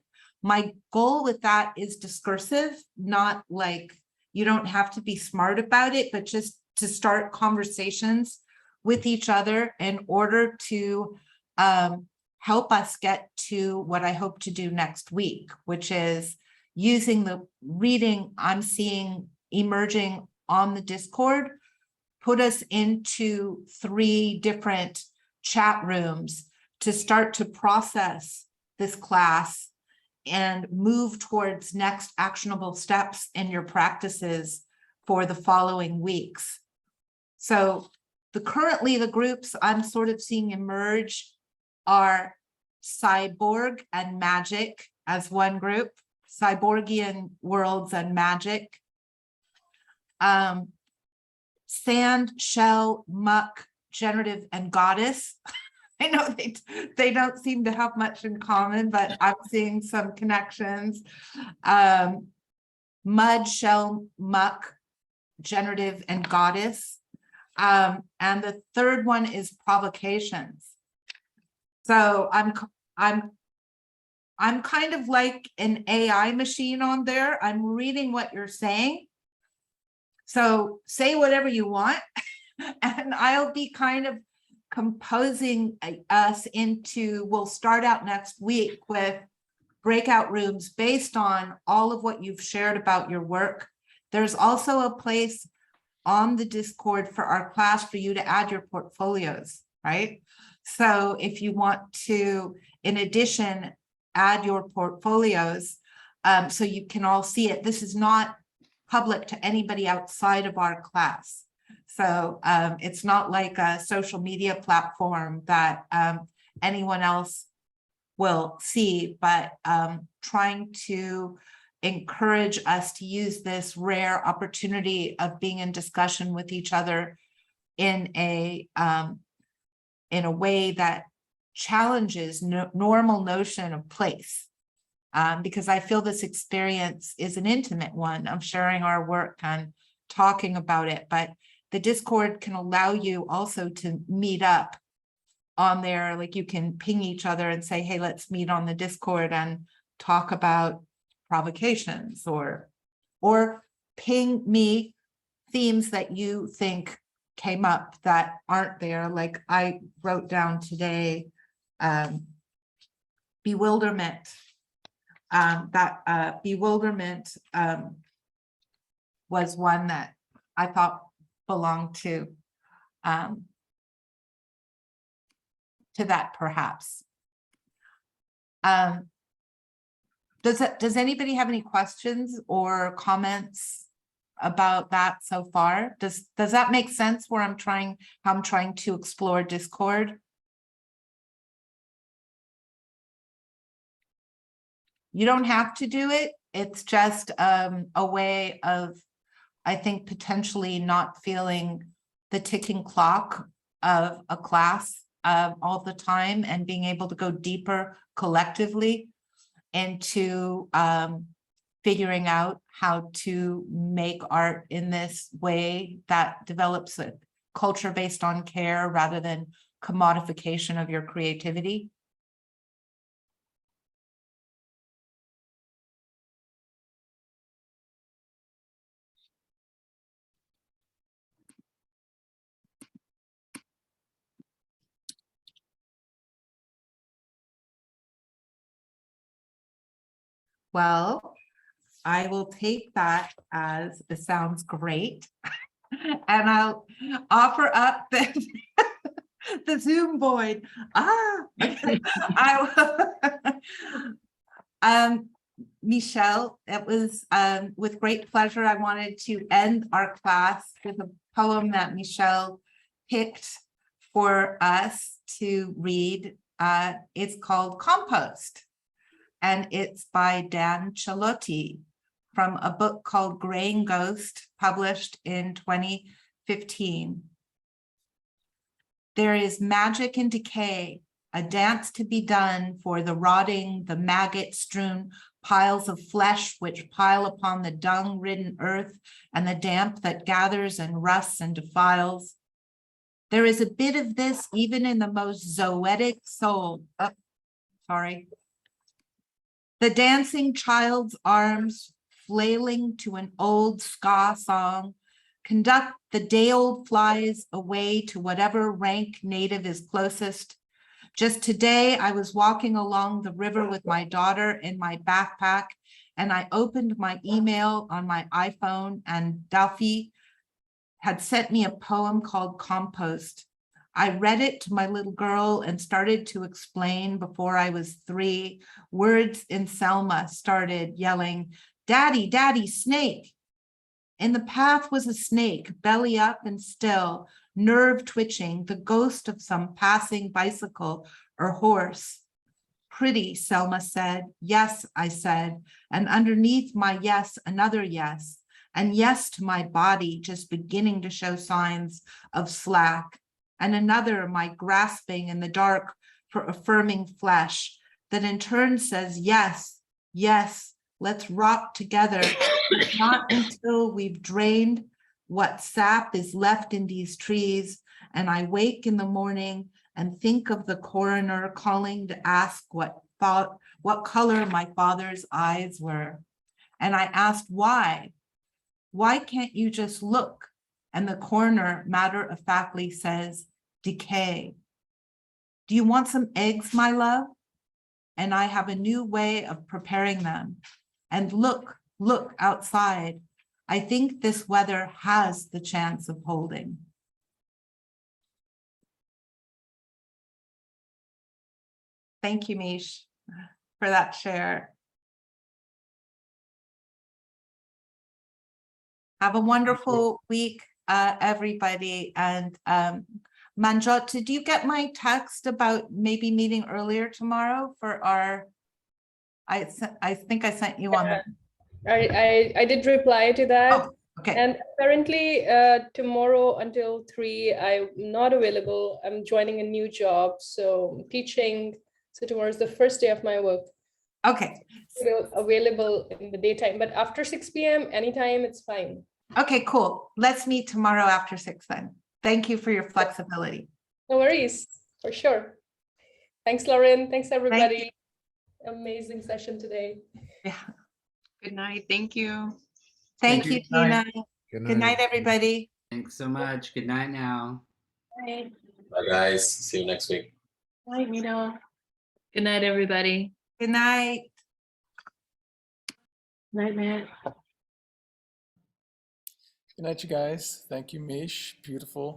My goal with that is discursive, not like you don't have to be smart about it, but just to start conversations with each other in order to help us get to what I hope to do next week, which is using the reading I'm seeing emerging on the Discord, put us into 3 different chat rooms to start to process this class and move towards next actionable steps in your practices for the following weeks. So currently the groups I'm sort of seeing emerge are cyborg and magic as one group, cyborgian worlds and magic. Sand, shell, muck, generative, and goddess. I know they don't seem to have much in common, but I'm seeing some connections. Mud, shell, muck, generative, and goddess. And the third one is provocations. So I'm kind of like an AI machine on there. I'm reading what you're saying. So say whatever you want, and I'll be kind of composing us into, we'll start out next week with breakout rooms based on all of what you've shared about your work. There's also a place on the Discord for our class for you to add your portfolios, right? So if you want to, in addition, add your portfolios so you can all see it. This is not public to anybody outside of our class. So it's not like a social media platform that anyone else will see, but trying to encourage us to use this rare opportunity of being in discussion with each other in a way that challenges normal notion of place. Because I feel this experience is an intimate one of sharing our work and talking about it, but the Discord can allow you also to meet up on there. Like you can ping each other and say, hey, let's meet on the Discord and talk about provocations or ping me themes that you think came up that aren't there. Like I wrote down today, bewilderment. Bewilderment was one that I thought belonged to that perhaps. Does anybody have any questions or comments about that so far? Does that make sense where how I'm trying to explore discord? You don't have to do it. It's just a way of, I think, potentially not feeling the ticking clock of a class all the time and being able to go deeper collectively into figuring out how to make art in this way that develops a culture based on care rather than commodification of your creativity. Well, I will take that as it sounds great. And I'll offer up the Zoom void. Michél, it was with great pleasure. I wanted to end our class with a poem that Michél picked for us to read. It's called Compost, and it's by Dan Chalotti from a book called Graying Ghost, published in 2015. There is magic in decay, a dance to be done for the rotting, the maggot-strewn piles of flesh which pile upon the dung-ridden earth and the damp that gathers and rusts and defiles. There is a bit of this even in the most zoetic soul. Oh, sorry. The dancing child's arms flailing to an old ska song, conduct the day-old flies away to whatever rank native is closest. Just today, I was walking along the river with my daughter in my backpack, and I opened my email on my iPhone, and Duffy had sent me a poem called Compost. I read it to my little girl and started to explain before I was 3. Words in Selma started yelling, "Daddy, Daddy, snake." In the path was a snake, belly up and still, nerve twitching, the ghost of some passing bicycle or horse. Pretty, Selma said. Yes, I said, and underneath my yes, another yes, and yes to my body just beginning to show signs of slack, and another, my grasping in the dark for affirming flesh, that in turn says yes, yes, let's rock together, not until we've drained what sap is left in these trees, and I wake in the morning and think of the coroner calling to ask what color my father's eyes were. And I asked why? Why can't you just look? And the coroner matter-of-factly says, decay. Do you want some eggs, my love? And I have a new way of preparing them. And look outside. I think this weather has the chance of holding. Thank you, Mish, for that share. Have a wonderful week, everybody. And Manjot, did you get my text about maybe meeting earlier tomorrow for our, I think I sent you on the. I did reply to that. Oh, okay. And apparently tomorrow until 3, I'm not available. I'm joining a new job, so teaching. So tomorrow is the first day of my work. Okay. So available in the daytime, but after 6 p.m. anytime, it's fine. Okay, cool. Let's meet tomorrow after 6 then. Thank you for your flexibility. No worries, for sure. Thanks, Lauren. Thanks, everybody. Amazing session today. Yeah. Good night. Thank you. Thank you, Good night. Tina. Good night, everybody. Thanks so much. Good night now. Bye. Bye, guys. See you next week. Bye, Mito. Good night, everybody. Good night. Night, Matt. Good night, you guys. Thank you, Mish. Beautiful.